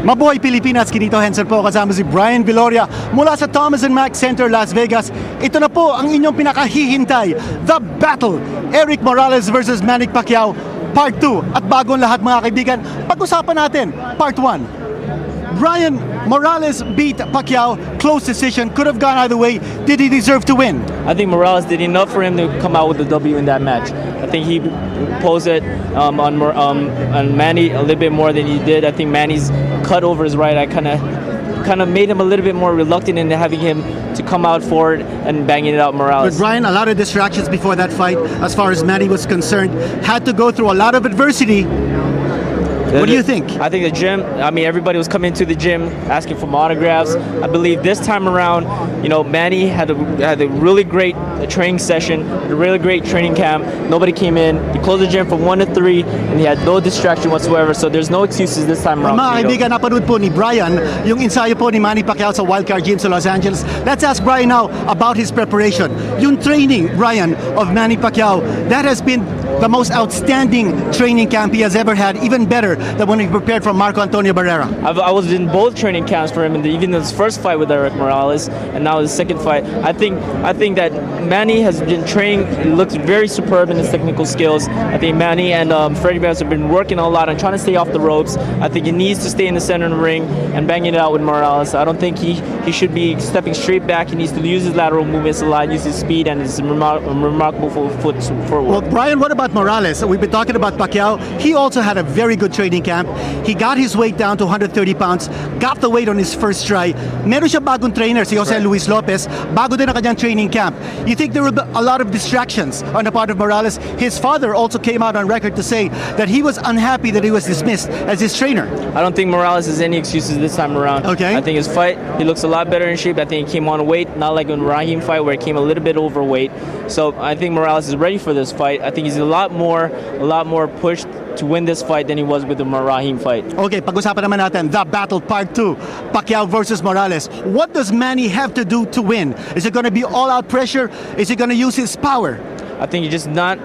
Mabuhay Pilipinas, Kinito Henson po, kasama si Brian Viloria mula sa Thomas Mack Center, Las Vegas. Ito na po ang inyong pinakahihintay, The Battle, Érik Morales versus Manny Pacquiao, Part 2. At bagong lahat mga kaibigan, pag-usapan natin, Part 1. Brian, Morales beat Pacquiao, close decision, could have gone either way. Did he deserve to win? I think Morales did enough for him to come out with the W in that match. I think he posed it on Manny a little bit more than he did. I think Manny's cut over his right eye kind of made him a little bit more reluctant in having him to come out forward and banging it out Morales. But Brian, a lot of distractions before that fight as far as Manny was concerned. Had to go through a lot of adversity. What do you think? I think the gym, everybody was coming to the gym asking for autographs. I believe this time around, Manny had a really great training session, a really great training camp. Nobody came in. He closed the gym from 1 to 3, and he had no distraction whatsoever. So there's no excuses this time around. Mga kaibigan, napanood po ni Brian yung ensayo po ni Manny Pacquiao sa Wildcard Gym sa Los Angeles. Let's ask Brian now about his preparation. Yung training, Brian, of Manny Pacquiao, that has been the most outstanding training camp he has ever had, even better than when he prepared for Marco Antonio Barrera. I was in both training camps for him, even his first fight with Érik Morales, and now his second fight. I think that Manny has been training. He looks very superb in his technical skills. I think Manny and Freddie Bass have been working a lot on trying to stay off the ropes. I think he needs to stay in the center of the ring and banging it out with Morales. I don't think he should be stepping straight back. He needs to use his lateral movements a lot, use his speed and his remarkable foot forward. Well, Brian, what about Morales? We've been talking about Pacquiao. He also had a very good training camp. He got his weight down to 130 pounds, got the weight on his first try. Meron siya bagong trainer, si Jose Luis Lopez. Bago din ang kanyang training camp. You think there were a lot of distractions on the part of Morales? His father also came out on record to say that he was unhappy that he was dismissed as his trainer. I don't think Morales has any excuses this time around. Okay. I think his fight, he looks a lot better in shape. I think he came on weight, not like in Raheem fight where he came a little bit overweight. So I think Morales is ready for this fight. I think he's a lot more pushed to win this fight than he was with the Raheem fight. Okay, pag-usapan naman natin, The Battle Part 2, Pacquiao versus Morales. What does Manny have to do to win? Is it going to be all-out pressure? Is he going to use his power? I think he just not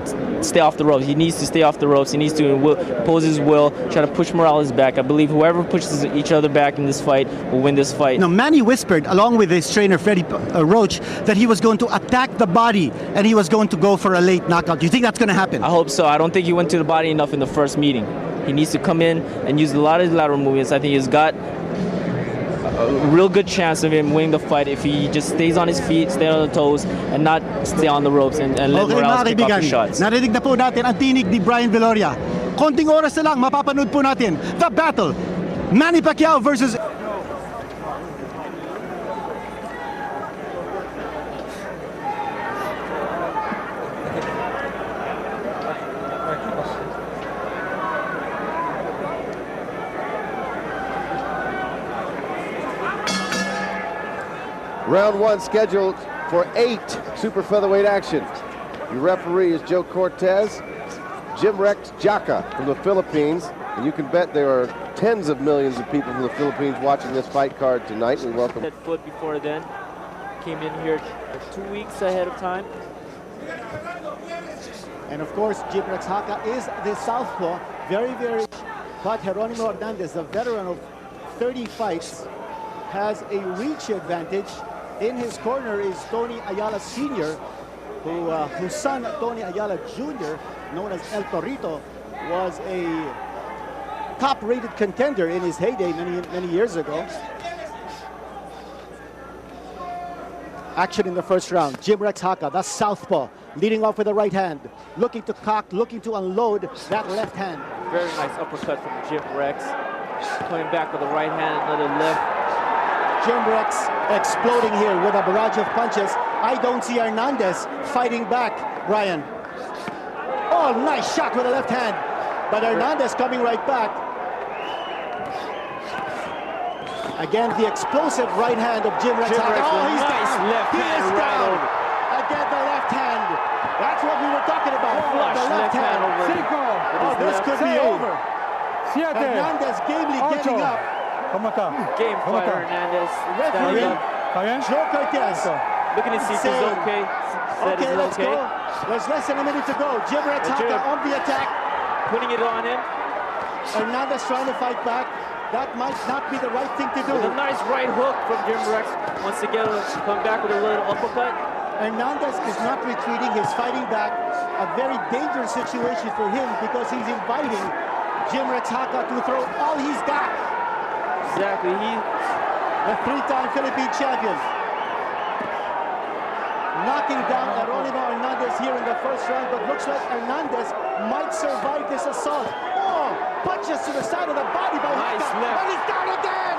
stay off the ropes. He needs to stay off the ropes. He needs to impose his will, try to push Morales back. I believe whoever pushes each other back in this fight will win this fight. Now, Manny whispered, along with his trainer, Freddie Roach, that he was going to attack the body and he was going to go for a late knockout. Do you think that's going to happen? I hope so. I don't think he went to the body enough in the first meeting. He needs to come in and use a lot of his lateral movements. I think he's got a real good chance of him winning the fight if he just stays on his feet, stay on the toes, and not stay on the ropes and let Morales pick off his shots. Narinig na po natin ang tinig ni Brian Viloria. Konting oras na lang, mapapanood po natin The Battle, Manny Pacquiao versus... Round 1 scheduled for 8 super featherweight action. Your referee is Joe Cortez. Jimrex Jacca from the Philippines. And you can bet there are tens of millions of people from the Philippines watching this fight card tonight. We welcome. That foot before then. Came in here 2 weeks ahead of time. And of course, Jimrex Jacca is the southpaw. Very, but Heromino Hernandez, a veteran of 30 fights, has a reach advantage. In his corner is Tony Ayala Sr., whose son, Tony Ayala Jr., known as El Torito, was a top-rated contender in his heyday many years ago. Action in the first round. Jimrex Jacca, that's southpaw, leading off with the right hand, looking to cock, looking to unload that left hand. Very nice uppercut from Jimrex. Coming back with the right hand, another left. Jimrex exploding here with a barrage of punches. I don't see Hernandez fighting back, Brian. Oh, nice shot with the left hand. But Hernandez coming right back. Again, the explosive right hand of Jimrex. Oh, he's nice down. Left He hand is right down. over. Again, the left hand. That's what we were talking about. Flush The left hand. over. Oh, this could be over. Hernandez gamely getting up. Game fighter Hernandez. Referee Joe Cortez. Looking to see if he's okay. Okay, let's go. There's less than a minute to go. Jimrex Jacca on the attack. Putting it on him. Hernandez trying to fight back. that might not be the right thing to do. With a nice right hook from Jimrex. Once again, come back with a little uppercut. Hernandez is not retreating, he's fighting back. A very dangerous situation for him because he's inviting Jimrex Jacca to throw all he's got. Exactly, The three-time Philippine champion. Knocking down Heromino Hernandez here in the first round, but looks like Hernandez might survive this assault. Oh, punches to the side of the body by Nice Jacca. left. And he's down again.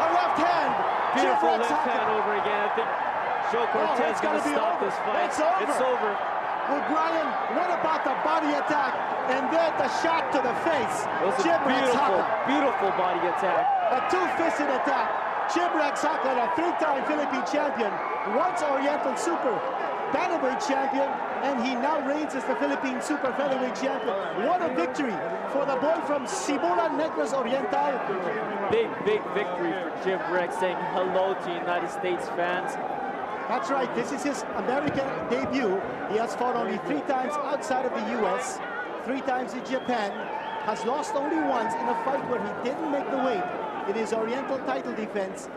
A left hand. beautiful Jimrex left Jacca. hand over again. I think Joe Cortez it's going gonna to be stop over. this fight. It's over. Well, Brian, what about the body attack? And then the shot to the face. It was a Jimrex beautiful, Jacca. beautiful body attack. A two-fisted attack. Jimrex Jacca, a three-time Philippine champion, once Oriental Super Bantamweight champion, and he now reigns as the Philippine Super Featherweight champion. What a victory for the boy from Sibulan Negros Oriental. Big, big victory for Jimrex, saying hello to United States fans. That's right, this is his American debut. He has fought only 3 times outside of the US, 3 times in Japan, has lost only once in a fight where he didn't make the weight in his Oriental title defense.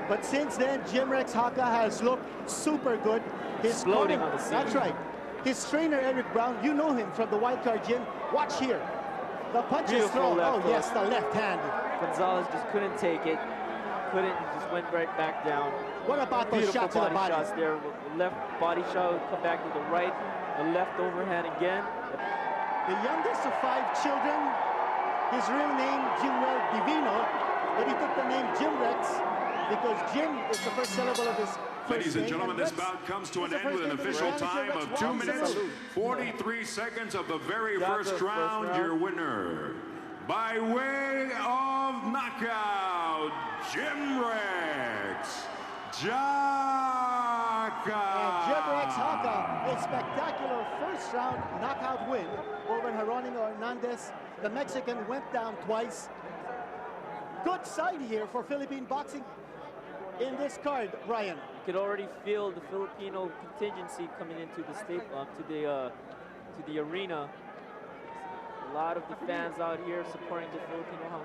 But since then, Jimrex Jacca has looked super good. His Exploding on the scene. That's right. His trainer, Erik Brown, you know him from the Wildcard Gym. Watch here. The punches Beautiful thrown. left Oh, hook. yes, the left hand. Gonzalez just couldn't take it. Couldn't, just went right back down. What about those Beautiful shots to the body? shots there. Left body shot would come back to the right. The left overhand again. The youngest of 5 children. His real name, Jimrex Divino, but he took the name Jimrex because Jim is the first syllable of his first Ladies and name, gentlemen, this Rex bout comes to is an the end first with an name of his official manager, time Rex of 2 Wallace. minutes, 43 seconds of the very Got first the first round. round. Your winner, by way of knockout, Jimrex Jacca. And Jimrex Jacca, a spectacular first round knockout win over Heromino Hernandez. The Mexican went down twice. Good side here for Philippine boxing in this card, Brian. You could already feel the Filipino contingency coming into the to the arena. A lot of the fans out here supporting the Filipino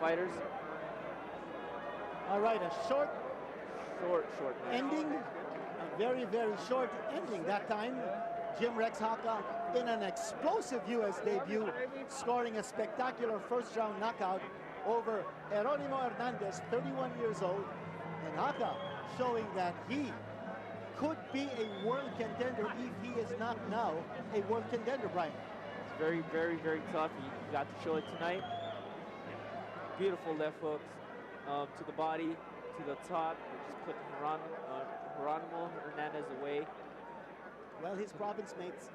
fighters. All right, a short Short. ending, a very, very short ending that time. Jimrex Jacca in an explosive US debut, scoring a spectacular first round knockout over Heromino Hernandez, 31 years old, and Jacca showing that he could be a world contender if he is not now a world contender, Brian. It's very, very, very tough. He got to show it tonight. Beautiful left hooks to the body, to the top. Just put Heromino Hernandez away. Well, his province mates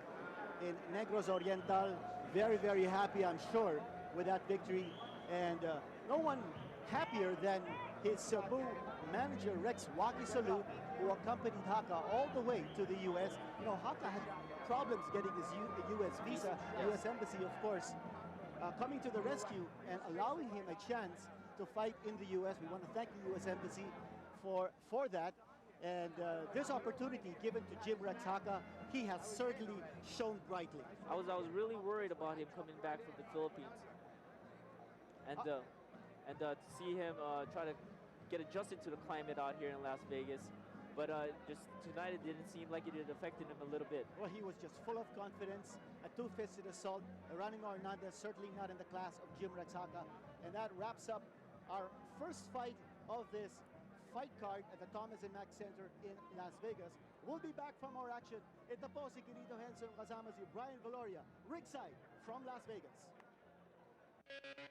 in Negros Oriental, very, very happy, I'm sure, with that victory. And no one happier than his Cebu manager, Rex Wallace, who accompanied Jacca all the way to the U.S. You know, Jacca had problems getting his U.S. visa, U.S. Embassy, of course, coming to the rescue and allowing him a chance to fight in the U.S. We want to thank the U.S. Embassy for that. And this opportunity given to Jimrex Jacca, he has certainly shone brightly. I was really worried about him coming back from the Philippines, and to see him try to get adjusted to the climate out here in Las Vegas. But just tonight, it didn't seem like it had affected him a little bit. Well, he was just full of confidence. A two-fisted assault. Heromino Hernandez certainly not in the class of Jimrex Jacca. And that wraps up our first fight of this fight card at the Thomas Mack Center in Las Vegas. We'll be back from our action. Ito po si Quirito Henson, kasama si Brian Valoria, ringside from Las Vegas.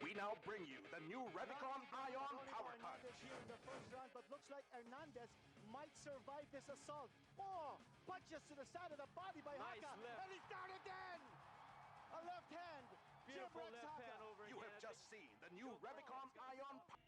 We now bring you the new Revicon Ion Power Punch. Here in the first round, but looks like Hernandez might survive this assault. Oh, punches to the side of the body by Nice Jacca, left. and he's down again. A left hand. Beautiful Jimrex left Jacca. hand over You again. have just seen the new Revicon Ion Power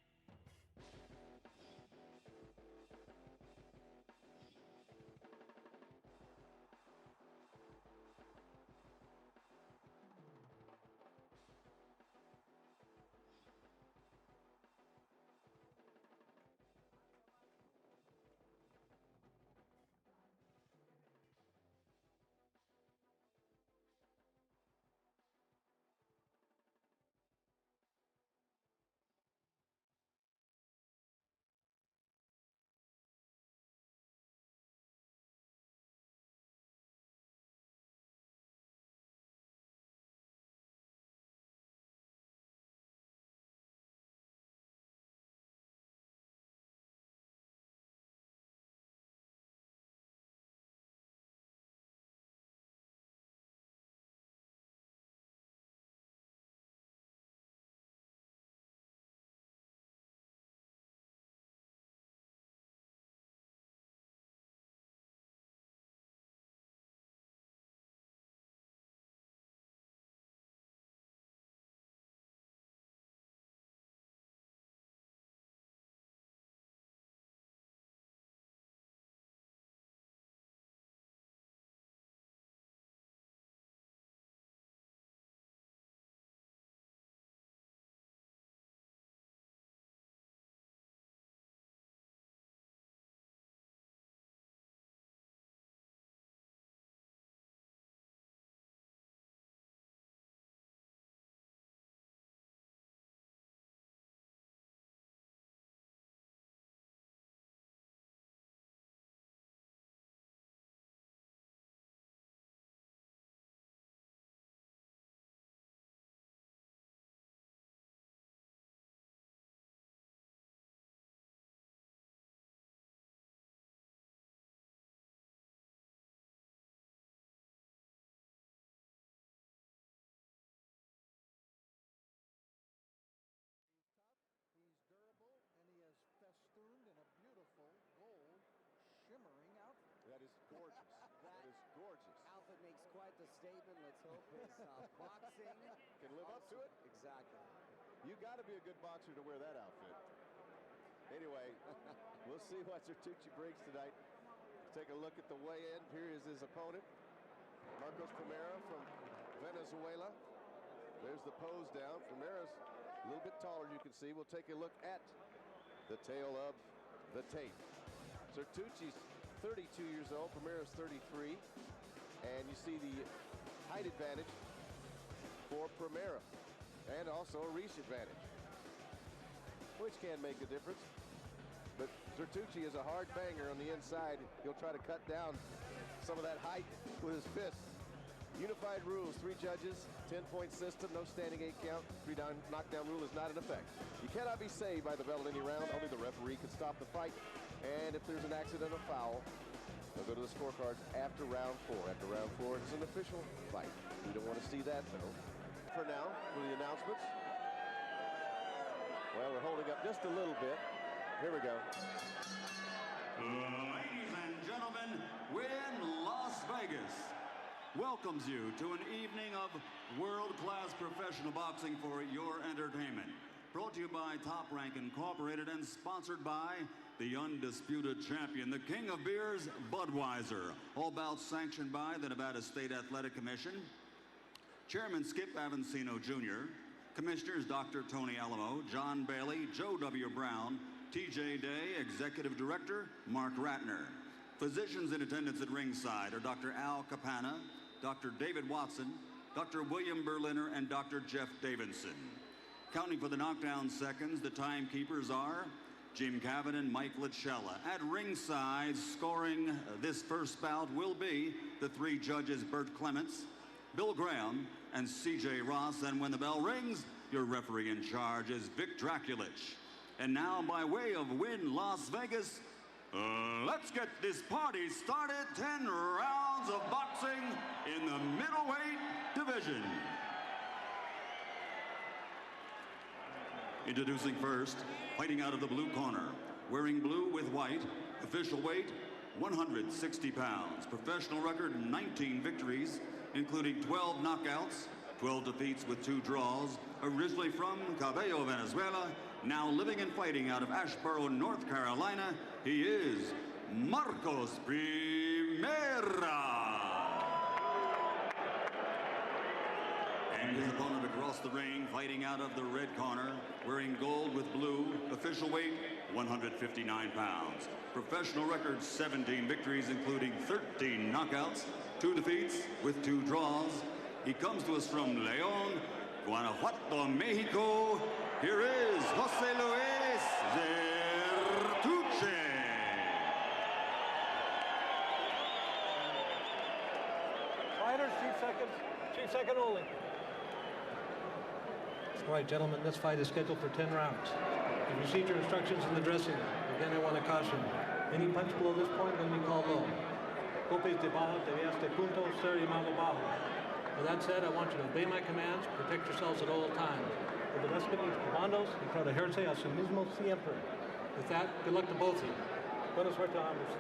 the statement. Let's hope his boxing can live up to it. Exactly. You got to be a good boxer to wear that outfit. Anyway, we'll see what Certucci breaks tonight. Let's take a look at the weigh-in. Here is his opponent, Marcos Primera from Venezuela. There's the pose down. Primera's a little bit taller, you can see. We'll take a look at the tail of the tape. Certucci's 32 years old, Primera's 33. And you see the height advantage for Primera, and also a reach advantage, which can make a difference. But Certucci is a hard banger on the inside. He'll try to cut down some of that height with his fists. Unified rules, 3 judges, 10-point system, no standing 8 count. 3 down knockdown rule is not in effect. You cannot be saved by the bell at any round. Only the referee can stop the fight. And if there's an accidental foul, they'll go to the scorecards after round 4. After round 4, it's an official fight. We don't want to see that, though. For now, for the announcements. Well, we're holding up just a little bit. Here we go. Ladies and gentlemen, Wynn Las Vegas welcomes you to an evening of world-class professional boxing for your entertainment. Brought to you by Top Rank Incorporated and sponsored by the undisputed champion, the king of beers, Budweiser. All bouts sanctioned by the Nevada State Athletic Commission. Chairman Skip Avancino Jr., Commissioners Dr. Tony Alamo, John Bailey, Joe W. Brown, T.J. Day, Executive Director Mark Ratner. Physicians in attendance at ringside are Dr. Al Capana, Dr. David Watson, Dr. William Berliner, and Dr. Jeff Davidson. Counting for the knockdown seconds, the timekeepers are Jim Cavan and Mike Lichella. At ringside, scoring this first bout will be the 3 judges, Bert Clements, Bill Graham, and C.J. Ross. And when the bell rings, your referee in charge is Vic Draculich. And now, by way of Wynn Las Vegas, let's get this party started. 10 rounds of boxing in the middleweight division. Introducing first, fighting out of the blue corner, wearing blue with white, official weight 160 pounds, professional record 19 victories, including 12 knockouts, 12 defeats with 2 draws, originally from Cabello, Venezuela, now living and fighting out of Asheboro, North Carolina, he is Marcos Primera. And his opponent across the ring, fighting out of the red corner, wearing gold with blue, official weight 159 pounds. Professional record 17 victories, including 13 knockouts, 2 defeats with 2 draws. He comes to us from León, Guanajuato, Mexico. Here is José Luis Certucci. Fighters, chief second only. All right, gentlemen, this fight is scheduled for 10 rounds. You received your instructions in the dressing room. Again, I want to caution you. Any punch below this point will be called low. Golpes debajo, te veas de punto, ser y malo bajo. With that said, I want you to obey my commands, protect yourselves at all times. With the rest of mis comandos, y protegerse a sí mismo siempre. With that, good luck to both of you. Buena suerte a ambos.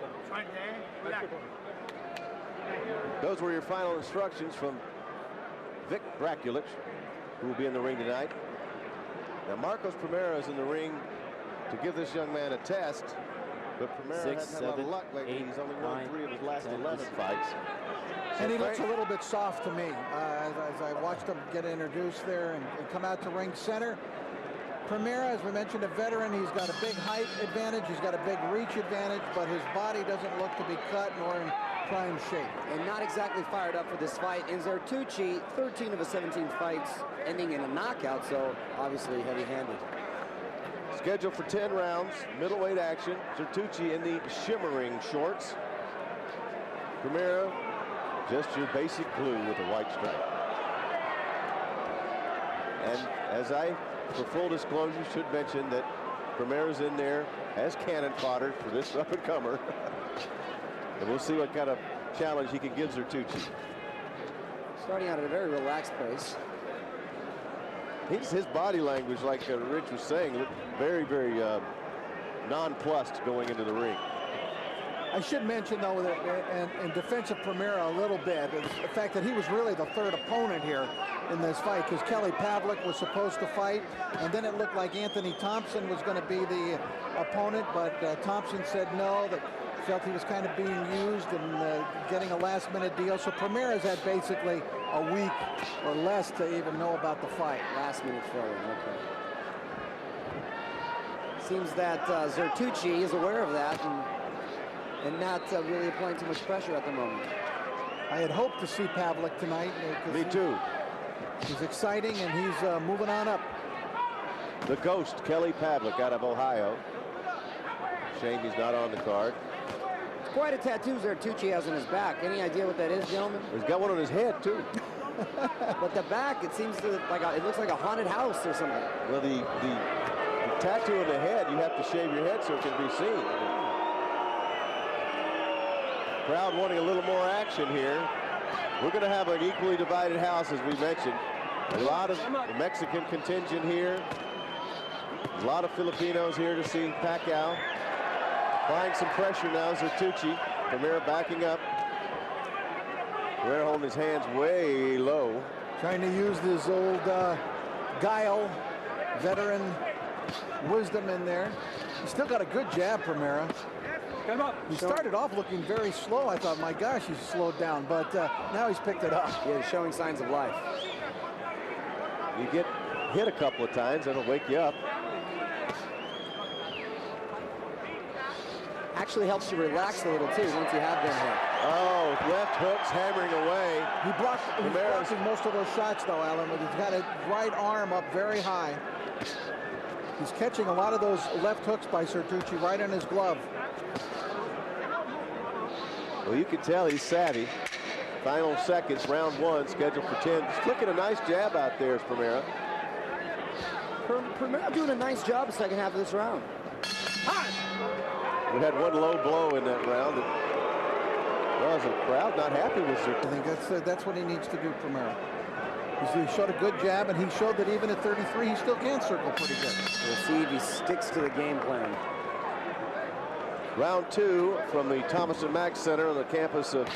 Those were your final instructions from Vic Draculich, who will be in the ring tonight. Now, Marcos Primera is in the ring to give this young man a test, but Primera hasn't had a lot of luck lately. He's only won 3 of his last 11 fights. And he looks a little bit soft to me as I watched him get introduced there and come out to ring center. Primera, as we mentioned, a veteran. He's got a big height advantage. He's got a big reach advantage, but his body doesn't look to be cut nor in prime shape. And not exactly fired up for this fight. And Certucci, 13 of his 17 fights ending in a knockout, so obviously heavy-handed. Scheduled for 10 rounds, middleweight action. Certucci in the shimmering shorts. Primera, just your basic blue with a white stripe. And as I, for full disclosure, should mention that Primera's in there as cannon fodder for this up-and-comer. And we'll see what kind of challenge he can give Certucci. Starting out at a very relaxed pace. His body language, like Rich was saying, looked very, very nonplussed going into the ring. I should mention, though, that in defense of Primera a little bit, is the fact that he was really the third opponent here in this fight, because Kelly Pavlik was supposed to fight, and then it looked like Anthony Thompson was going to be the opponent, but Thompson said no, that felt he was kind of being used and getting a last-minute deal. So Primera's had basically a week or less to even know about the fight. Last-minute throw-in, okay. Seems that Zertucci is aware of that and not really applying too much pressure at the moment. I had hoped to see Pavlik tonight. Me too. He's exciting, and he's moving on up. The ghost, Kelly Pavlik, out of Ohio. Shame he's not on the card. It's quite a tattoo Zertucci has on his back. Any idea what that is, gentlemen? He's got one on his head, too. But the back, it seems to it looks like a haunted house or something. Well, the tattoo on the head, you have to shave your head so it can be seen. Crowd wanting a little more action here. We're going to have an equally divided house, as we mentioned. A lot of the Mexican contingent here. A lot of Filipinos here to see Pacquiao. Applying some pressure now, Zertucci. Primera backing up. Primera holding his hands way low. Trying to use this old guile, veteran wisdom in there. He's still got a good jab, Primera. He started off looking very slow. I thought, my gosh, he's slowed down, but now he's picked it up. Yeah, he's showing signs of life. You get hit a couple of times, that'll wake you up. Actually helps you relax a little too once you have been hit. Oh, left hooks hammering away. He's blocking most of those shots, though, Alan, but he's got his right arm up very high. He's catching a lot of those left hooks by Zertucci right on his glove. Well, you can tell he's savvy. Final seconds, round one, scheduled for 10. He's flicking a nice jab out there, is Primera. Primera doing a nice job the second half of this round. We had one low blow in that round. Well, as a crowd not happy with Zertucci. I think that's what he needs to do, Primera. He showed a good jab, and he showed that even at 33, he still can circle pretty good. We'll see if he sticks to the game plan. Round two from the Thomas Mack Center on the campus of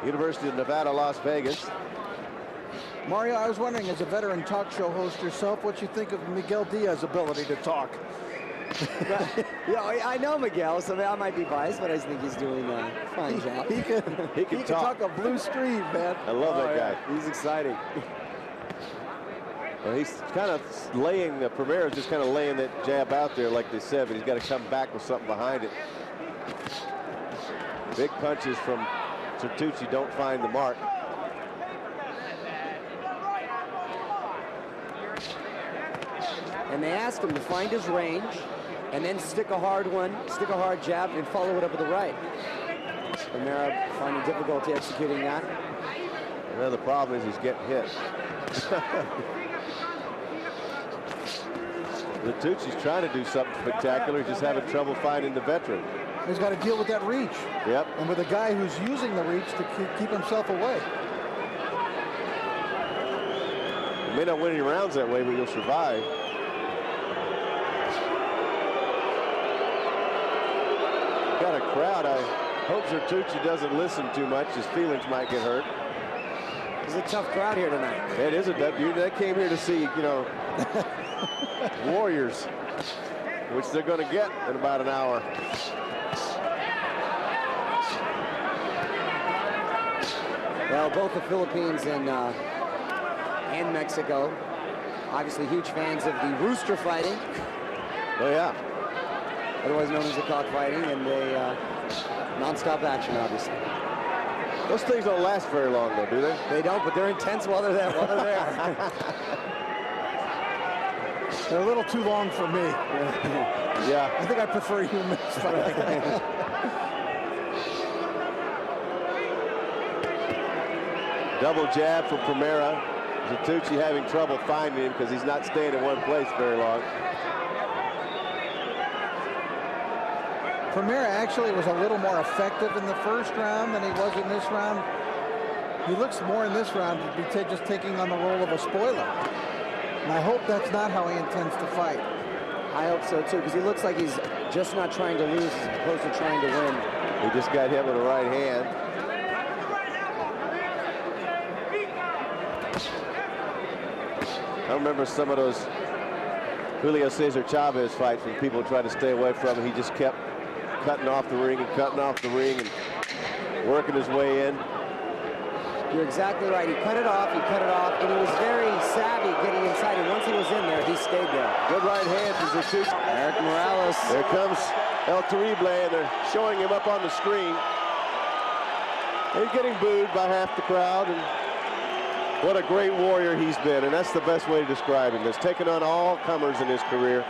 University of Nevada, Las Vegas. Mario, I was wondering, as a veteran talk show host yourself, what you think of Miguel Diaz's ability to talk. Yeah, I know Miguel, so I might be biased, but I think he's doing a fine job. He can talk a blue stream, man. I love that guy. He's exciting. Well, he's kind of laying, Primera's just kind of laying that jab out there, like they said, but he's got to come back with something behind it. Big punches from Zertucci don't find the mark. And they asked him to find his range and then stick a hard jab and follow it up with the right. Primera finding difficulty executing that. Well, the problem is he's getting hit. Zertucci's trying to do something spectacular, just having trouble finding the veteran. He's got to deal with that reach. Yep. And with a guy who's using the reach to keep himself away. You may not win any rounds that way, but you'll survive. Got a crowd. I hope Zertucci doesn't listen too much. His feelings might get hurt. It's a tough crowd here tonight. It is they came here to see, you know, warriors, which they're going to get in about an hour. Well, both the Philippines and Mexico, obviously huge fans of the rooster fighting. Oh yeah. Otherwise known as the cockfighting, and they non-stop action, obviously. Those things don't last very long, though, do they? They don't, but they're intense while they're there. They're a little too long for me. Yeah. I think I prefer humans. Double jab from Primera. Zertucci having trouble finding him because he's not staying in one place very long. Primera actually was a little more effective in the first round than he was in this round. He looks more in this round to be just taking on the role of a spoiler. And I hope that's not how he intends to fight. I hope so too, because he looks like he's just not trying to lose as opposed to trying to win. He just got hit with a right hand. I remember some of those Julio Cesar Chavez fights when people tried to stay away from him. He just kept cutting off the ring and cutting off the ring and working his way in. You're exactly right. He cut it off, and he was very savvy getting inside, and once he was in there, he stayed there. Good right hand for Zertucci. Érik Morales. There comes El Terrible, and they're showing him up on the screen. He's getting booed by half the crowd, and what a great warrior he's been, and that's the best way to describe him. He's taken on all comers in his career.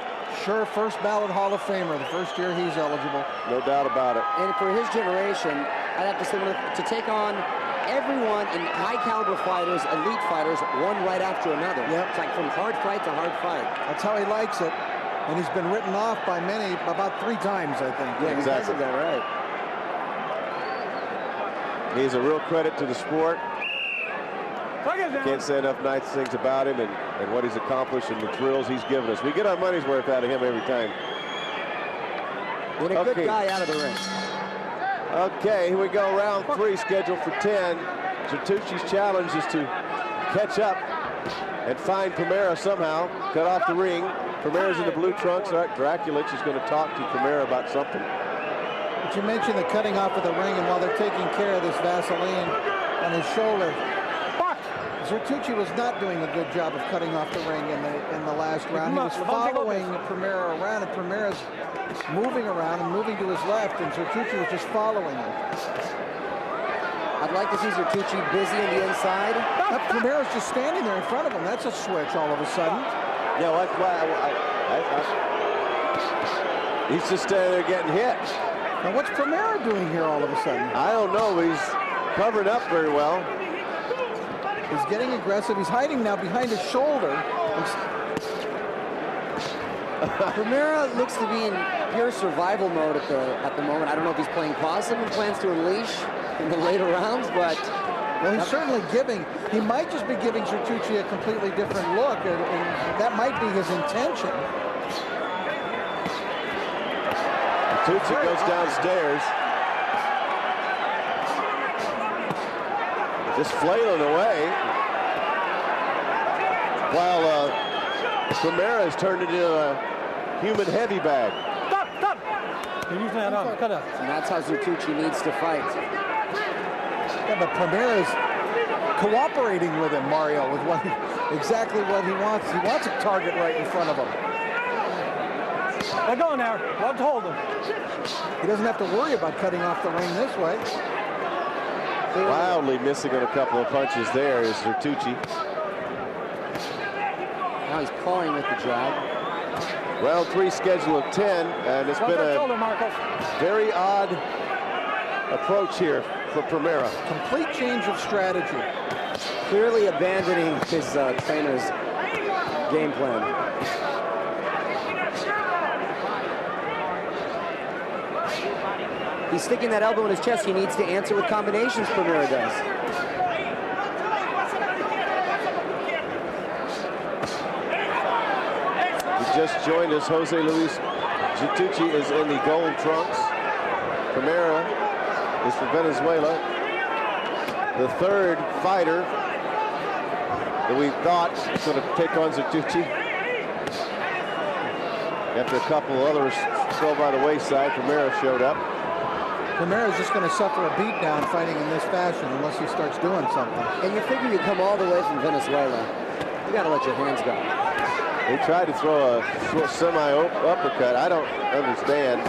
Sure, first ballot Hall of Famer, the first year he's eligible. No doubt about it. And for his generation, I'd have to say to take on everyone in high caliber fighters, elite fighters, one right after another. Yep. It's like from hard fight to hard fight. That's how he likes it. And he's been written off by many, about 3 times, I think. Yeah, exactly. That right. He's a real credit to the sport. Can't say enough nice things about him and what he's accomplished and the thrills he's given us. We get our money's worth out of him every time. And a good guy out of the ring. Okay, here we go, round 3, scheduled for 10. Zertucci's challenge is to catch up and find Primera somehow, cut off the ring. Primera's in the blue trunks. All right, Draculich is going to talk to Primera about something. But you mentioned the cutting off of the ring, and while they're taking care of this Vaseline on his shoulder, Zertucci was not doing a good job of cutting off the ring in the last round. He was following Primera around, and Primera's moving around and moving to his left, and Zertucci was just following him. I'd like to see Zertucci busy on the inside. Primera's just standing there in front of him. That's a switch all of a sudden. Yeah, well, he's just standing there getting hit. Now what's Primera doing here all of a sudden? I don't know. He's covered up very well. He's getting aggressive. He's hiding now behind his shoulder. Primera looks to be in pure survival mode at the moment. I don't know if he's playing possum and plans to unleash in the later rounds, but well, he's certainly giving. He might just be giving Zertucci a completely different look, and that might be his intention. Zertucci goes downstairs. Just flailing away, while Primera has turned it into a human heavy bag. Stop! You're using that on. Cut out. And that's how Zertucci needs to fight. Yeah, but Primera's cooperating with him, Mario, with exactly what he wants. He wants a target right in front of him. They're going there. Let's hold him. He doesn't have to worry about cutting off the ring this way. Wildly missing on a couple of punches there is Zertucci. Now he's clawing with the jab. Round 3 schedule of 10, and it's been a very odd approach here for Primera. Complete change of strategy. Clearly abandoning his trainer's game plan. He's sticking that elbow in his chest. He needs to answer with combinations, Primera does. He just joined us. Jose Luis Zertucci is in the gold trunks. Primera is from Venezuela. The third fighter that we thought was going to take on Zertucci. After a couple of others fell by the wayside, Primera showed up. Primera's just going to suffer a beatdown fighting in this fashion unless he starts doing something. And you figure you come all the way from Venezuela. You got to let your hands go. He tried to throw a semi-uppercut. I don't understand.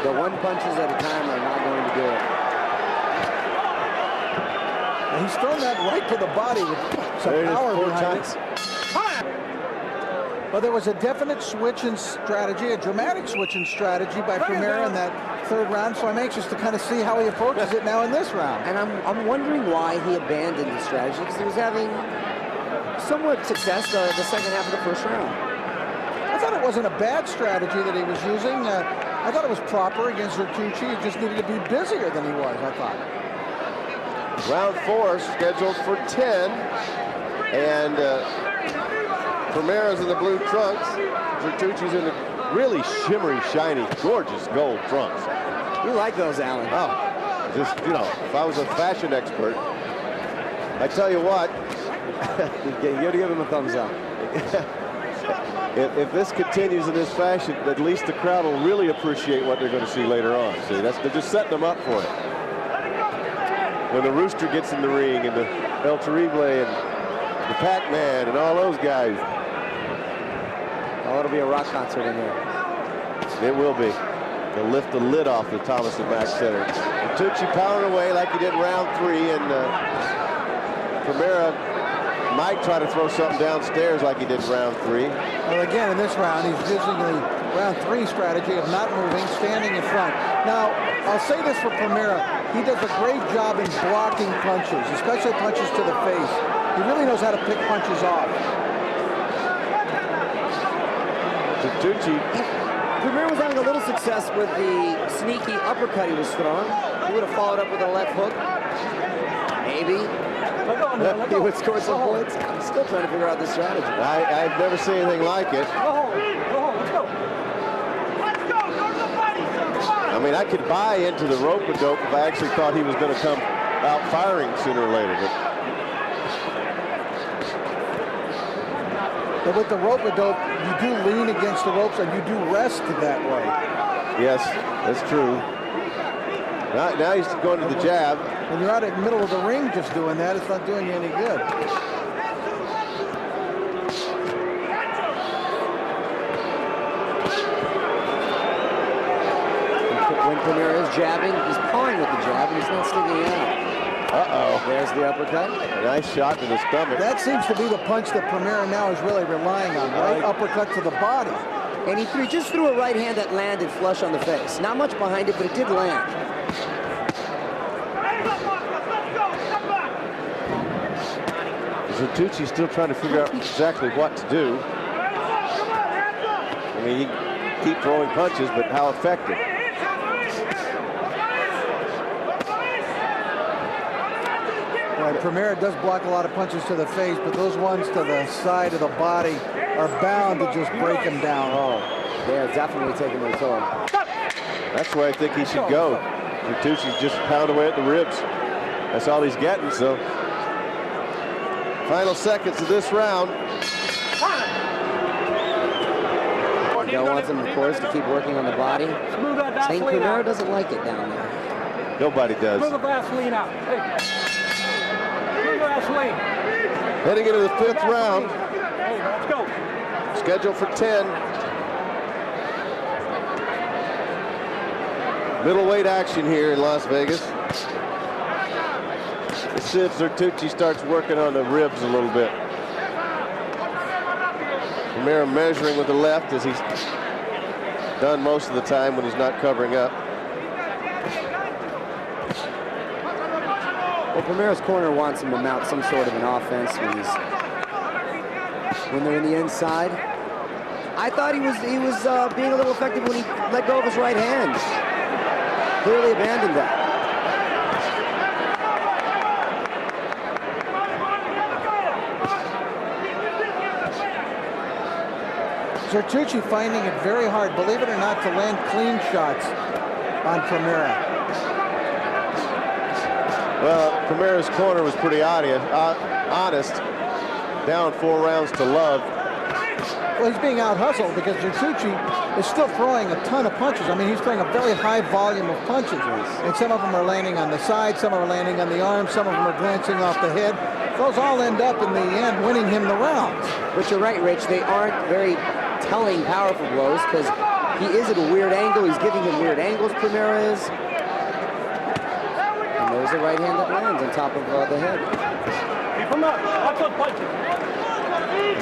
The one punches at a time are not going to do it. And he's thrown that right to the body with some power behind it. Well, there was a definite switch in strategy, a dramatic switch in strategy by Primera in that third round, so I'm anxious to kind of see how he approaches it now in this round. And I'm wondering why he abandoned the strategy, because he was having somewhat success the second half of the first round. I thought it wasn't a bad strategy that he was using. I thought it was proper against Zertucci. He just needed to be busier than he was, I thought. Round 4 scheduled for 10, and Primera's in the blue trunks. Zertucci's in the really shimmery, shiny, gorgeous gold trunks. You like those, Alan? Oh, just, you know, if I was a fashion expert, I tell you what. You got to give him a thumbs up. If this continues in this fashion, at least the crowd will really appreciate what they're going to see later on. See, they're just setting them up for it. When the Rooster gets in the ring, and the El Terrible and the Pac-Man and all those guys. Oh, it'll be a rock concert in here. It will be. They'll lift the lid off the Thomas Mack Center. Tucci powering away like he did in round 3, and Primera might try to throw something downstairs like he did in round 3. Well, again, in this round, he's using the round 3 strategy of not moving, standing in front. Now, I'll say this for Primera. He does a great job in blocking punches, especially punches to the face. He really knows how to pick punches off. Tucci. Primera was having a little success with the sneaky uppercut he was throwing. He would have followed up with a left hook. Maybe. He would score some points. I'm still trying to figure out this strategy. I've never seen anything like it. I mean, I could buy into the rope-a-dope if I actually thought he was going to come out firing sooner or later. But with the rope-a-dope, you do lean against the ropes and you do rest that way. Yes, that's true. Now he's going to the jab. When you're out in the middle of the ring just doing that, it's not doing you any good. When Primera is jabbing, he's pawing with the jab and he's not sticking out. Uh-oh. There's the uppercut. A nice shot to the stomach. That seems to be the punch that Primera now is really relying on, right? Uppercut to the body. And he just threw a right hand that landed flush on the face. Not much behind it, but it did land. Tucci's still trying to figure out exactly what to do. I mean, he can keep throwing punches, but how effective? Right, Primera does block a lot of punches to the face, but those ones to the side of the body are bound to just break him down. Oh, they're definitely taking their toll. That's where I think he should go. Tucci's just pound away at the ribs. That's all he's getting, so. Final seconds of this round. Miguel wants him, of course, to keep working on the body. Saying Primera doesn't like it down there. Nobody does. Move the Vaseline out. Hey. Move the Vaseline. Heading into the 5th round. Hey, let's go. Scheduled for 10. Middleweight action here in Las Vegas. Let's see if Tucci starts working on the ribs a little bit. Primera measuring with the left, as he's done most of the time when he's not covering up. Well, Primera's corner wants him to mount some sort of an offense when they're in the inside. I thought he was being a little effective when he let go of his right hand. Clearly abandoned that. Tucci finding it very hard, believe it or not, to land clean shots on Primera. Well, Primera's corner was pretty honest. Down 4 rounds to love. Well, he's being out-hustled because Tucci is still throwing a ton of punches. I mean, he's throwing a very high volume of punches. And some of them are landing on the side, some are landing on the arm, some of them are glancing off the head. Those all end up in the end winning him the round. But you're right, Rich, they aren't very telling powerful blows because he is at a weird angle. He's giving him weird angles, Primera is. And there's a right hand that lands on top of the head.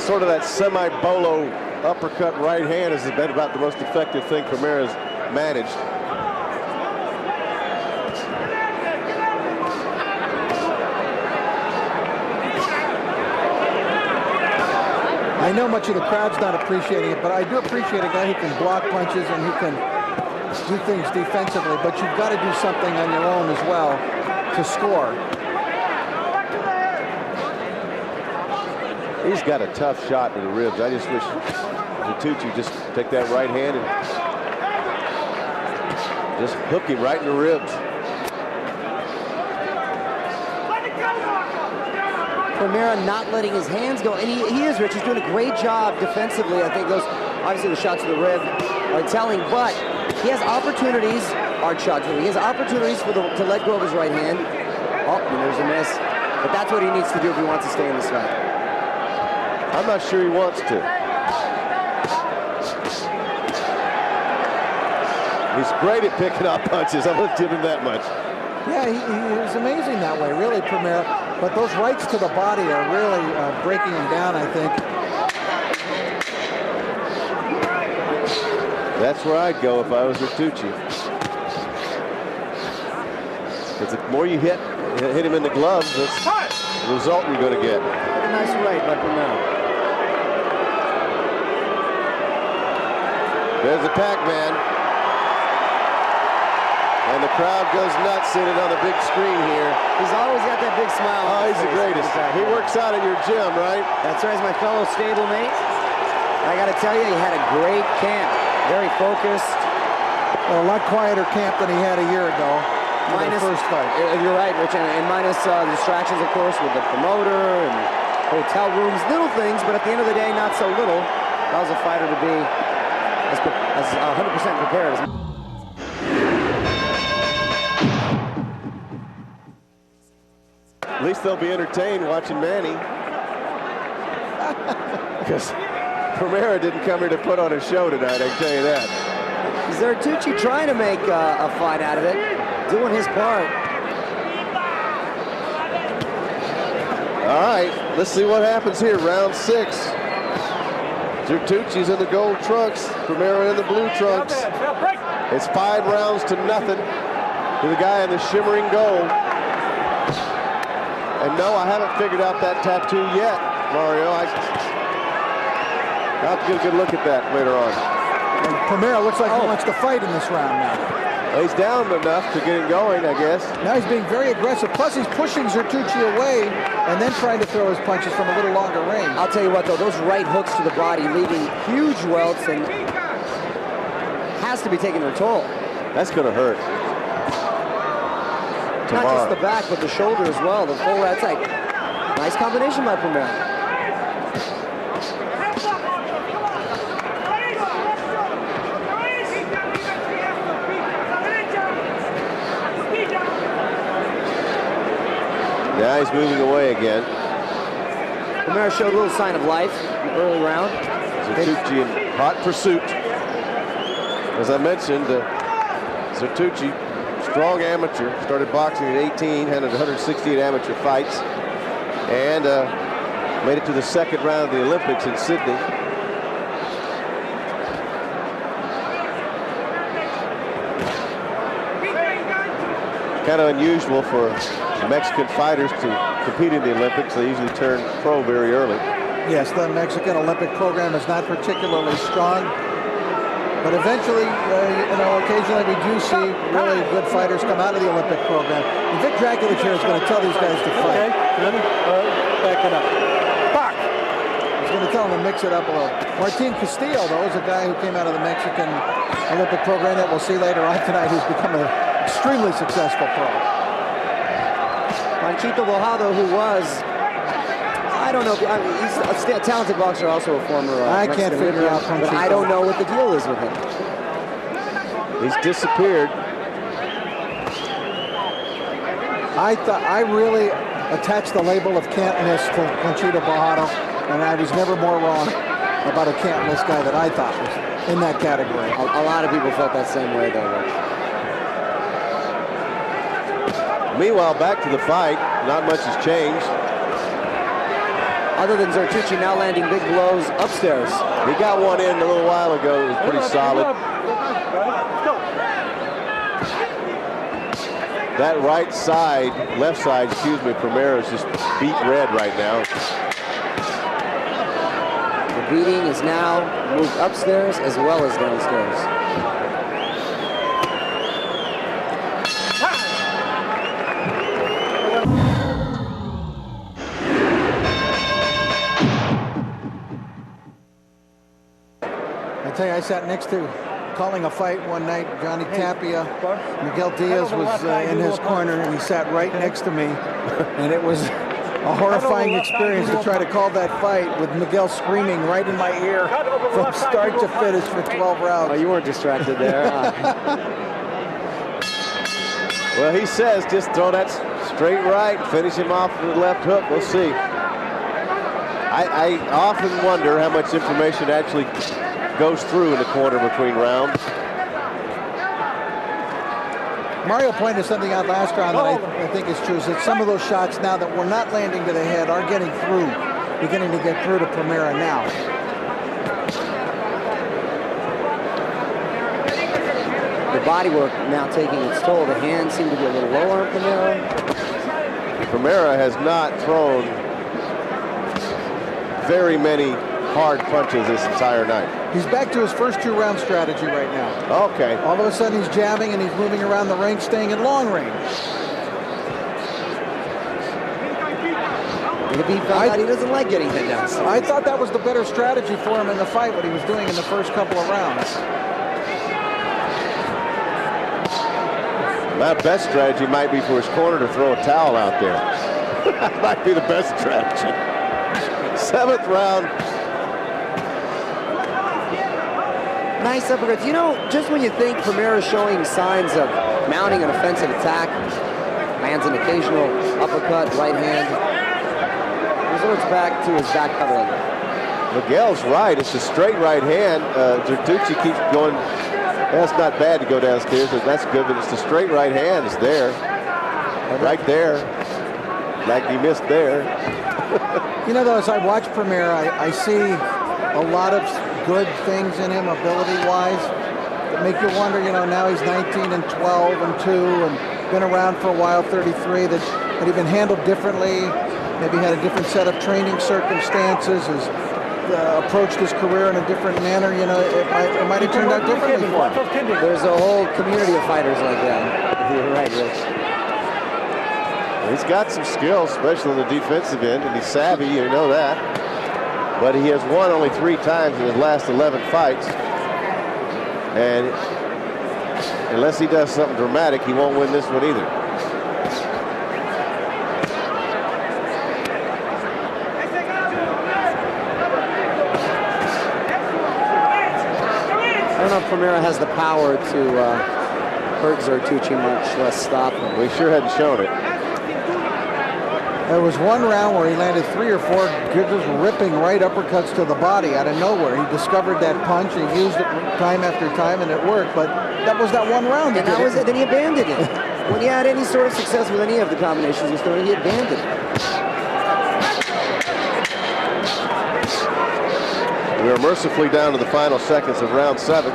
Sort of that semi-bolo uppercut right hand has been about the most effective thing Primera's managed. I know much of the crowd's not appreciating it, but I do appreciate a guy who can block punches and who can do things defensively, but you've got to do something on your own as well to score. He's got a tough shot to the ribs. I just wish Tucci just Take that right hand and just hook him right in the ribs. Primera not letting his hands go, and he is, Rich. He's doing a great job defensively. I think those, obviously the shots to the rib are telling, but he has opportunities, hard shots, he has opportunities to let go of his right hand. Oh, and there's a miss. But that's what he needs to do if he wants to stay in this fight. I'm not sure he wants to. He's great at picking up punches. I'm going to give him that much. Yeah, he was amazing that way, really, Primera. But those rights to the body are really breaking him down, I think. That's where I'd go if I was Bertucci. Because the more you hit him in the gloves, that's the result you're going to get. A nice right by Primera. There's the Pac-Man. And the crowd goes nuts seeing it on the big screen here. He's always got that big smile. Oh, he's the greatest. He works out at your gym, right? That's right, he's my fellow stablemate. I got to tell you, he had a great camp. Very focused. Well, a lot quieter camp than he had a year ago. Minus the first fight. You're right, Rich, and minus distractions, of course, with the promoter and hotel rooms, little things, but at the end of the day, not so little. Allows a fighter to be as 100% prepared as. At least they'll be entertained watching Manny. Because Primera didn't come here to put on a show tonight, I can tell you that. Bertucci trying to make a fight out of it, doing his part. All right, let's see what happens here. Round 6. Bertucci's in the gold trunks, Primera in the blue trunks. It's 5 rounds to nothing to the guy in the shimmering gold. And no, I haven't figured out that tattoo yet, Mario. I'll have to get a good look at that later on. And Primera looks like he wants to fight in this round now. Well, he's down enough to get him going, I guess. Now he's being very aggressive. Plus he's pushing Bertucci away and then trying to throw his punches from a little longer range. I'll tell you what, though, those right hooks to the body leaving huge welts and has to be taking their toll. That's going to hurt. Not just the back, but the shoulder as well. The full right side. Nice combination by Primera. Now he's moving away again. Primera showed a little sign of life in the early round. Bertucci in hot pursuit. As I mentioned, Bertucci, strong amateur, started boxing at 18, had 168 amateur fights, and made it to the second round of the Olympics in Sydney. Kind of unusual for Mexican fighters to compete in the Olympics. They usually turn pro very early. Yes, the Mexican Olympic program is not particularly strong. But eventually, occasionally we do see really good fighters come out of the Olympic program. And Vic Draculich here is going to tell these guys to fight. Okay, ready? Back it up. Back! He's going to tell them to mix it up a little. Martin Castillo, though, is a guy who came out of the Mexican Olympic program that we'll see later on tonight, who's become an extremely successful pro. Panchito Bojado, who was, I don't know, he's a talented boxer, also a former I can't figure out Panchito. But I don't know what the deal is with him. He's disappeared. I really attached the label of can't miss to Panchito Bojado, and I was never more wrong about a can't miss guy that I thought was in that category. A lot of people felt that same way, though, Rich. Meanwhile, back to the fight, not much has changed. Other than Bertucci now landing big blows upstairs. He got one in a little while ago. It was pretty solid. That right side, left side, excuse me, Primera is just beat red right now. The beating is now moved upstairs as well as downstairs. tell you, I sat next to calling a fight one night. Johnny Tapia, Miguel Diaz was in his corner, and he sat right next to me, and it was a horrifying experience to try to call that fight with Miguel screaming right in my ear from start to finish for 12 rounds. Oh, you weren't distracted there. Well, he says just throw that straight right, finish him off with the left hook. We'll see. I often wonder how much information actually goes through in the corner between rounds. Mario pointed something out last round that I think is true, is that some of those shots now that were not landing to the head are getting through, beginning to get through to Primera now. The body work now taking its toll. The hands seem to be a little lower on Primera. Primera has not thrown very many hard punches this entire night. He's back to his first 2-round strategy right now. Okay. All of a sudden he's jabbing and he's moving around the ring, staying at long range. He doesn't like getting hit down. I thought that was the better strategy for him in the fight, what he was doing in the first couple of rounds. My best strategy might be for his corner to throw a towel out there. That might be the best strategy. 7th round. Nice uppercuts. You know, just when you think Primera's showing signs of mounting an offensive attack, lands an occasional uppercut, right hand, resorts back to his backpedaling. Miguel's right. It's a straight right hand. Zertucci keeps going. That's not bad to go downstairs. That's good, but it's the straight right hand. It's there. Right there. Like he missed there. You know, though, as I watch Primera, I see a lot of good things in him, ability-wise, that make you wonder, you know, now he's 19 and 12 and 2 and been around for a while, 33, that had he been handled differently, maybe had a different set of training circumstances, has approached his career in a different manner, you know, it might have turned out differently for him. There's a whole community of fighters like that. You're right, Rich. He's got some skills, especially on the defensive end, and he's savvy, you know that. But he has won only 3 times in his last 11 fights. And unless he does something dramatic, he won't win this one either. I don't know if Primera has the power to hurt Zertucci, much less stop him. We sure hadn't shown it. There was one round where he landed 3 or 4 just ripping right uppercuts to the body out of nowhere. He discovered that punch and used it time after time, and it worked. But that was that one round. And that was it. Then he abandoned it. When he had any sort of success with any of the combinations he started, he abandoned it. We are mercifully down to the final seconds of round 7.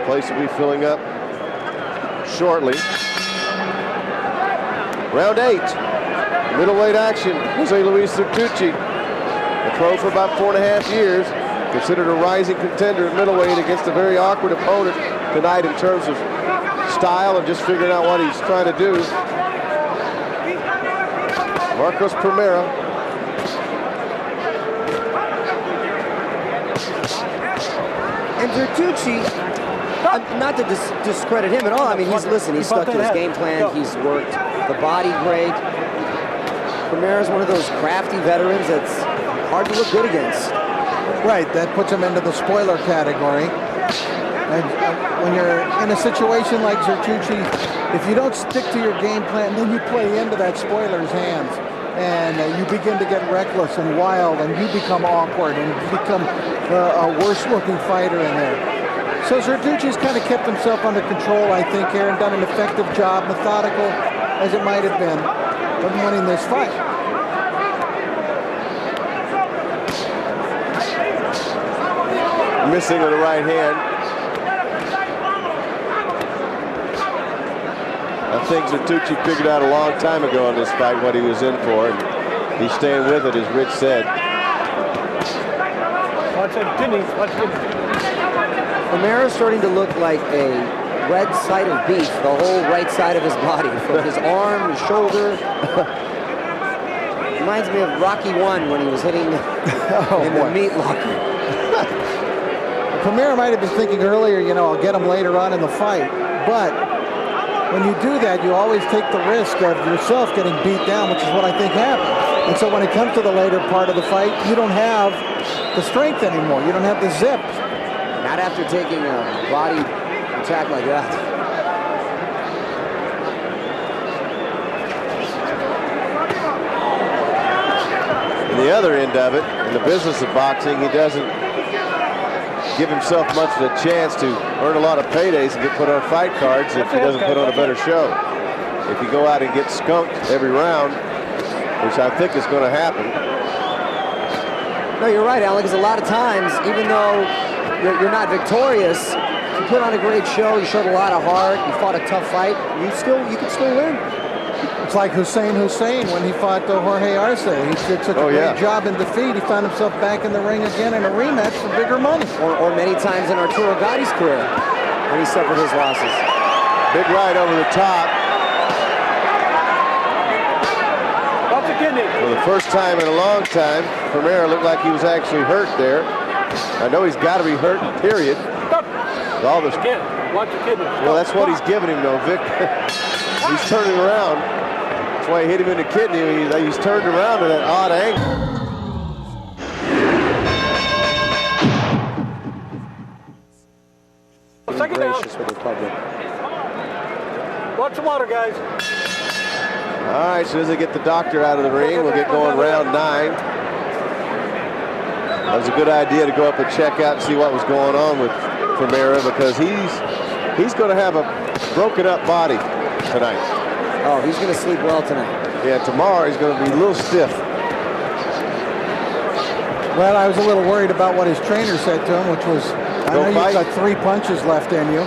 Place will be filling up shortly. Round 8, middleweight action. Jose Luis Zertucci, a pro for about 4.5 years, considered a rising contender at middleweight against a very awkward opponent tonight in terms of style and just figuring out what he's trying to do. Marcos Primera. And Zertucci, not to discredit him at all. I mean, he's stuck to his game plan. He's worked the body great. Primera's one of those crafty veterans that's hard to look good against. Right, that puts him into the spoiler category. And when you're in a situation like Zertucci, if you don't stick to your game plan, then you play into that spoiler's hands. And you begin to get reckless and wild, and you become awkward, and you become a worse-looking fighter in there. So Zertucci's kind of kept himself under control, I think, here, and done an effective job, methodical as it might have been, of winning this fight. Missing with the right hand. I think Zertucci figured out a long time ago in this fight what he was in for, and he's staying with it, as Rich said. Watch that kidney. Watch kidney. Primera's starting to look like a red side of beef, the whole right side of his body, from his arm, his shoulder. Reminds me of Rocky I when he was hitting in the meat locker. Primera might have been thinking earlier, you know, I'll get him later on in the fight. But when you do that, you always take the risk of yourself getting beat down, which is what I think happened. And so when it comes to the later part of the fight, you don't have the strength anymore. You don't have the zip. Not after taking a body attack like that. And the other end of it, in the business of boxing, he doesn't give himself much of a chance to earn a lot of paydays and get put on fight cards if he doesn't put on a better show. If you go out and get skunked every round, which I think is going to happen. No, you're right, Alan, because a lot of times, even though you're not victorious, you put on a great show, you showed a lot of heart, you fought a tough fight, you can still win. It's like Hussein when he fought Jorge Arce. He did such a great job in defeat. He found himself back in the ring again in a rematch for bigger money. Or many times in Arturo Gotti's career when he suffered his losses. Big right over the top. Watch the kidney. For the first time in a long time, Primera looked like he was actually hurt there. I know he's got to be hurt, period. Stop. All this. Again, watch the kidney. Well, that's what he's giving him, though, Vic. He's turning around. That's why he hit him in the kidney. He's turned around at that odd angle. Second down. With the public. Watch the water, guys. All right, as soon as they get the doctor out of the ring, we'll get going round 9. That was a good idea to go up and check out and see what was going on with Primera, because he's going to have a broken up body tonight. Oh, he's going to sleep well tonight. Yeah, tomorrow he's going to be a little stiff. Well, I was a little worried about what his trainer said to him, which was, I know you've got 3 punches left in you.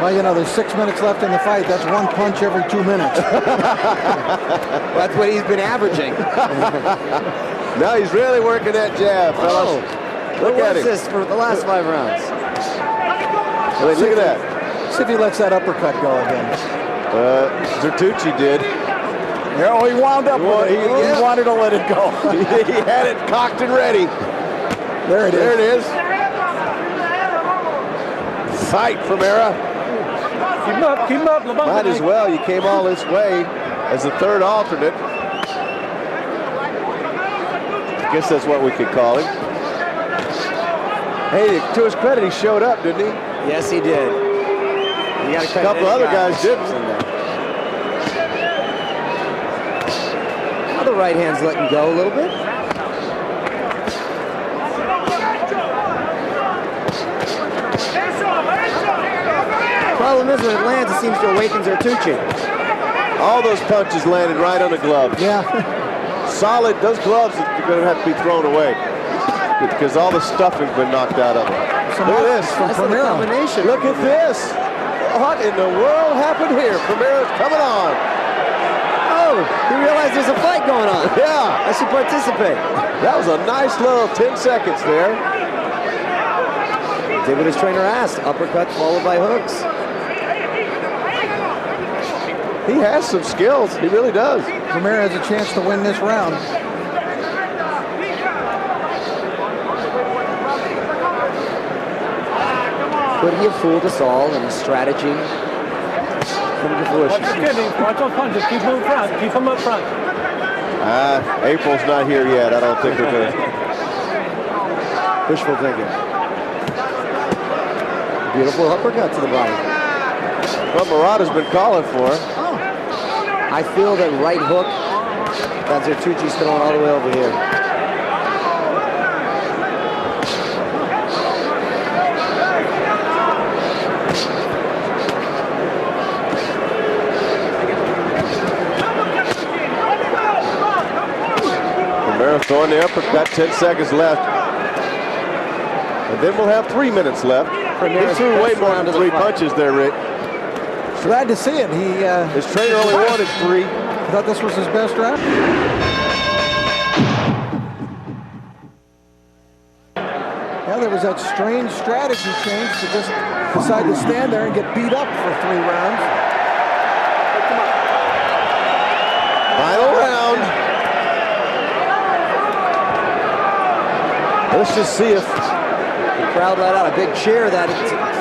Well, you know, there's 6 minutes left in the fight. That's 1 punch every 2 minutes. That's what he's been averaging. Now he's really working that jab, fellas. Look at him. This for the last 5 rounds. Look at that. See if he lets that uppercut go again. Zertucci did. Yeah, he wound up with it. He wanted to let it go. He had it cocked and ready. There it is. There it is. Fight, Primera. Keep him up, keep him up. Might as well. You came all this way as the third alternate. I guess that's what we could call him. Hey, to his credit, he showed up, didn't he? Yes, he did. You got a couple other guys didn't. Now the right hand's letting go a little bit. Problem is, when it lands, it seems to awaken Zertucci. All those punches landed right on the glove. Yeah. Solid. Those gloves are going to have to be thrown away because all the stuffing's been knocked out of them. Look at this. That's the combination. Look at this. What in the world happened here? Primera's coming on. Oh, he realized there's a fight going on. Yeah. I should participate. That was a nice little 10 seconds there. Did what his trainer asked. Uppercut followed by hooks. He has some skills. He really does. Primera has a chance to win this round. Could he have fooled us all in a strategy come to fruition? Watch the kidney. Watch those punches. Keep them up front. Keep them up front. April's not here yet. I don't think we're going to. Wishful thinking. Beautiful uppercut to the body. What Murata's been calling for. I feel that right hook that Zertucci's throwing all the way over here. Primera throwing the uppercut, 10 seconds left. And then we'll have 3 minutes left. He threw way more than 3 punches there, Rick. Glad to see it. His trainer only wanted 3. I thought this was his best round. Yeah, it was that strange strategy change to just decide to stand there and get beat up for 3 rounds. Final round. Let's just see if the crowd let out a big cheer that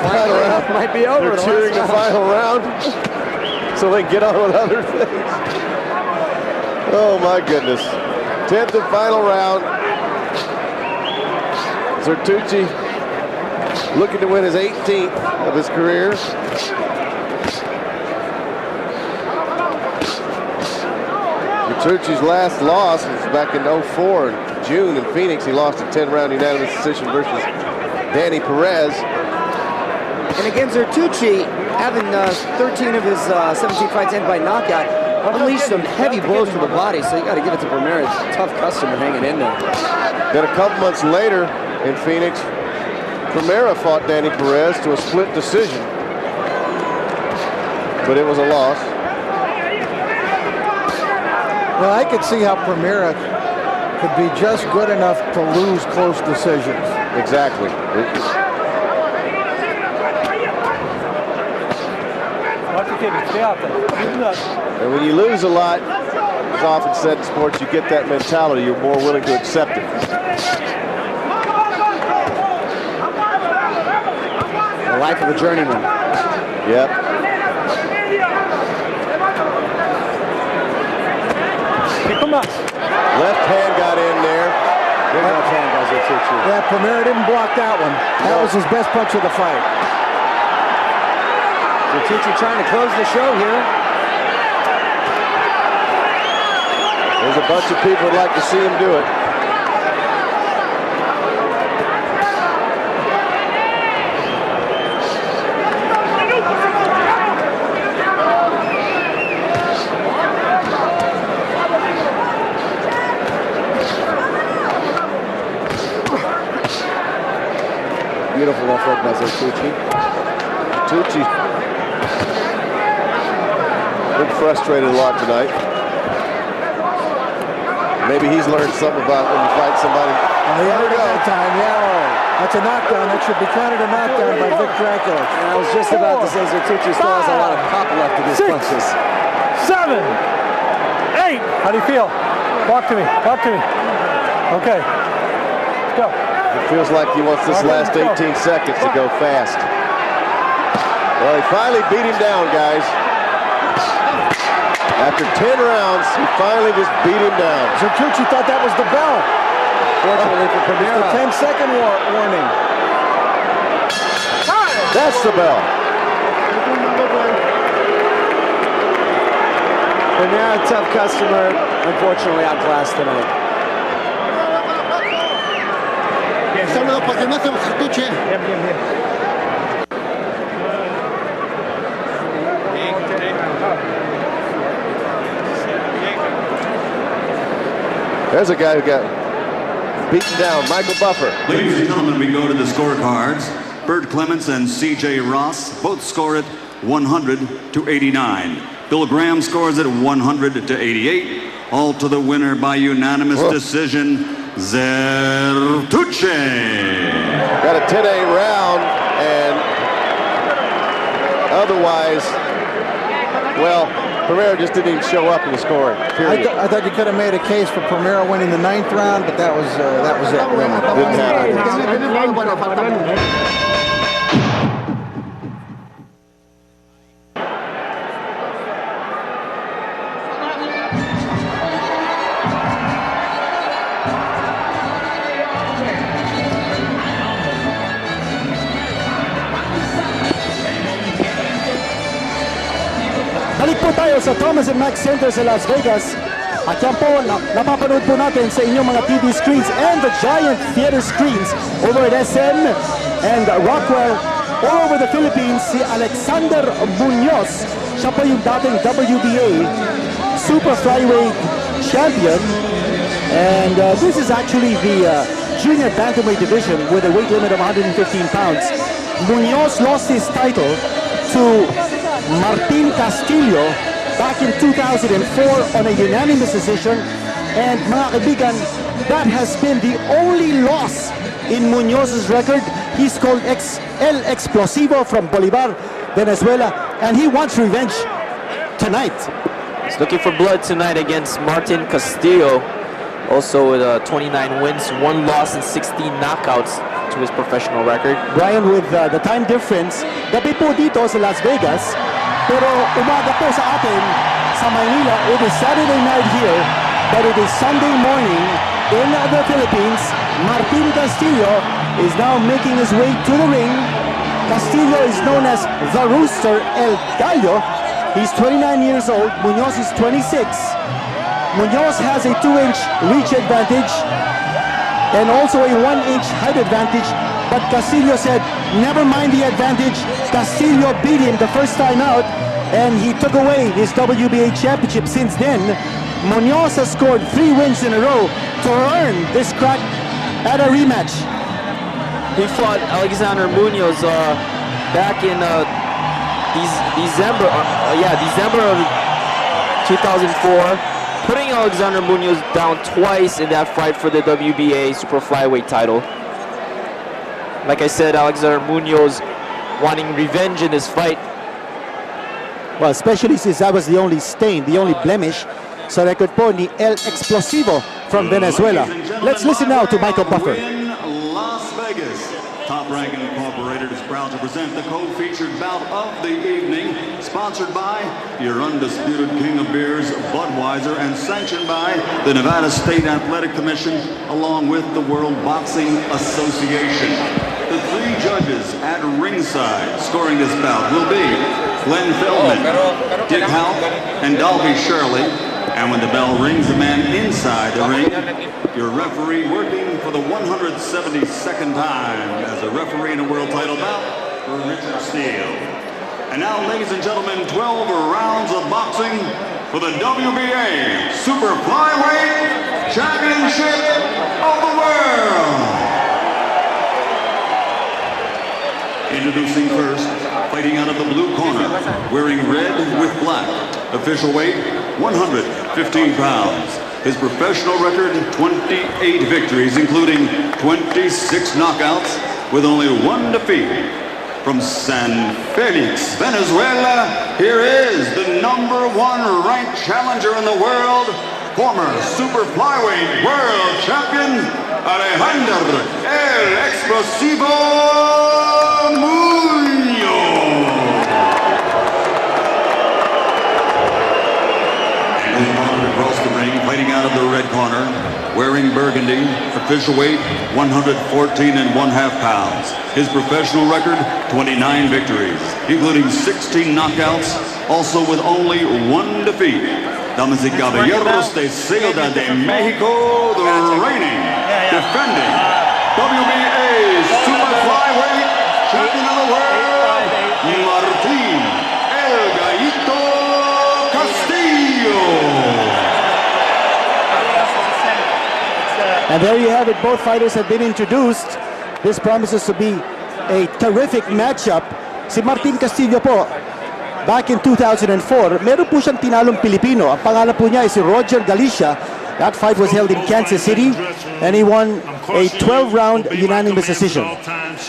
final round might be over. They're cheering the final round so they can get on with other things. Oh my goodness. 10th and final round. Zertucci looking to win his 18th of his career. Zertucci's last loss was back in 04 in June in Phoenix. He lost a 10-round unanimous decision versus Danny Perez. And again, Zertucci, having 13 of his 17 fights end by knockout, unleashed some heavy blows to the body, so you got to give it to Primera. It's a tough customer hanging in there. Then a couple months later in Phoenix, Primera fought Danny Perez to a split decision, but it was a loss. Well, I could see how Primera could be just good enough to lose close decisions. Exactly. And when you lose a lot, as often said in sports, you get that mentality. You're more willing to accept it. The life of a journeyman. Yep. Left hand got in there. Good left hand by Zertucci. Yeah, Primera didn't block that one. That was his best punch of the fight. Zertucci trying to close the show here. There's a bunch of people who'd like to see him do it. Beautiful left hook by Zertucci. Zertucci been frustrated a lot tonight. Maybe he's learned something about when you fight somebody. There we go. That time, yeah. That's a knockdown. That should be counted a knockdown by Vic Dracula. I was just about to say Zertucci still has a lot of pop left of his punches. 7, 8. How do you feel? Talk to me. Talk to me. Okay. Let's go. It feels like he wants this last 18 seconds to go fast. Well, he finally beat him down, guys. After 10 rounds, he finally just beat him down. Zertucci thought that was the bell. Fortunately for Primera. The 10-second warning. That's the bell. Primera, a tough customer, unfortunately outclassed tonight. Saludos por el maestro Zertucci. There's a guy who got beaten down, Michael Buffer. Ladies and gentlemen, we go to the scorecards. Bert Clements and C.J. Ross both score at 100-89. Bill Graham scores at 100-88. All to the winner by unanimous decision, Zertucci. Got a 10-8 round, and otherwise, well, Primera just didn't even show up in the scoring, period. I thought you could have made a case for Primera winning the 9th round, but that was it. Didn't happen. Balik po tayo sa Thomas Mack Center sa Las Vegas. At yan po, napapanood po natin sa inyong mga TV screens and the giant theater screens over at SM and Rockwell all over the Philippines, si Alexander Munoz. Siya po yung dating WBA Super Flyweight Champion. And this is actually the junior bantamweight division with a weight limit of 115 pounds. Munoz lost his title to Martin Castillo back in 2004 on a unanimous decision. And mga kaibigan, that has been the only loss in Muñoz's record. He's called El Explosivo from Bolivar, Venezuela, and he wants revenge tonight. He's looking for blood tonight against Martin Castillo, also with 29 wins, 1 loss and 16 knockouts to his professional record. Brian, with the time difference, gabi po dito sa Las Vegas, pero umaga po sa atin sa Manila. It is Saturday night here, but it is Sunday morning in the Philippines. Martin Castillo is now making his way to the ring. Castillo is known as the Rooster, El Gallo. He's 29 years old. Muñoz is 26. Muñoz has a 2-inch reach advantage and also a 1-inch height advantage. But Castillo said, never mind the advantage. Castillo beat him the first time out, and he took away his WBA championship. Since then, Muñoz has scored 3 wins in a row to earn this crack at a rematch. He fought Alexander Munoz back in December of 2004, putting Alexander Munoz down twice in that fight for the WBA super flyweight title. Like I said, Alexander Munoz wanting revenge in this fight. Well, especially since that was the only stain, the only blemish sa record po ni El Explosivo from Venezuela. Let's listen now to Michael Buffer. In Las Vegas, Top Rank Incorporated is proud to present the co-featured bout of the evening, sponsored by your undisputed king of beers, Budweiser, and sanctioned by the Nevada State Athletic Commission, along with the World Boxing Association. The 3 judges at ringside scoring this bout will be Glenn Feldman, Dick Houck, and Dalby Shirley. And when the bell rings, the man inside the ring, your referee working for the 172nd time as a referee in a world title bout for Richard Steele. And now, ladies and gentlemen, 12 rounds of boxing for the WBA Super Flyweight Championship of the World. Introducing first, fighting out of the blue corner, wearing red with black, official weight 115 pounds. His professional record, 28 victories, including 26 knockouts, with only 1 defeat. From San Felix, Venezuela, here is the #1 ranked challenger in the world, former super flyweight world champion, Alejandro El Explosivo Munoz. Across the ring, fighting out of the red corner, wearing burgundy, official weight 114.5 pounds. His professional record, 29 victories, including 16 knockouts, also with only 1 defeat. Damas y caballeros de Ciudad de Mexico, the reigning, defending WBA Super Flyweight Champion of the World, Martin El Gallito Castillo. And there you have it. Both fighters have been introduced. This promises to be a terrific matchup. Si Martin Castillo po, back in 2004, meron po siyang tinalong Pilipino. Ang pangalan po niya ay si Roger Galicia. That fight was held in Kansas City, and he won a 12-round unanimous decision.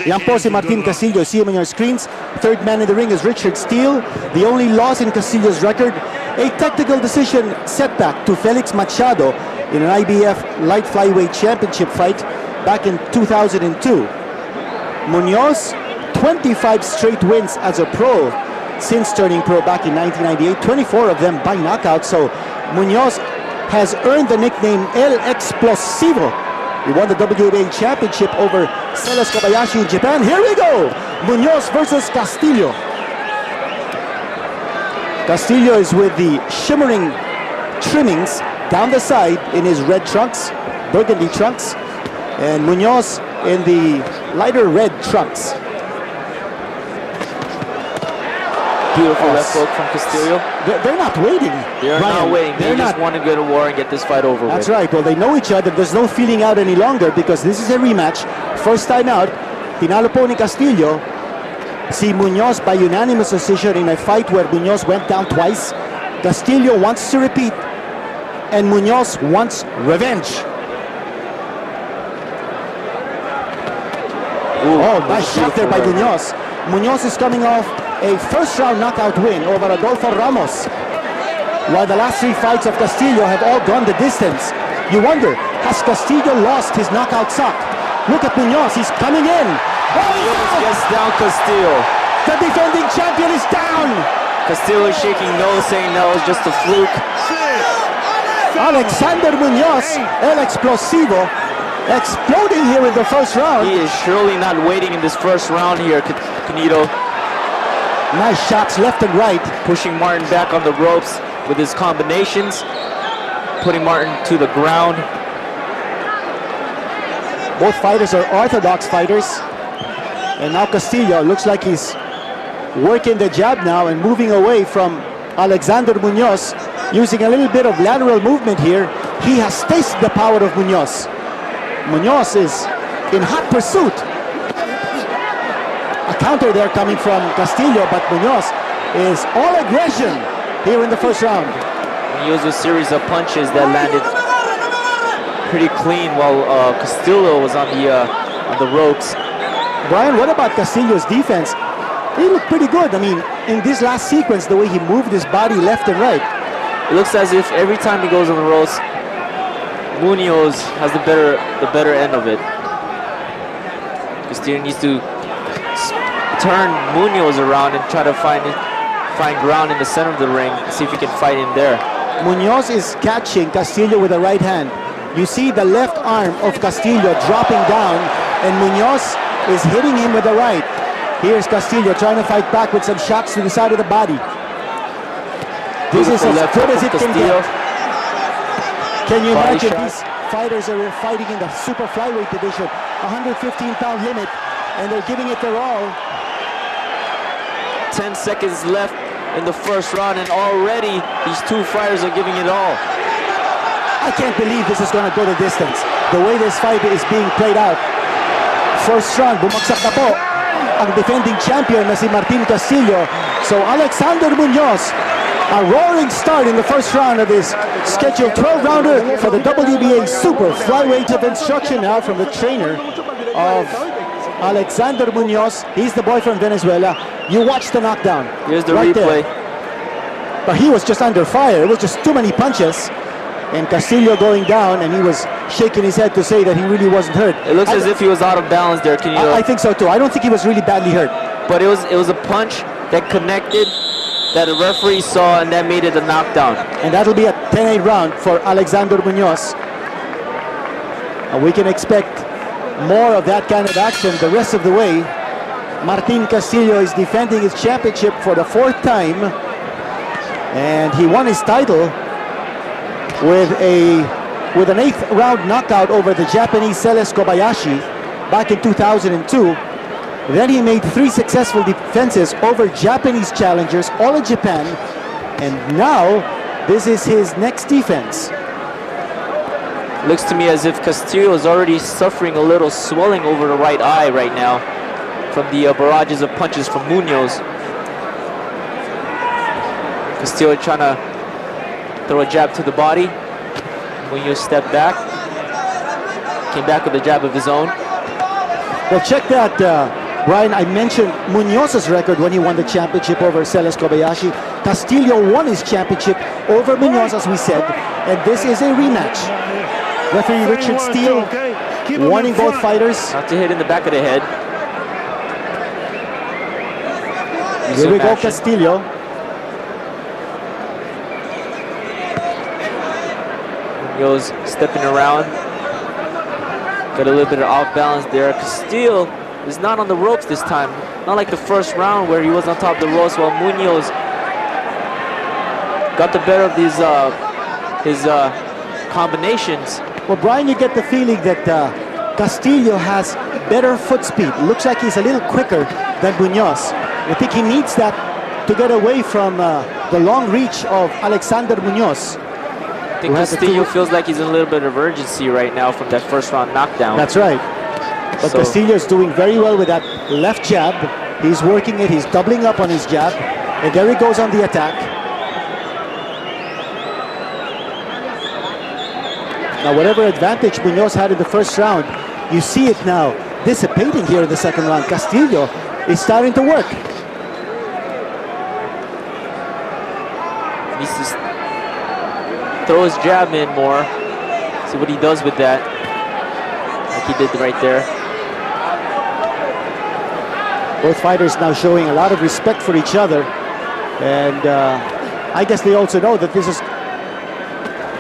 Yan po si Martin Castillo. See him on your screens. Third man in the ring is Richard Steele. The only loss in Castillo's record, a technical decision setback to Felix Machado in an IBF light flyweight championship fight back in 2002. Munoz, 25 straight wins as a pro since turning pro back in 1998, 24 of them by knockout. So Munoz has earned the nickname El Explosivo. He won the WBA championship over Celes Kobayashi in Japan. Here we go! Munoz versus Castillo. Castillo is with the shimmering trimmings down the side in his red trunks, burgundy trunks, and Munoz in the lighter red trunks. Beautiful left hook from Castillo. They're not waiting. They're not waiting. They just want to go to war and get this fight over with. That's right. Well, they know each other. There's no feeling out any longer because this is a rematch. First time out, tinalo po ni Castillo si Munoz by unanimous decision in a fight where Munoz went down twice. Castillo wants to repeat, and Munoz wants revenge. Oh, nice shot there by Munoz. Munoz is coming off a first-round knockout win over Adolfo Ramos, while the last 3 fights of Castillo have all gone the distance. You wonder, has Castillo lost his knockout sock? Look at Munoz, he's coming in. Munoz gets down Castillo. The defending champion is down. Castillo is shaking no, saying no, it's just a fluke. Alexander Munoz, El Explosivo, exploding here in the first round. He is surely not waiting in this first round here, Canito. Nice shots left and right. Pushing Martin back on the ropes with his combinations, putting Martin to the ground. Both fighters are orthodox fighters. And now Castillo looks like he's working the jab now and moving away from Alexander Munoz, using a little bit of lateral movement here. He has tasted the power of Munoz. Munoz is in hot pursuit. A counter there coming from Castillo, but Munoz is all aggression here in the first round. He used a series of punches that landed pretty clean while Castillo was on the ropes. Brian, what about Castillo's defense? He looked pretty good. I mean, in this last sequence, the way he moved his body left and right. It looks as if every time he goes on the ropes, Munoz has the better end of it. Castillo needs to turn Munoz around and try to find ground in the center of the ring, see if he can fight in there. Munoz is catching Castillo with the right hand. You see the left arm of Castillo dropping down, and Munoz is hitting him with the right. Here's Castillo trying to fight back with some shots to the side of the body. This is as good as it can get. Can you imagine these fighters are fighting in the super flyweight division, 115-pound limit, and they're giving it their all. 10 seconds left in the first round, and already these two fighters are giving it all. I can't believe this is going to go the distance. The way this fight is being played out. First round, bumagsak na po ang defending champion na si Martin Castillo. So Alexander Munoz, a roaring start in the first round of this scheduled 12-rounder for the WBA Super Flyweight of instruction now from the trainer of Alexander Munoz. He's the boy from Venezuela. You watch the knockdown. Here's the right replay. There. But he was just under fire. It was just too many punches. And Castillo going down, and he was shaking his head to say that he really wasn't hurt. It looks as if he was out of balance there, Canito. I think so too. I don't think he was really badly hurt. But it was a punch that connected, that the referee saw, and that made it a knockdown. And that'll be a 10-8 round for Alexander Munoz. And we can expect more of that kind of action the rest of the way. Martin Castillo is defending his championship for the 4th time, and he won his title with an 8th round knockout over the Japanese Celes Kobayashi back in 2002. Then he made 3 successful defenses over Japanese challengers, all in Japan, and now this is his next defense. Looks to me as if Castillo is already suffering a little swelling over the right eye right now from the barrages of punches from Munoz. Castillo trying to throw a jab to the body. Munoz stepped back, came back with a jab of his own. Well, check that, Brian. I mentioned Munoz's record when he won the championship over Celes Kobayashi. Castillo won his championship over Munoz, as we said, and this is a rematch. Referee Richard Steele warning both fighters. Not to hit in the back of the head. Here we go, Castillo. Munoz stepping around. Got a little bit of off balance there. Castillo is not on the ropes this time. Not like the first round where he was on top of the ropes while Munoz got the better of his combinations. Well, Brian, you get the feeling that Castillo has better foot speed. Looks like he's a little quicker than Munoz. I think he needs that to get away from the long reach of Alexander Munoz. I think Castillo feels like he's in a little bit of urgency right now from that first round knockdown. That's right. But Castillo is doing very well with that left jab. He's working it, he's doubling up on his jab. And there he goes on the attack. Now, whatever advantage Munoz had in the first round, you see it now. dissipating here in the second round. Castillo is starting to work. Needs to throw his jab in more. See what he does with that. Like he did right there. Both fighters now showing a lot of respect for each other. And I guess they also know that this is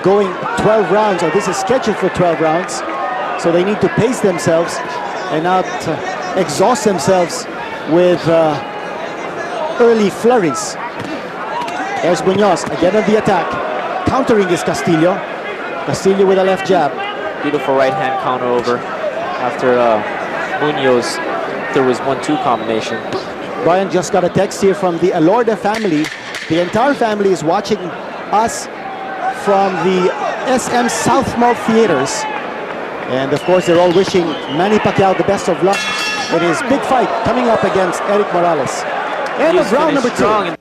going 12 rounds, or this is scheduled for 12 rounds. So they need to pace themselves and not exhaust themselves with early flurries. There's Munoz again on the attack. Countering is Castillo. Castillo with a left jab. Beautiful right hand counter over after Munoz threw his 1-2 combination. Brian just got a text here from the Alorda family. The entire family is watching us from the SM South Mall theaters. And of course, they're all wishing Manny Pacquiao the best of luck in his big fight coming up against Érik Morales. End of round number 2.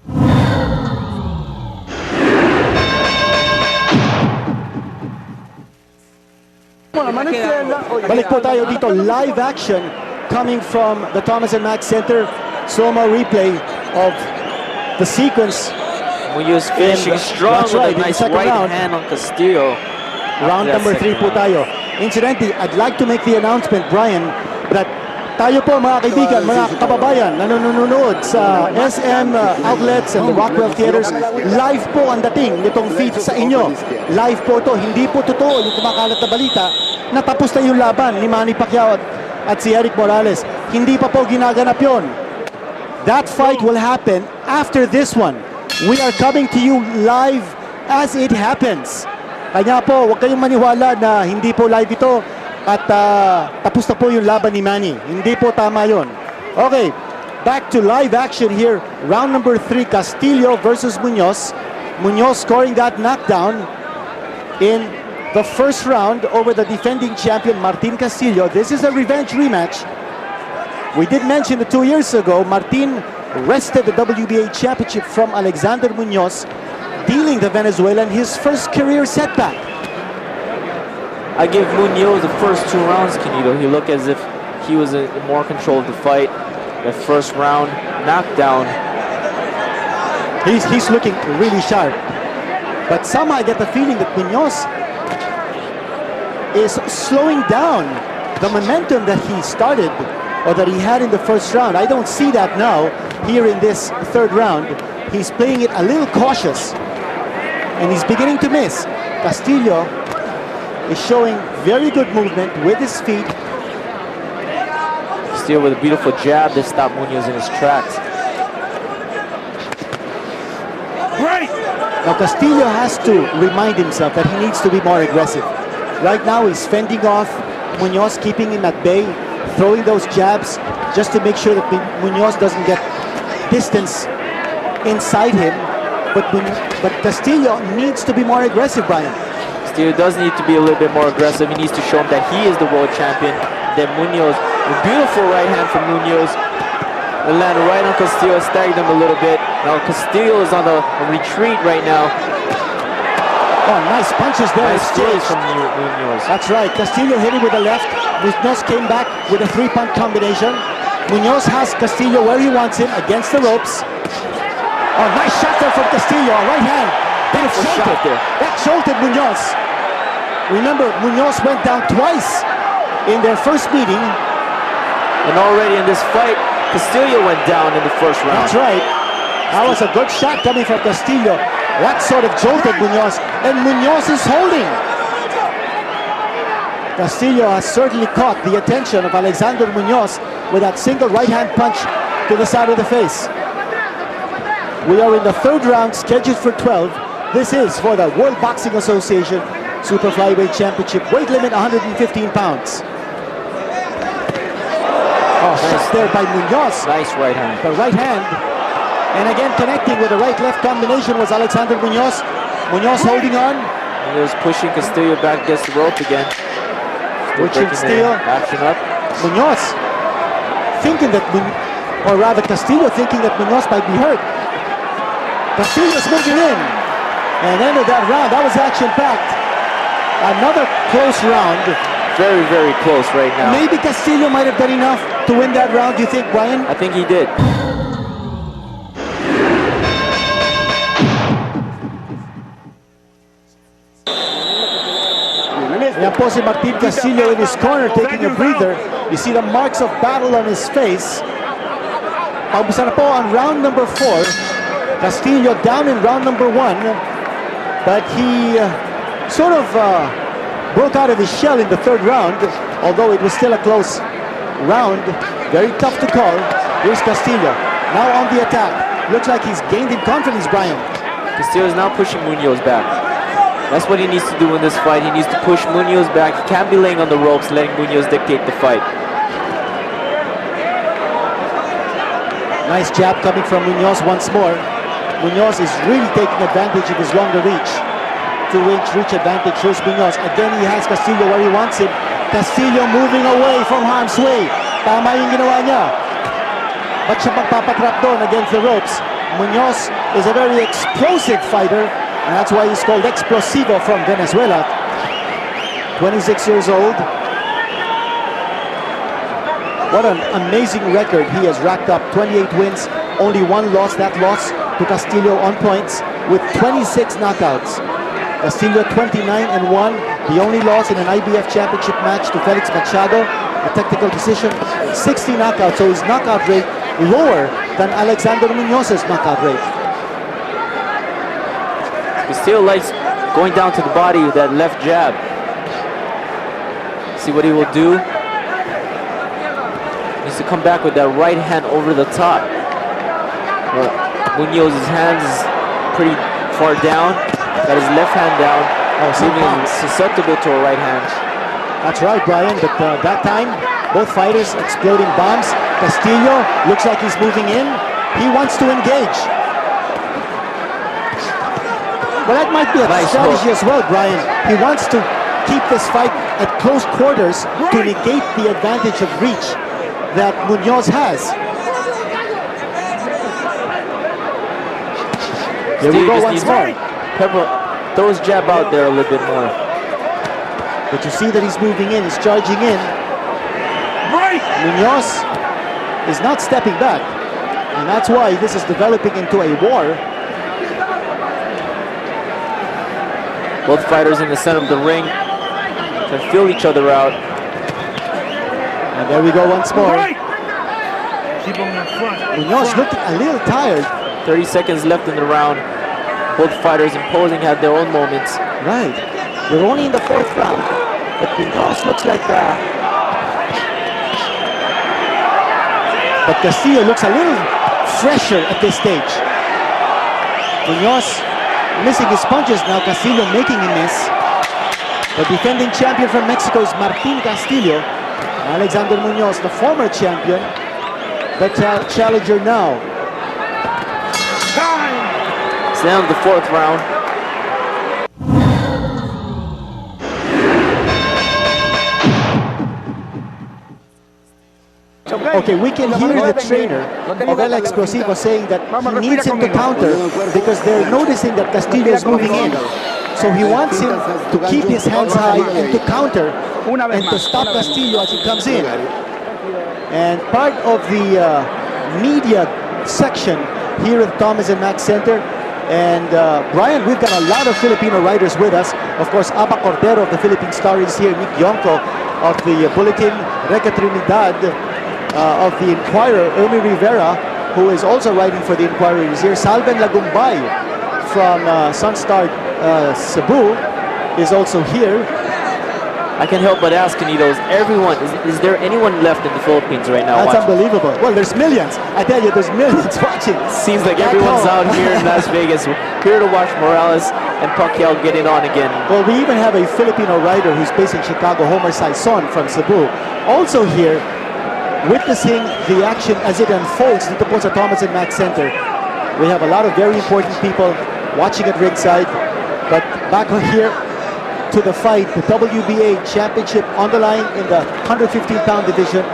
Balik po tayo dito, live action coming from the Thomas Mack Center. Slow-mo replay of the sequence. Munoz finishing strong with a nice right hand on Castillo. Round number 3 po tayo. Incidentally, I'd like to make the announcement, Brian, that tayo po mga kaibigan, mga kababayan na nanonood sa SM outlets and the Rockwell theaters, live po ang dating nitong feed sa inyo. Live po to, hindi po totoo yung kumakalat na balita na tapos na yung laban ni Manny Pacquiao at si Érik Morales. Hindi pa po ginaganap yon. That fight will happen after this one. We are coming to you live as it happens. Kanya po, huwag kayong maniwala na hindi po live ito at tapos na po yung laban ni Manny. Hindi po tama yon. Okay, back to live action here. Round number 3, Castillo versus Munoz. Munoz scoring that knockdown in the first round over the defending champion Martin Castillo. This is a revenge rematch. We did mention that 2 years ago, Martin wrested the WBA championship from Alexander Munoz, dealing the Venezuelan his first career setback. I give Munoz the first 2 rounds, Canito. He looked as if he was in more control of the fight. The first round knockdown. He's looking really sharp. But somehow I get the feeling that Munoz is slowing down the momentum that he started or that he had in the first round. I don't see that now here in this third round. He's playing it a little cautious and he's beginning to miss. Castillo is showing very good movement with his feet. Still with a beautiful jab that stopped Munoz in his tracks. Right. Now Castillo has to remind himself that he needs to be more aggressive. Right now he's fending off Munoz, keeping him at bay, throwing those jabs just to make sure that Munoz doesn't get distance inside him. But Castillo needs to be more aggressive, Brian. Castillo does need to be a little bit more aggressive. He needs to show him that he is the world champion. Then Munoz, a beautiful right hand from Munoz. It landed right on Castillo, stagged him a little bit. Now Castillo is on the retreat right now. Oh, nice punches there. Nice stays from Munoz. That's right. Castillo hit him with the left. Munoz came back with a 3-punch combination. Munoz has Castillo where he wants him, against the ropes. Oh, nice shot there from Castillo. A right hand. Beautiful shot there. That jolted Munoz. Remember, Munoz went down twice in their first meeting. And already in this fight, Castillo went down in the first round. That's right. That was a good shot coming from Castillo. That sort of jolted Munoz, and Munoz is holding. Castillo has certainly caught the attention of Alexander Munoz with that single right-hand punch to the side of the face. We are in the third round, scheduled for 12. This is for the World Boxing Association Super Flyweight Championship, weight limit 115 pounds. Oh, nice there by Munoz. Nice right hand. The right hand. And again, connecting with the right-left combination was Alexander Munoz. Munoz holding on. Munoz pushing Castillo back against the rope again. Pushing still. Action up. Munoz thinking that, or rather Castillo thinking that Munoz might be hurt. Castillo's moving in. And end of that round, that was action-packed. Another close round very, very close right now. Maybe Castillo might have done enough to win that round, do you think, Brian? I think he did. Yan po si Martin Castillo in his corner taking a breather. You see the marks of battle on his face. Paumpisa na po on round number 4. Castillo down in round number 1. But he sort of broke out of his shell in the 3rd round, although it was still a close round. Very tough to call. Here's Castillo, now on the attack. Looks like he's gained in confidence, Brian. Castillo is now pushing Munoz back. That's what he needs to do in this fight. He needs to push Munoz back. He can't be laying on the ropes, letting Munoz dictate the fight. Nice jab coming from Munoz once more. Munoz is really taking advantage of his longer reach. 2-inch reach advantage shows Munoz. Again, he has Castillo where he wants him. Castillo moving away from harm's way. Tama yung ginawa niya. Ba't siya magpapatrap doon against the ropes? Munoz is a very explosive fighter, and that's why he's called Explosivo from Venezuela. 26 years old. What an amazing record he has racked up. 28 wins, only 1 loss. That loss to Castillo on points with 26 knockouts. Castillo 29-1. The only loss in an IBF championship match to Felix Machado. A technical decision, 60 knockouts. So his knockout rate lower than Alexander Munoz's knockout rate. Castillo likes going down to the body with that left jab. See what he will do. Needs to come back with that right hand over the top. Munoz's hands is pretty far down. Got his left hand down. Leaving susceptible to a right hand. That's right, Brian. But that time, both fighters exploding bombs. Castillo looks like he's moving in. He wants to engage. Well, that might be a strategy as well, Brian. He wants to keep this fight at close quarters to negate the advantage of reach that Munoz has. Here we go once more. Pepper throws jab out there a little bit more. But you see that he's moving in, he's charging in. Munoz is not stepping back. And that's why this is developing into a war. Both fighters in the center of the ring can feel each other out. And there we go once more. Munoz looking a little tired. 30 seconds left in the round. Both fighters imposing had their own moments. Right. We're only in the 4th round. But Munoz looks like but Castillo looks a little fresher at this stage. Munoz missing his punches now. Castillo making him miss. The defending champion from Mexico is Martin Castillo. Alexander Munoz, the former champion, the challenger now. It's down to the 4th round. Okay, we can hear the trainer of El Explosivo saying that he needs him to counter because they're noticing that Castillo is moving in. So he wants him to keep his hands high and to counter and to stop Castillo as he comes in. And part of the media section here at Thomas Mack Center. And Brian, we've got a lot of Filipino writers with us. Of course, Aba Cordero of the Philippine Star is here. Nick Yonko of the Bulletin, Reca Trinidad of the Inquirer, Ermi Rivera, who is also writing for the Inquirer, is here. Salven Lagumbay from Sunstar Cebu is also here. I can't help but ask, Canitos, everyone, is there anyone left in the Philippines right now? That's unbelievable. Well, there's millions. I tell you, there's millions watching. Seems like everyone's out here in Las Vegas, here to watch Morales and Pacquiao get it on again. Well, we even have a Filipino writer who's based in Chicago, Homer Saison from Cebu, also here, witnessing the action as it unfolds dito po sa Thomas Mack Center. We have a lot of very important people watching at ringside. But back here to the fight, the WBA championship on the line in the 115-pound division.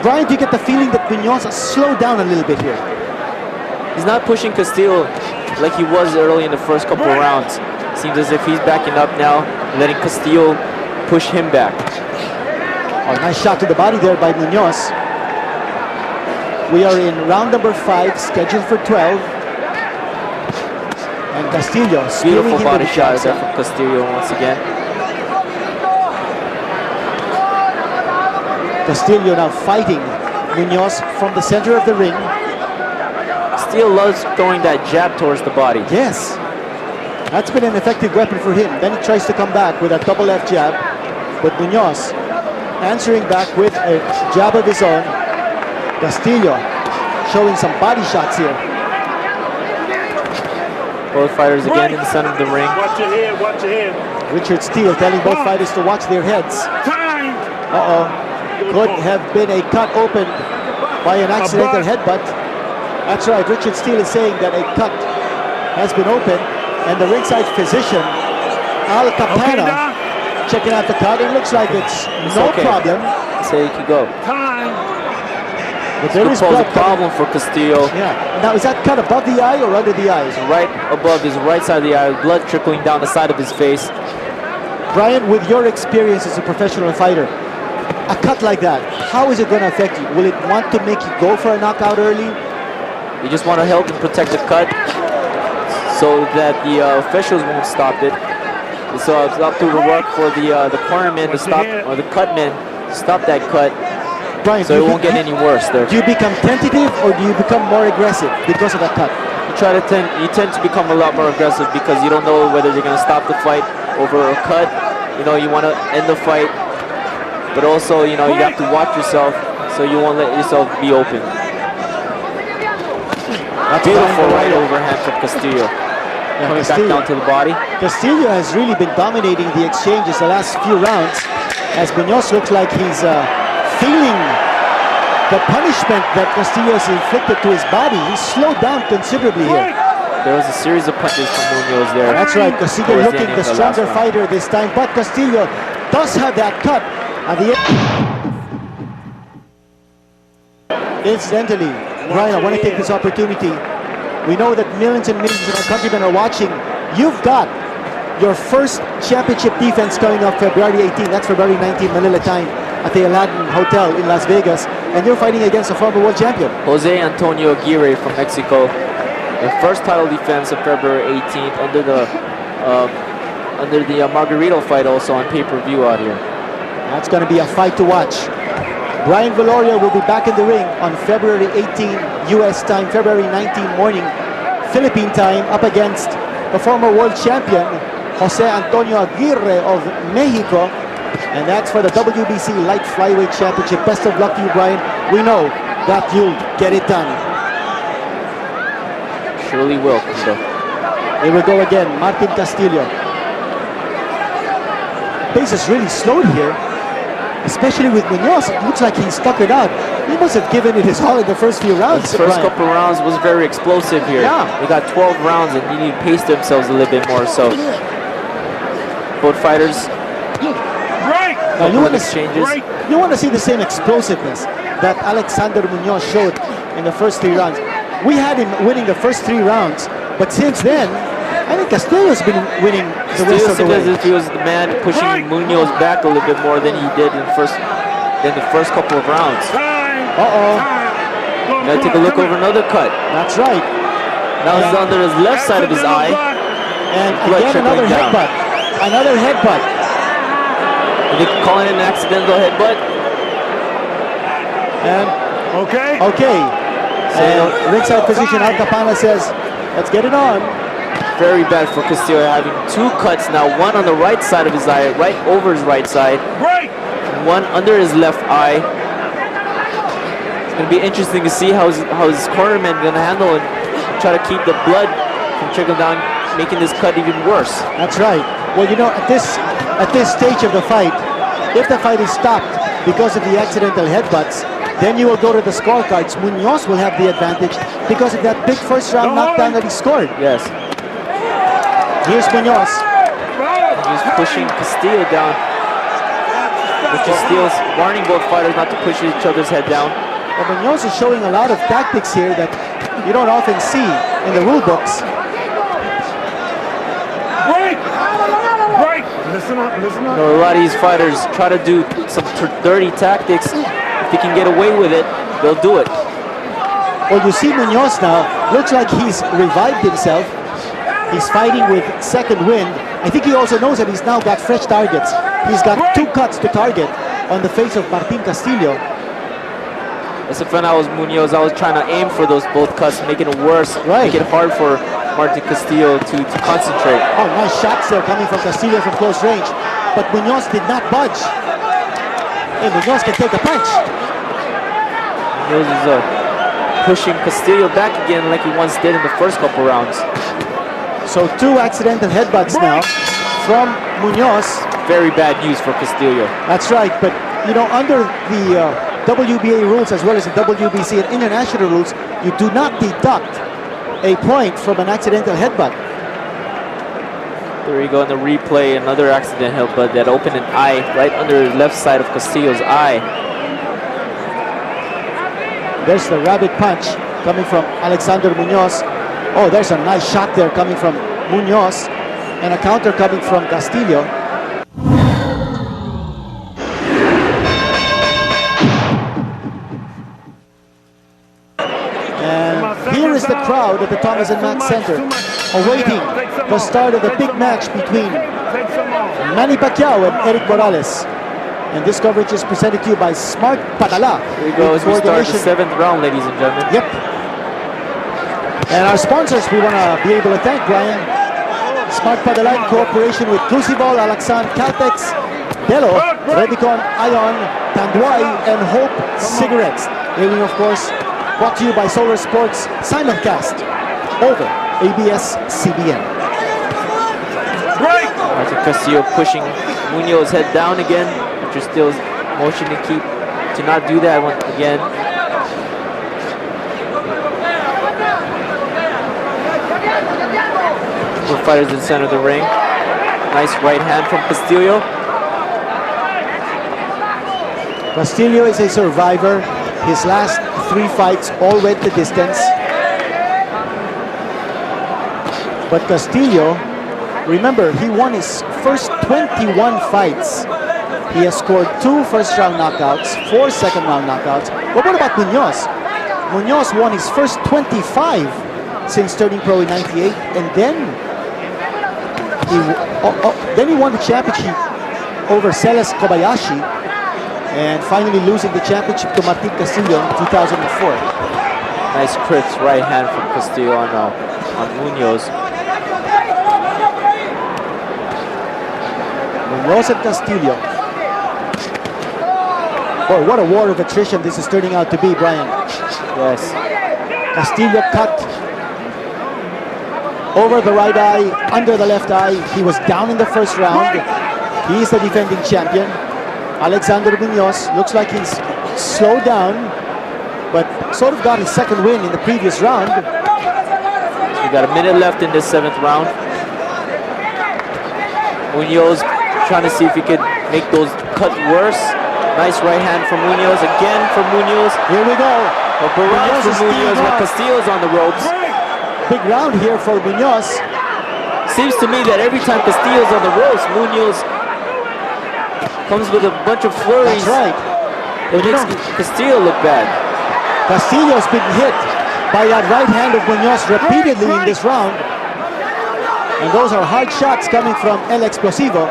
Brian, do you get the feeling that Munoz has slowed down a little bit here? He's not pushing Castillo like he was early in the first couple of rounds. Seems as if he's backing up now, letting Castillo push him back. Oh, nice shot to the body there by Munoz. We are in round number 5, scheduled for 12. And Castillo beautiful body shot there from Castillo once again. Castillo now fighting Munoz from the center of the ring. Castillo loves throwing that jab towards the body. Yes, that's been an effective weapon for him. Then he tries to come back with a double left jab, but Munoz answering back with a jab of his own. Castillo showing some body shots here. Both fighters again in the center of the ring. Watch your head, watch your head. Richard Steele telling both fighters to watch their heads. Time. Could have been a cut open by an accidental headbutt. That's right, Richard Steele is saying that a cut has been opened, and the ringside physician, Al Capana, checking out the cut. It looks like it's no problem. Say he could go. Time. But there is a problem for Castillo. Yeah. Now, is that cut above the eye or under the eye? Right above his right side of the eye, blood trickling down the side of his face. Brian, with your experience as a professional fighter, a cut like that, how is it going to affect you? Will it want to make you go for a knockout early? You just want to help and protect the cut so that the officials won't stop it. So it's up to the work for the cornerman to stop, or the cutman to stop that cut. Brian, so it won't get any worse there. Do you become tentative or do you become more aggressive because of that cut? You tend to become a lot more aggressive because you don't know whether they're going to stop the fight over a cut. You know, you want to end the fight, but also, you know, you have to watch yourself so you won't let yourself be open. That's beautiful right overhand from Castillo. Yeah, coming back down to the body. Castillo has really been dominating the exchanges the last few rounds, as Munoz looks like he's feeling the punishment that Castillo has inflicted to his body. He's slowed down considerably here. There was a series of punches from Munoz there. That's right, Castillo looking the stronger fighter this time, but Castillo does have that cut at the end. Incidentally, Brian, I want to take this opportunity. We know that millions and millions of our countrymen are watching. You've got your first championship defense coming up February 18. That's February 19, Manila time, at the Aladdin Hotel in Las Vegas. And you're fighting against a former world champion. Jose Antonio Aguirre from Mexico. The first title defense of February 18th under the Margarito fight, also on pay-per-view out here. That's going to be a fight to watch. Brian Viloria will be back in the ring on February 18 U.S. time, February 19 morning, Philippine time, up against the former world champion, Jose Antonio Aguirre of Mexico. And that's for the WBC Light Flyweight Championship. Best of luck to you, Brian. We know that you'll get it done. Surely will, Kindo. Here we go again, Martin Castillo. Pace is really slowed here, especially with Munoz. It looks like he's stuck it out. He must have given it his all in the first few rounds. The first couple of rounds was very explosive here. Yeah. They got 12 rounds and they need to pace themselves a little bit more. So both fighters. Now you want to see the same explosiveness that Alexander Munoz showed in the first 3 rounds. We had him winning the first 3 rounds, but since then, I think Castillo's been winning the rest of the way. As if he was the man pushing Munoz back a little bit more than he did in the first couple of rounds. Gotta take a look over another cut. That's right. Now he's under his left side of his eye. And again another headbutt. Another headbutt. They call it an accidental headbutt. And okay. And ringside physician Al Capana says, let's get it on. Very bad for Castillo, having 2 cuts now. One on the right side of his eye, right over his right side. One under his left eye. It's going to be interesting to see how his cornerman is going to handle and try to keep the blood from trickling down, making this cut even worse. That's right. Well, you know, at this stage of the fight, if the fight is stopped because of the accidental headbutts, then you will go to the scorecards. Munoz will have the advantage because of that big first round knockdown that he scored. Yes. Here's Munoz. He's pushing Castillo down. Castillo's warning both fighters not to push each other's head down. Well, Munoz is showing a lot of tactics here that you don't often see in the rule books. Listen up, listen up. You know, a lot of these fighters try to do some dirty tactics. If they can get away with it, they'll do it. Well, you see Munoz now, looks like he's revived himself. He's fighting with second wind. I think he also knows that he's now got fresh targets. He's got 2 cuts to target on the face of Martin Castillo. As a friend, I was Munoz. I was trying to aim for those both cuts, making it worse, make it hard for Martin Castillo to concentrate. Oh, nice shots there coming from Castillo from close range. But Munoz did not budge. Hey, Munoz can take a punch. Munoz is pushing Castillo back again like he once did in the first couple rounds. So 2 accidental headbutts now from Munoz. Very bad news for Castillo. That's right, but you know, under the WBA rules as well as the WBC and international rules, you do not deduct a point from an accidental headbutt. There you go in the replay, another accident headbutt that opened an eye right under the left side of Castillo's eye. There's the rabbit punch coming from Alexander Munoz. Oh, there's a nice shot there coming from Munoz and a counter coming from Castillo. And here is the crowd at the Thomas Mack Center awaiting the start of the big match between Manny Pacquiao and Érik Morales. And this coverage is presented to you by Smart Padala. Here we go as we start the 7th round, ladies and gentlemen. Yep. And our sponsors, we want to be able to thank Brian. Smart Padala in cooperation with Crucible, Alaxan, Caltex, Delo, Redicon, Ion, Tanduay, and Hope Cigarettes. Airing, of course, brought to you by Solar Sports Simulcast over ABS-CBN. Martin Castillo pushing Munoz's head down again. After still motion to not do that once again. Both fighters in the center of the ring. Nice right hand from Castillo. Castillo is a survivor. His last 3 fights all went the distance. But Castillo, remember, he won his first 21 fights. He has scored 2 first-round knockouts, 4 second-round knockouts. But what about Munoz? Munoz won his first 25 since turning pro in '98, and then he won the championship over Celes Kobayashi, and finally losing the championship to Martin Castillo in 2004. Nice crisp right hand from Castillo on Munoz. Munoz and Castillo. Boy, what a war of attrition this is turning out to be, Brian. Yes. Castillo cut over the right eye, under the left eye. He was down in the first round. He is the defending champion. Alexander Munoz looks like he's slowed down, but sort of got his second win in the previous round. We got a minute left in this 7th round. Munoz trying to see if he could make those cut worse. Nice right hand from Munoz, again from Munoz. Here we go. A barrage from Munoz with Castillo's on the ropes. Big round here for Munoz. Seems to me that every time Castillo's on the ropes, Munoz comes with a bunch of flurries. That's right. It makes Castillo look bad. Castillo's been hit by that right hand of Munoz repeatedly in this round. And those are hard shots coming from El Explosivo.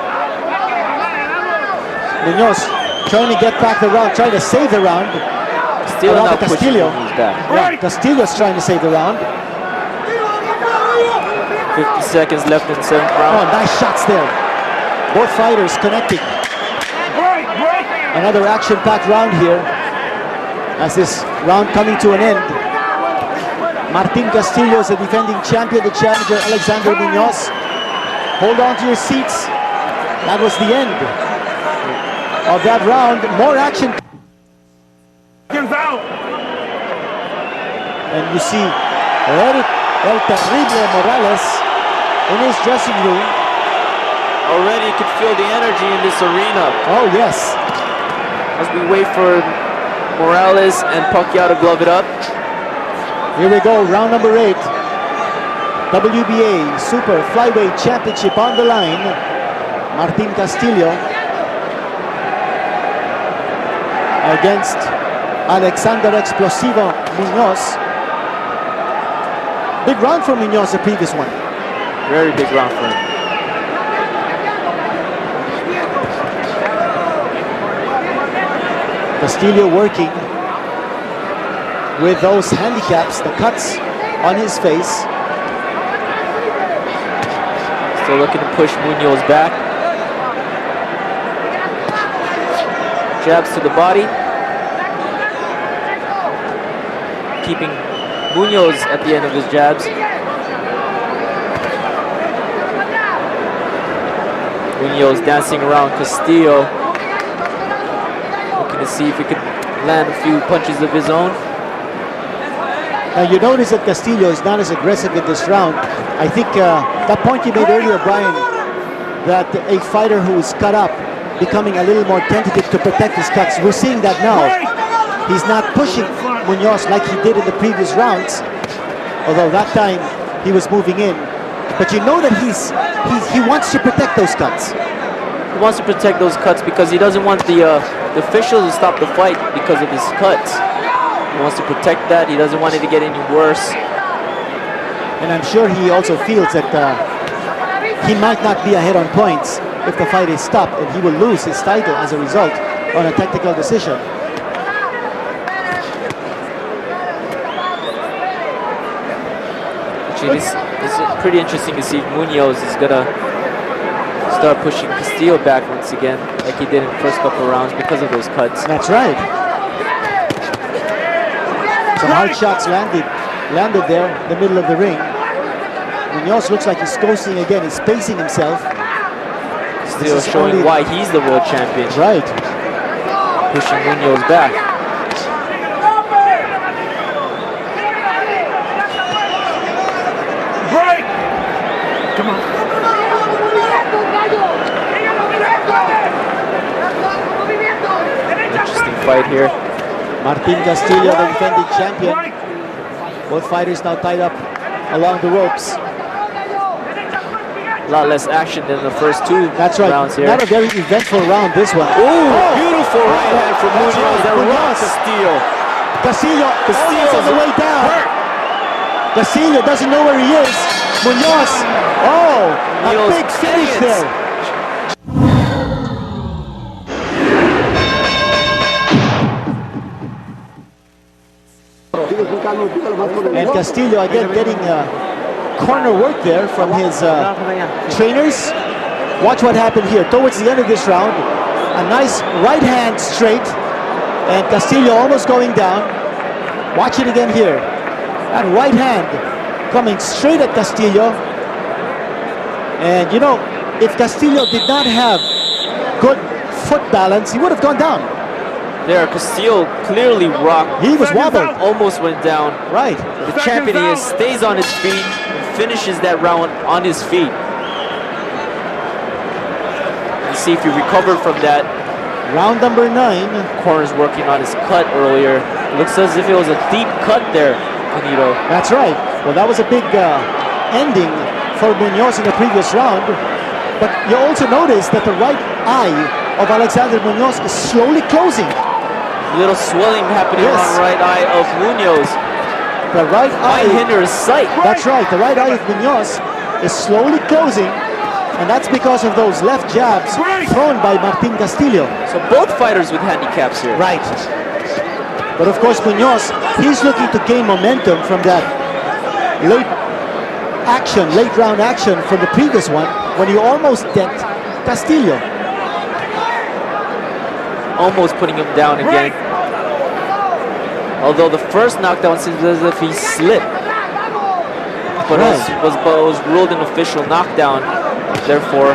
Munoz trying to get back the round, trying to save the round. Castillo now Castillo. Back. Yeah, Castillo's trying to save the round. 50 seconds left in the 7th round. Oh, nice shots there. Both fighters connecting. Another action-packed round here as this round coming to an end. Martin Castillo is the defending champion, the challenger Alexander Munoz. Hold on to your seats. That was the end of that round. More action. And you see Erik El Terrible Morales in his dressing room. Already you could feel the energy in this arena. Oh, yes. As we wait for Morales and Pacquiao to glove it up. Here we go, round number 8. WBA Super Flyweight Championship on the line. Martin Castillo against Alexander Explosivo Munoz. Big round for Munoz, the previous one. Very big round for him. Castillo working with those handicaps, the cuts on his face. Still looking to push Munoz back. Jabs to the body. Keeping Munoz at the end of his jabs. Munoz dancing around Castillo. Looking to see if he could land a few punches of his own. Now you notice that Castillo is not as aggressive in this round. I think that point you made earlier, Brian, that a fighter who is cut up, becoming a little more tentative to protect his cuts. We're seeing that now. He's not pushing Munoz like he did in the previous rounds, although that time he was moving in. But you know that he wants to protect those cuts. He wants to protect those cuts because he doesn't want the officials to stop the fight because of his cuts. He wants to protect that. He doesn't want it to get any worse. And I'm sure he also feels that he might not be ahead on points if the fight is stopped, and he will lose his title as a result on a technical decision. Actually, this is pretty interesting to see if Munoz is gonna start pushing Castillo back once again, like he did in the first couple of rounds because of those cuts. That's right. Some hard shots landed there in the middle of the ring. Munoz looks like he's coasting again. He's pacing himself. Still showing why he's the world champion. Right. Pushing Munoz back. Break! Come on. Interesting fight here. Martin Castillo, the defending champion. Both fighters now tied up along the ropes. A lot less action than the first two rounds here. Not a very eventful round, this one. Ooh, beautiful right hand from Munoz. That rocks Castillo. Castillo's on the way down. Castillo doesn't know where he is. Munoz, a big finish there. And Castillo again getting corner work there from his trainers. Watch what happened here. Towards the end of this round, a nice right hand straight, and Castillo almost going down. Watch it again here. That right hand coming straight at Castillo. And you know, if Castillo did not have good foot balance, he would have gone down. There, Castillo clearly rocked. He was wobbled. Almost went down. Right. The champion is stays on his feet and finishes that round on his feet. Let's see if he recovered from that. Round number 9. Corner's working on his cut earlier. Looks as if it was a deep cut there, Canito. That's right. Well, that was a big ending for Munoz in the previous round. But you also notice that the right eye of Alexander Munoz is slowly closing. Little swelling happening around the right eye of Munoz. The right eye might hinder his sight. That's right. The right eye of Munoz is slowly closing, and that's because of those left jabs thrown by Martin Castillo. So both fighters with handicaps here. Right. But of course, Munoz, he's looking to gain momentum from that late round action from the previous one when he almost decked Castillo. Almost putting him down again. Although the first knockdown seems as if he slipped. But it was ruled an official knockdown, therefore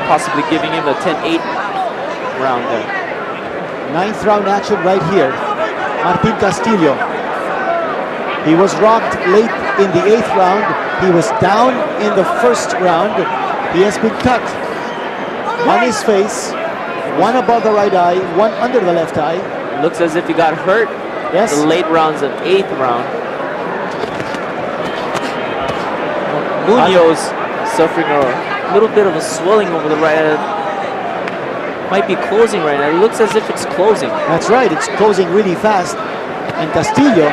possibly giving him a 10-8 round there. 9th round action right here. Martin Castillo. He was rocked late in the 8th round. He was down in the 1st round. He has been cut on his face. One above the right eye, one under the left eye. Looks as if he got hurt. Yes. The late rounds of 8th round. Munoz suffering a little bit of a swelling over the right eye. Might be closing right now. It looks as if it's closing. That's right, it's closing really fast. And Castillo,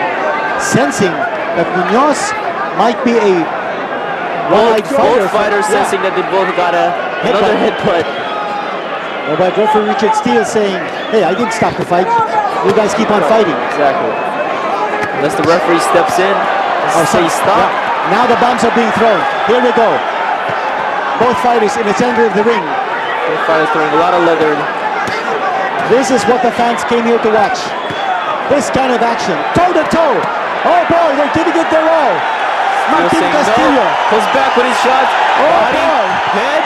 sensing that Munoz might be a one-eyed fighter. Both fighters sensing that they both got another headbutt. But referee Richard Steele saying, hey, I didn't stop the fight. You guys keep on fighting. Exactly. Unless the referee steps in and says stop. Yeah. Now the bombs are being thrown. Here we go. Both fighters in the center of the ring. Both fighters throwing a lot of leather. This is what the fans came here to watch. This kind of action. Toe to toe. Oh boy, they're giving it their all. Martin Castillo. No. Pulls back with his shots. Body, boy. head.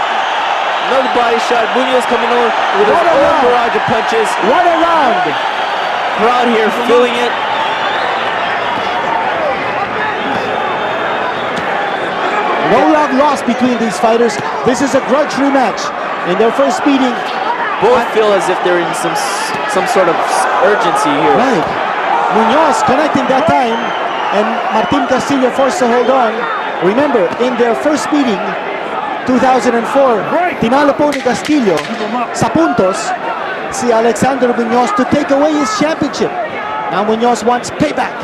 Another body shot. Munoz coming over with his own barrage of punches. What a round. Crowd here feeling it. No love lost between these fighters. This is a grudge rematch. In their first meeting, both feel as if they're in some sort of urgency here. Right. Munoz connecting that time, and Martin Castillo forced to hold on. Remember, in their first meeting, 2004, tinalo po ni Castillo sa puntos si Alexander Munoz to take away his championship. Now Munoz wants payback.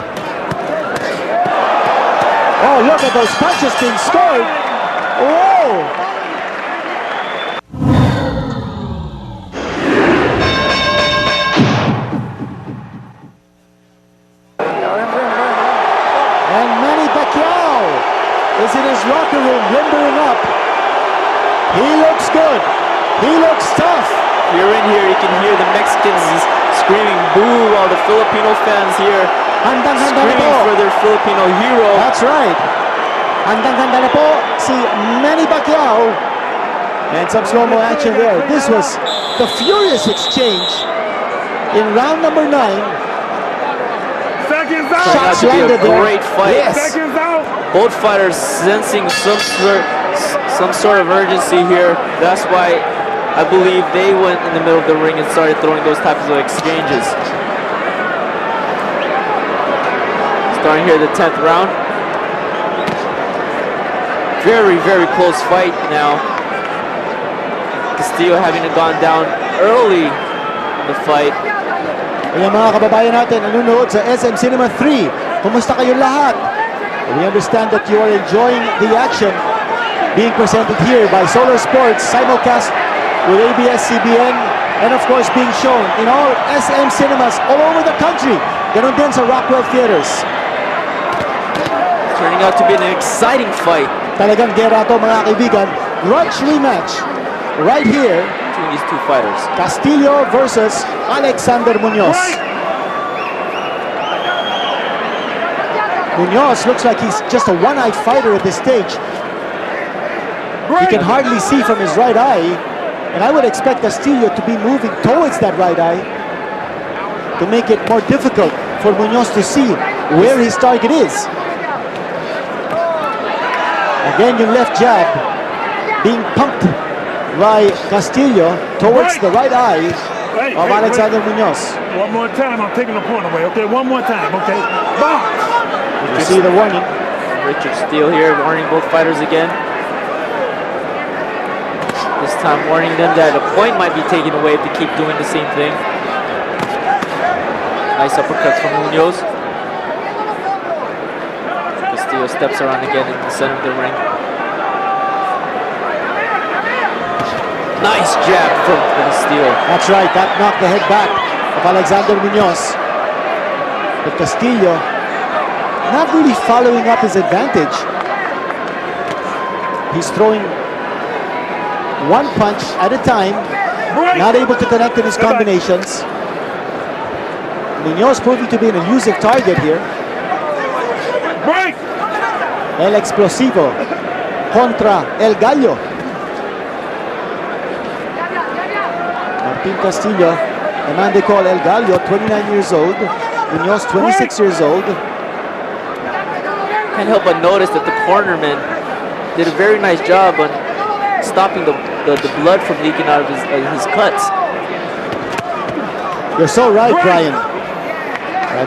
Oh, look at those punches being scored. Whoa! And Manny Pacquiao is in his locker room limbering up. He looks good. He looks tough. You're in here, you can hear the Mexicans screaming boo, while the Filipino fans here screaming for their Filipino hero. That's right. Handang-handa na po si Manny Pacquiao. And some slow-mo action there. This was the furious exchange in round number 9. Shots to be a great fight. Yes. Both fighters sensing some sort of urgency here. That's why I believe they went in the middle of the ring and started throwing those types of exchanges. Starting here the 10th round. Very, very close fight now. Castillo having gone down early in the fight. Ayan mga kababayan natin, nanonood sa SM Cinema 3. Kumusta kayo lahat? We understand that you are enjoying the action being presented here by Solar Sports, simulcast with ABS-CBN, and of course being shown in all SM cinemas all over the country. Ganon din sa Rockwell Theaters. Turning out to be an exciting fight. Talagang gera to mga kaibigan. Grudge rematch right here. Between these two fighters. Castillo versus Alexander Munoz. Munoz looks like he's just a one-eyed fighter at this stage. You can hardly see from his right eye, and I would expect Castillo to be moving towards that right eye to make it more difficult for Munoz to see where his target is. Again, your left jab being pumped by Castillo towards the right eye of Alexander Munoz. One more time, I'm taking the point away, okay? One more time, okay? Box! You see the warning. Richard Steele here warning both fighters again. This time warning them that a point might be taken away if they keep doing the same thing. Nice uppercuts from Munoz. Castillo steps around again in the center of the ring. Nice jab from Castillo. That's right, that knocked the head back of Alexander Munoz. But Castillo not really following up his advantage. He's throwing one punch at a time, not able to connect in his combinations. Munoz proving to be an elusive target here. El Explosivo contra El Gallo. Martin Castillo, the man they call El Gallo, 29 years old. Munoz, 26 years old. Can't help but notice that the cornerman did a very nice job on stopping the blood from leaking out of his cuts. You're so right, Brian.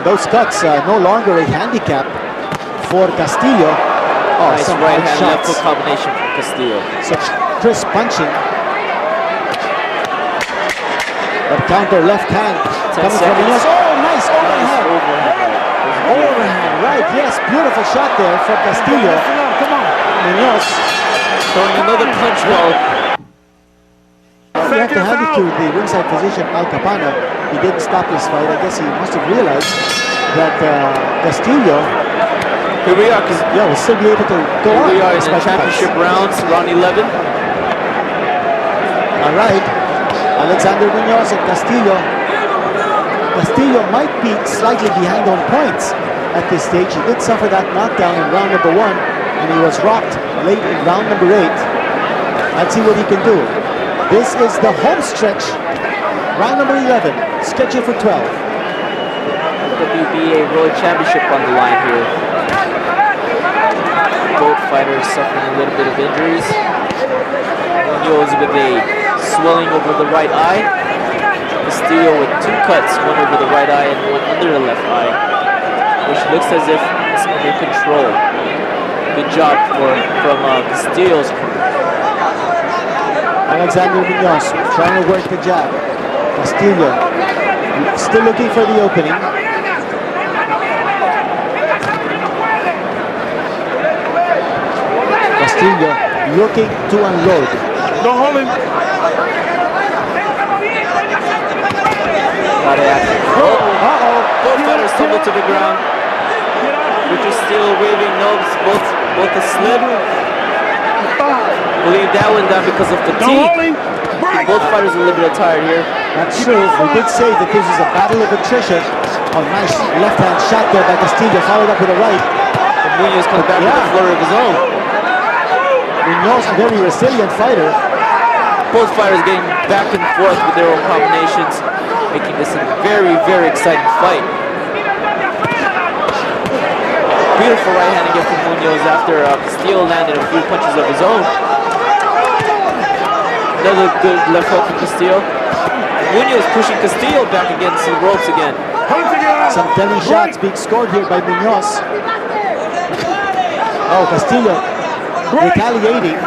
Those cuts are no longer a handicap for Castillo. Oh, nice some right hand shots. left hook combination from Castillo. Such crisp punching. But counter left hand coming from Munoz. Oh, nice overhand. Overhand, right, yes. Beautiful shot there from Castillo. Come on. Munoz. Throwing another punch ball. You have to hand it to the ringside physician, Al Capano. He didn't stop this fight. I guess he must have realized that Castillo, Here we are, because will still be able to go on. we are in the championship rounds, round 11. All right, Alexander Munoz and Castillo. Castillo might be slightly behind on points at this stage. He did suffer that knockdown in round number 1, and he was rocked late in round number 8. Let's see what he can do. This is the home stretch, round number 11, scheduled for 12. WBA World Championship on the line here. Both fighters suffering a little bit of injuries. Munoz with a swelling over the right eye. Castillo with 2 cuts, one over the right eye and one under the left eye, which looks as if it's under control. Good job from Castillo's corner. Alexander Munoz trying to work the jab. Castillo still looking for the opening. Castillo looking to unload. Don't hold him. Both fighters tumble to the ground. Richard still waving nubs, both asleep. Believe that went down because of fatigue. Both fighters are a little bit tired here. That's true. We did say that this is a battle of attrition. Oh, nice left-hand shot there by Castillo, followed up with a right. And Munoz comes back with a flurry of his own. Munoz, a very resilient fighter. Both fighters getting back and forth with their own combinations, making this a very, very exciting fight. Beautiful right hand again from Munoz after Castillo landed a few punches of his own. Another good left hook from Castillo. Munoz pushing Castillo back against the ropes again. Some telling shots being scored here by Munoz. Oh, Castillo retaliating.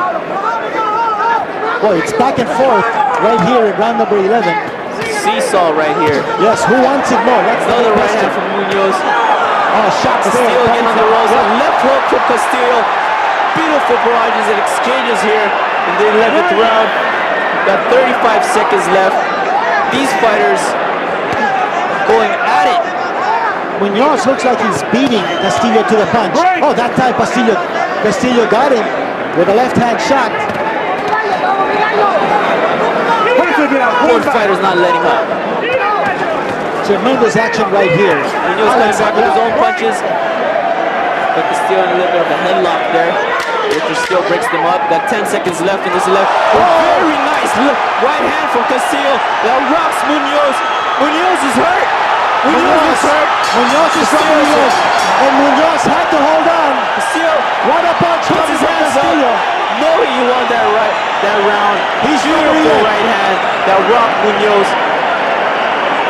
Boy, it's back and forth right here in round number 11. Seesaw right here. Yes, who wants it more? That's another right hand from Munoz. Oh, shots Castillo there. again on the ropes. Left hook from Castillo. Beautiful barrages and exchanges here in the 11th round. Got 35 seconds left. These fighters going at it. Munoz looks like he's beating Castillo to the punch. Oh, that time Castillo got him with a left-hand shot. Both fighters not letting up. Tremendous action right here. Munoz coming back with his own punches. But Castillo in a little bit of a headlock there. Richard still breaks them up. Got 10 seconds left in this left. Oh, very nice right hand from Castillo. That rocks Munoz. Munoz is hurt. Munoz is hurt. Munoz is hurt. And Munoz had to hold on. Castillo, what a punch puts his hands Castillo. up, knowing he won that round. He's beautiful right hand that rocked Munoz.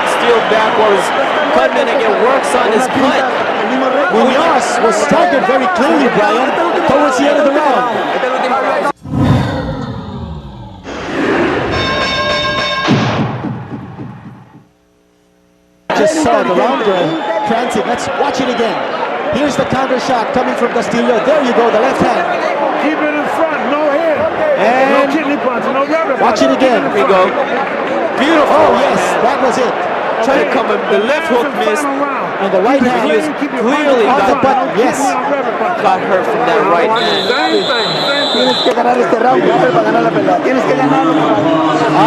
Castillo back while his cutman again works on his cut. Munoz was staggered very clearly, Brian, towards the end of the round. Just saw the round prancing. Let's watch it again. Here's the counter shot coming from Castillo. There you go, the left hand. Keep it in front, no head. And no kidney punch, no rubber punch. Watch it again. Here we go. Beautiful. Oh, yes, that was it. Trying to come up, the left hook missed. And the right hand was clearly on the button. Yes. Got hurt from that right hand.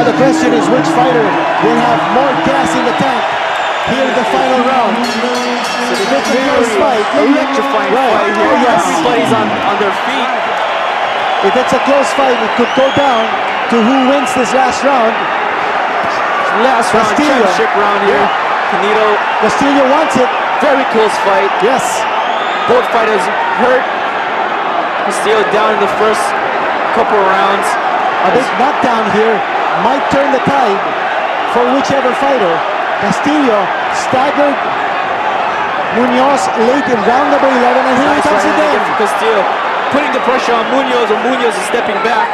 The question is which fighter will have more gas in the tank here in the final round. So it's a close fight, electrifying fight here. Oh, yes. Everybody's on their feet. If it's a close fight, it could go down to who wins this last round. Last round, championship round here. Castillo wants it. Very close fight. Yes. Both fighters hurt. Castillo down in the first couple rounds. A big knockdown here might turn the tide for whichever fighter. Castillo staggered Munoz late in round number 11, and here he comes again. Castillo putting the pressure on Munoz, and Munoz is stepping back.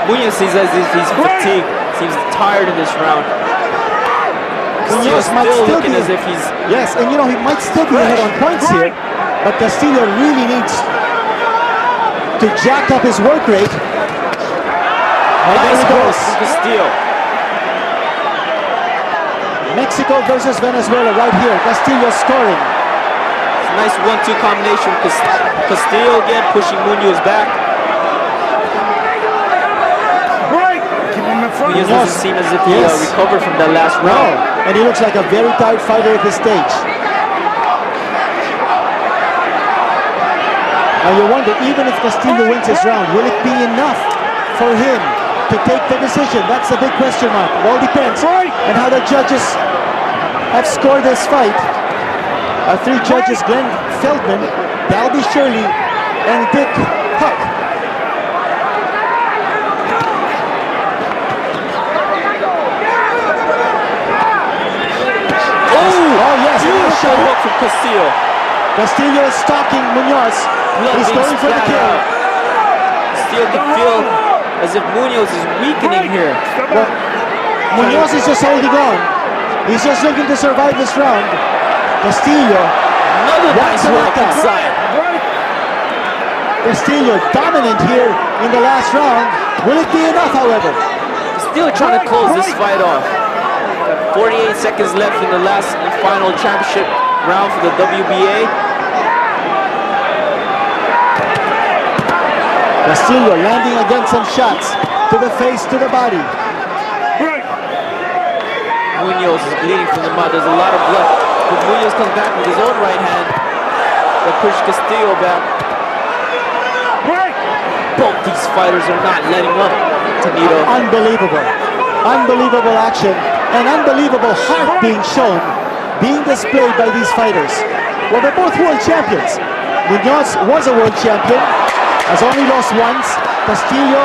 Munoz seems as if he's fatigued, seems tired in this round. Munoz might still still looking be, as if he's... yes, and you know, he might still be ahead on points here, but Castillo really needs to jack up his work rate. And there Nice he goal goes. from Castillo. Mexico versus Venezuela right here. Castillo scoring. It's a nice 1-2 combination. Castillo again pushing Munoz back. Munoz doesn't seem as if he recovered from that last round. No, and he looks like a very tired fighter at this stage. Now you wonder, even if Castillo wins his round, will it be enough for him to take the decision? That's a big question mark. It all depends on how the judges have scored this fight. Our three judges, Glenn Feldman, Dalby Shirley, and Dick Huck. Oh yes, beautiful hook from Castillo. Castillo is stalking Munoz. He's going for the kill. Castillo can feel as if Munoz is weakening here. Well, Munoz is just holding on. He's just looking to survive this round. Castillo. Another nice hook inside. Castillo dominant here in the last round. Will it be enough, however? Castillo trying to close this fight off. 48 seconds left in the last and final championship round for the WBA. Castillo landing again some shots to the face, to the body. Munoz is bleeding from the mouth. There's a lot of blood. But Munoz comes back with his own right hand that pushed Castillo back. Both these fighters are not letting up, Tonito. Unbelievable. Unbelievable action and unbelievable heart being shown, being displayed by these fighters. Well, they're both world champions. Munoz was a world champion, has only lost once. Castillo,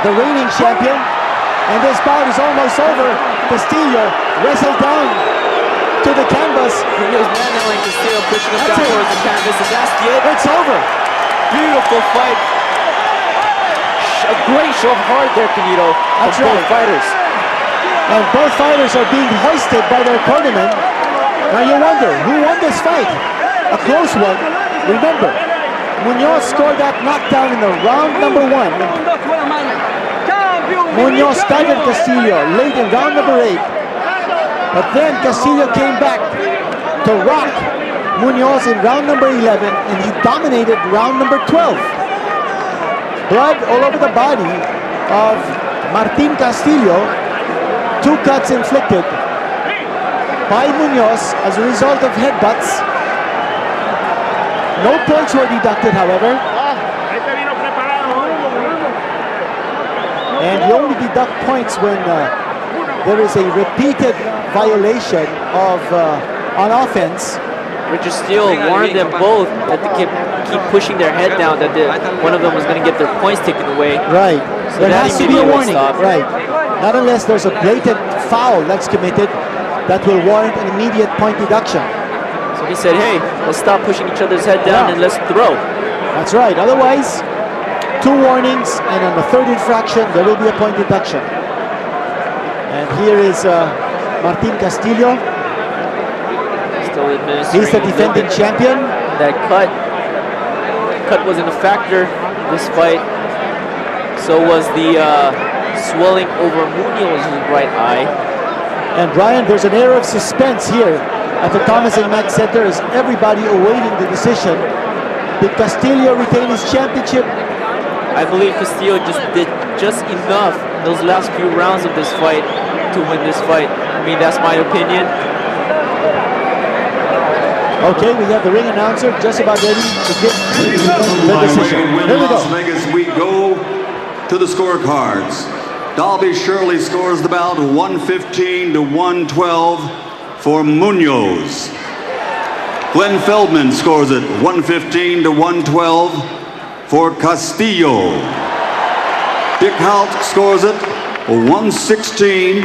the reigning champion. And this bout is almost over. Castillo wrestled down to the canvas. Munoz manhandling Castillo, pushing him down towards the canvas, and that's it. It's over. Beautiful fight. A great show of heart there, Tonito, from both fighters. And both fighters are being hoisted by their cornermen. Now you wonder, who won this fight? A close one. Remember, Munoz scored that knockdown in the round number 1. Munoz staggered Castillo late in round number 8. But then Castillo came back to rock Munoz in round number 11, and he dominated round number 12. Blood all over the body of Martin Castillo. 2 cuts inflicted by Munoz as a result of headbutts. No points were deducted, however. And you only deduct points when there is a repeated violation of on offense. Richard Steele warned them both that they keep pushing their head down, that one of them was going to get their points taken away. Right. So there that has to be a warning. stopped. Right. Not unless there's a blatant foul that's committed that will warrant an immediate point deduction. So he said, hey, let's stop pushing each other's head down and let's throw. That's right. Otherwise, 2 warnings, and on the 3rd infraction, there will be a point deduction. And here is Martin Castillo. He's the defending champion. That cut wasn't a factor in this fight. So was the swelling over Munoz's right eye. And Brian, there's an air of suspense here at the Thomas Mack Center as everybody awaiting the decision. Did Castillo retain his championship? I believe Castillo just did just enough in those last few rounds of this fight to win this fight. I mean, that's my opinion. Okay, we have the ring announcer just about ready to get the decision. Here we go. Las Vegas, we go to the scorecards. Dalby Shirley scores the bout 115 to 112 for Munoz. Glenn Feldman scores it 115 to 112 for Castillo. Dick Hout scores it 116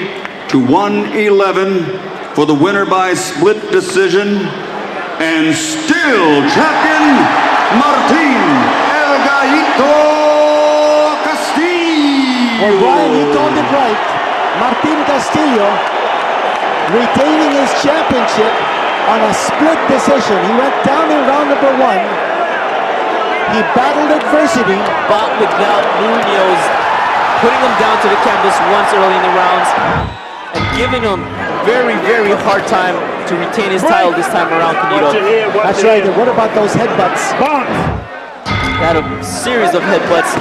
to 111 for the winner by split decision. And still champion, Martin El Gallito Castillo. Well, Brian, you called it right. Martin Castillo retaining his championship on a split decision. He went down in round number 1. He battled adversity. But without Munoz putting him down to the canvas once early in the rounds and giving him very, very hard time to retain his title this time around, Canito. That's right. And what about those headbutts? They had a series of headbutts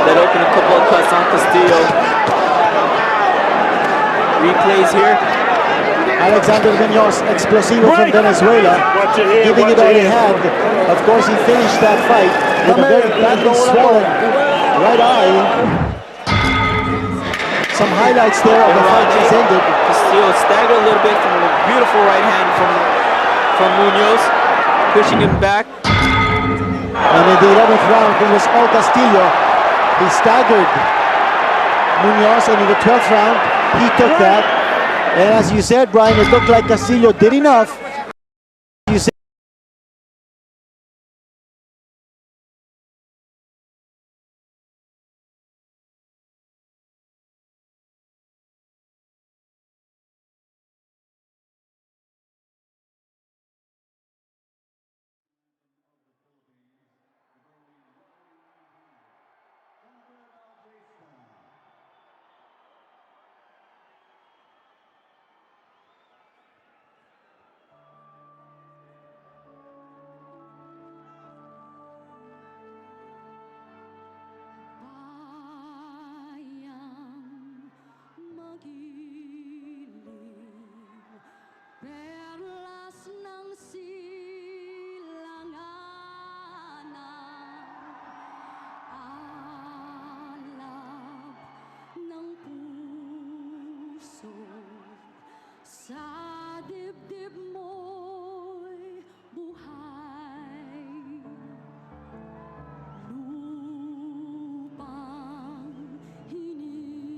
that opened a couple of cuts on Castillo. Replays here. Alexander Munoz, explosivo from Venezuela, giving it all he had. Of course, he finished that fight with a very badly swollen right eye. Some highlights there of the fight just ended. Castillo staggered a little bit from a beautiful right hand from Munoz, pushing him back. And in the 11th round, it was all Castillo. He staggered Munoz, and in the 12th round, he took that. And as you said, Brian, it looked like Castillo did enough. You said sa dibdib mo'y buhay, lupang hinirang,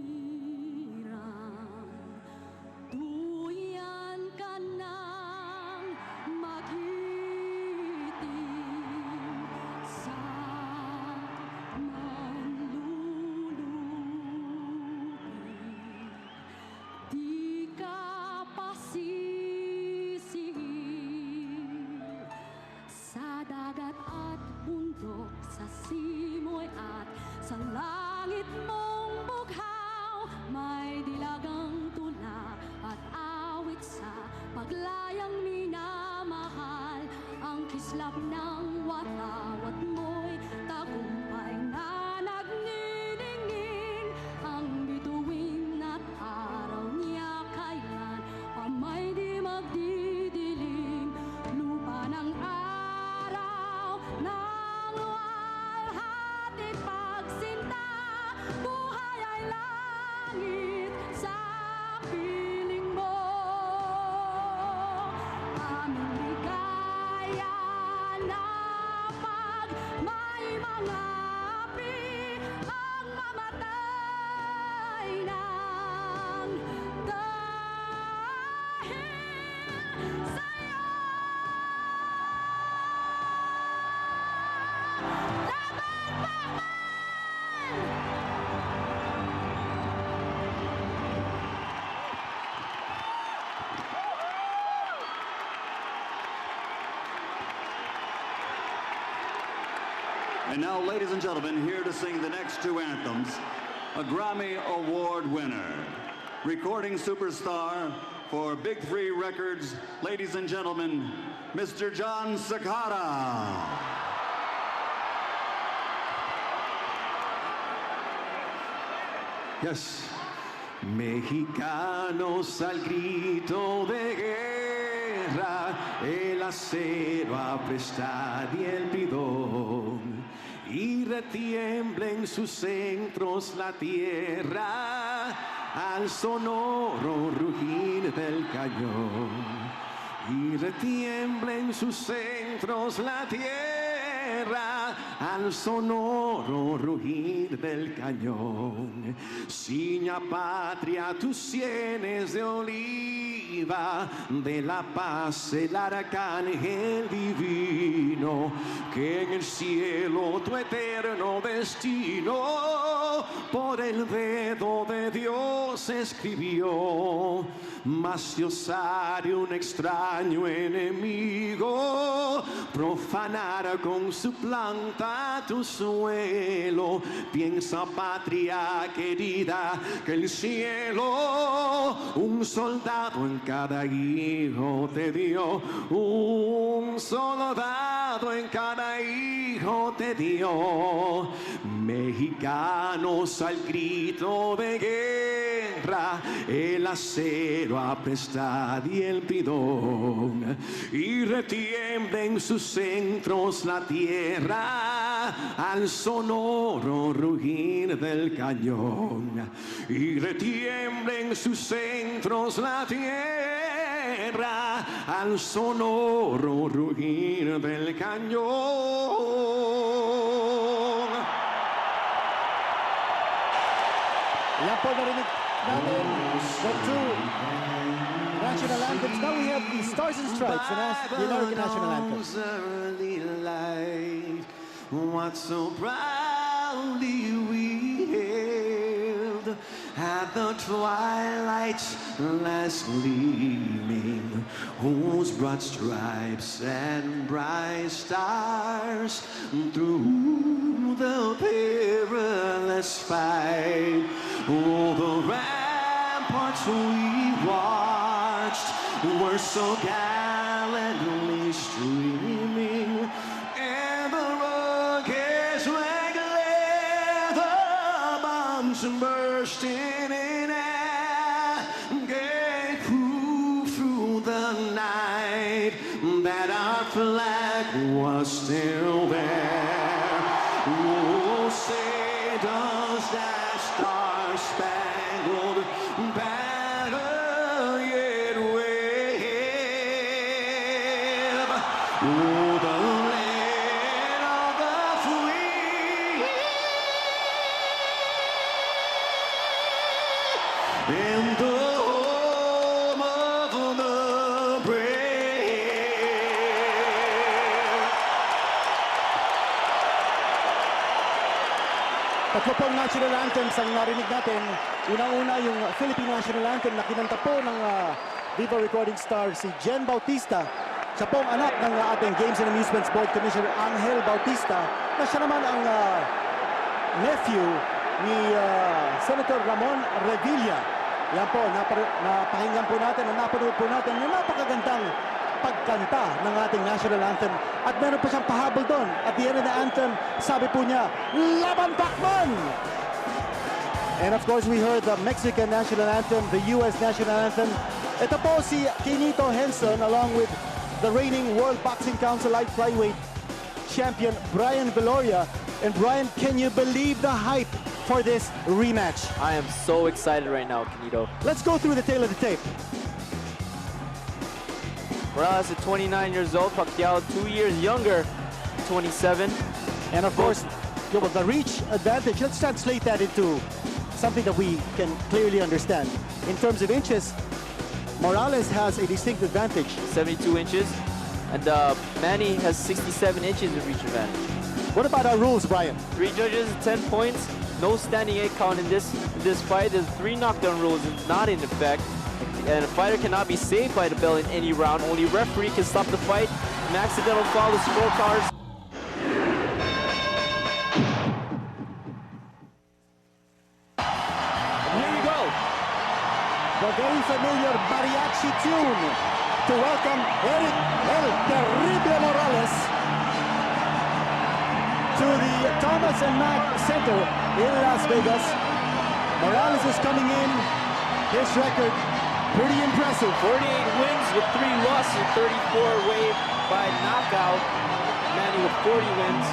duyan ka ng magiting sa manlulupig. Di ka pasisihil sa dagat at bundok, sa simoy at sa langit mong bughaw. May dilagang tula at awit sa paglayang minamahal. Ang kislap ng watawat mo'y tagumpay na nagniningning. Ang bituin at araw niya kailan pa may di magdidilim. Lupa ng araw ng walhati pagsinta, buhay ay langit sa piling mo. Aming ligaya na pag may mga api ang mamatay ng dahil sa'yo. And now, ladies and gentlemen, here to sing the next two anthems, a Grammy Award winner, recording superstar for Big 3 Records, ladies and gentlemen, Mr. John Sakata. Yes. Mexicanos al grito de guerra, el acero aprestar y el bidón, y retiembla en sus centros la tierra al sonoro rugir del cañón. Y retiembla en sus centros la tierra al sonoro rugir del cañón. Ciña patria tus sienes de olivo, arriba de la paz el arcángel divino, que en el cielo tu eterno destino por el dedo de Dios escribió. Mas si osare un extraño enemigo profanar con su planta tu suelo, piensa, patria querida, que el cielo un soldado en cada hijo te dio, un soldado en cada hijo te dio. Mexicanos al grito de guerra, el acero aprestad y el pidón, y retiembla en sus centros la tierra al sonoro rugir del cañón, y retiembla en sus centros la tierra al sonoro rugir del cañón. Yan po narinig natin the two national anthems. Now we have the Stars and Stripes, the American national anthem. Early light, what so proudly we hailed at the twilight's last gleaming, whose broad stripes and bright stars through the perilous fight. Oh, the ramparts we watched were so gallantly streaming, and the rockets rang leather bombs bursting in air gave proof through the night that our flag was still there. Oh, say does that star-spangled banner yet wave? Oh, the land of the free and the home of the brave. Tatlo pong national anthems ang narinig natin. Unang-una yung Philippine National Anthem na kinanta po ng Viva Recording star si Jen Bautista. Siya pong anak ng ating Games and Amusements Board Commissioner Angel Bautista, na siya naman ang nephew ni Senator Ramon Revilla. Yan po, napakinggan po natin, napanood po natin yung napakagandang pagkanta ng ating national anthem. At meron po siyang pahabol doon. At the end of the anthem, sabi po niya, Laban Pacman! And of course, we heard the Mexican national anthem, the US national anthem. Ito po si Quinito Henson along with the reigning World Boxing Council light flyweight champion Brian Viloria. And Brian, can you believe the hype for this rematch? I am so excited right now, Quinito. Let's go through the tale of the tape. Morales at 29 years old, Pacquiao 2 years younger, 27. And of course, the reach advantage, let's translate that into something that we can clearly understand. In terms of inches, Morales has a distinct advantage. 72 inches, and Manny has 67 inches of reach advantage. What about our rules, Brian? 3 judges, 10 points, no standing 8 count in this fight. There's 3 knockdown rules not in effect. And a fighter cannot be saved by the bell in any round. Only referee can stop the fight. An accidental foul, the scorecards. Here we go. The very familiar mariachi tune to welcome Erik El Terrible Morales to the Thomas Mack Center in Las Vegas. Morales is coming in. His record pretty impressive. 48 wins with 3 losses, 34 away by knockout. Manny with 40 wins,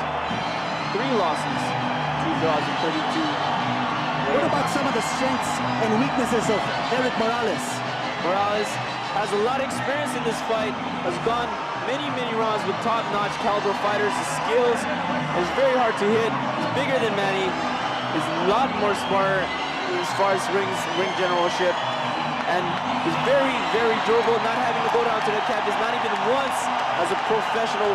3 losses, 2 draws, and 32. What about some of the strengths and weaknesses of Érik Morales? Morales has a lot of experience in this fight, has gone many rounds with top-notch caliber fighters. His skills is very hard to hit. He's bigger than Manny. He's a lot more smarter as far as ring generalship. and is very, very durable, not having to go down to the canvas, not even once as a professional.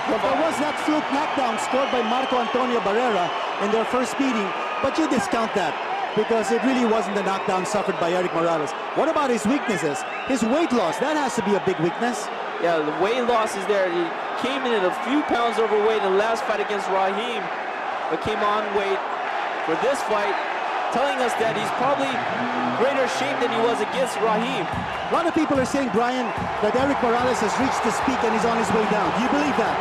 There was that fluke knockdown scored by Marco Antonio Barrera in their first meeting, but you discount that because it really wasn't the knockdown suffered by Érik Morales. What about his weaknesses? His weight loss, that has to be a big weakness. Yeah, the weight loss is there. He came in at a few pounds overweight in the last fight against Raheem, but came on weight for this fight, telling us that he's probably greater shape than he was against Raheem. A lot of people are saying, Brian, that Érik Morales has reached his peak and he's on his way down. Do you believe that?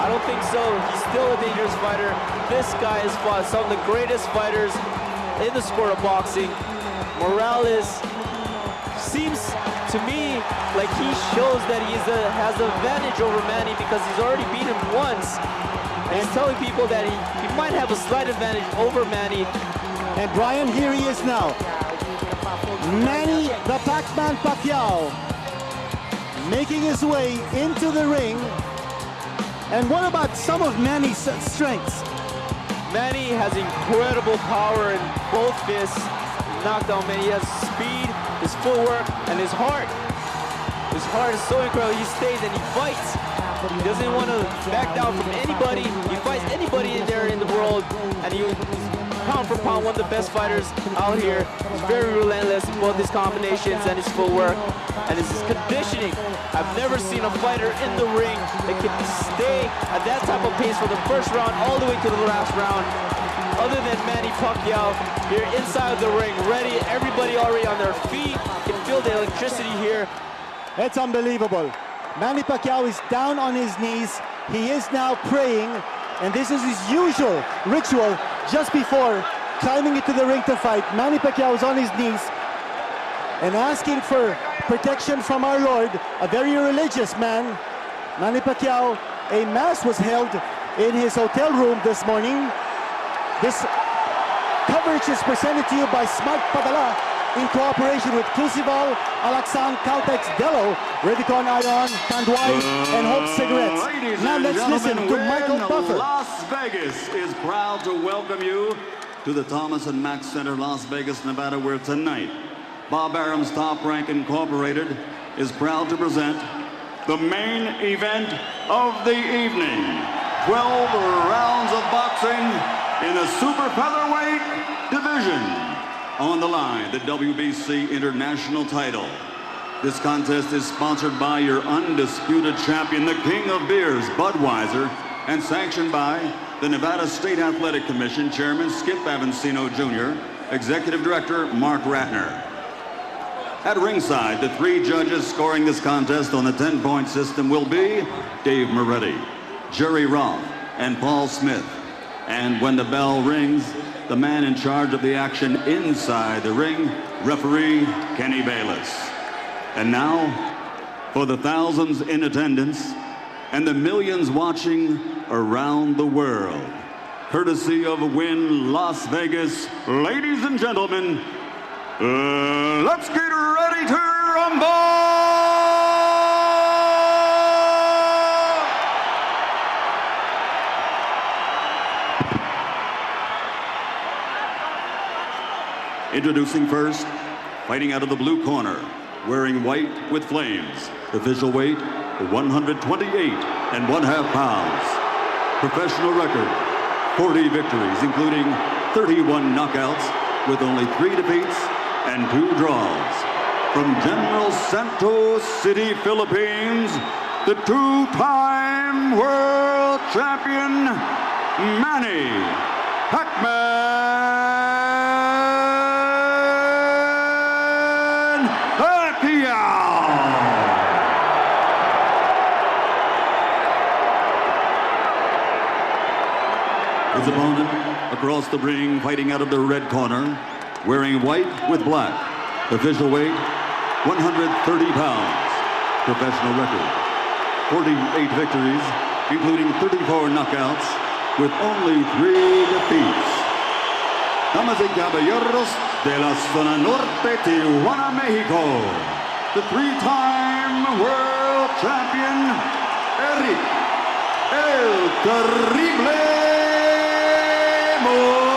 I don't think so. He's still a dangerous fighter. This guy has fought some of the greatest fighters in the sport of boxing. Morales seems to me like he shows that he has an advantage over Manny because he's already beat him once. And he's telling people that he might have a slight advantage over Manny. And Brian, here he is now. Manny the Pac-Man Pacquiao making his way into the ring. And what about some of Manny's strengths? Manny has incredible power in both fists. Knocked down Manny. He has speed, his footwork, and his heart. His heart is so incredible. He stays and he fights. He doesn't want to back down from anybody. He fights anybody in there in the world, and he's pound for pound one of the best fighters out here. He's very relentless in both his combinations and his footwork, and his conditioning. I've never seen a fighter in the ring that can stay at that type of pace from the first round all the way to the last round. Other than Manny Pacquiao, here inside the ring, ready, everybody already on their feet, can feel the electricity here. It's unbelievable. Manny Pacquiao is down on his knees. He is now praying, and this is his usual ritual just before climbing into the ring to fight. Manny Pacquiao is on his knees and asking for protection from our Lord, a very religious man. Manny Pacquiao, a mass was held in his hotel room this morning. This coverage is presented to you by Smart Padala in cooperation with Crucival, Alaxan, Caltex, Dello, Redicon Ion, Tanduay, and Hope Cigarettes. Ladies Now and let's listen gentlemen, to Michael Wynn, Buffer. Las Vegas is proud to welcome you to the Thomas Mack Center, Las Vegas, Nevada, where tonight Bob Arum's Top Rank Incorporated is proud to present the main event of the evening. 12 rounds of boxing in the super featherweight division. On the line, the WBC International title. This contest is sponsored by your undisputed champion, the King of Beers, Budweiser, and sanctioned by the Nevada State Athletic Commission Chairman Skip Avancino Jr., Executive Director Mark Ratner. At ringside, the three judges scoring this contest on the 10-point system will be Dave Moretti, Jerry Roth, and Paul Smith. And when the bell rings, the man in charge of the action inside the ring, referee Kenny Bayless. And now, for the thousands in attendance and the millions watching around the world, courtesy of Wynn Las Vegas, ladies and gentlemen, let's get ready to rumble! Introducing first, fighting out of the blue corner, wearing white with flames, official weight 128 and 1/2 pounds. Professional record, 40 victories, including 31 knockouts with only 3 defeats and 2 draws. From General Santos City, Philippines, the 2-time world champion, Manny Pacquiao. His opponent across the ring, fighting out of the red corner, wearing white with black. Official weight, 130 pounds. Professional record, 48 victories, including 34 knockouts, with only 3 defeats. Damas y caballeros de la zona norte, Tijuana, Mexico, the 3-time world champion, Érik El Terrible Morales.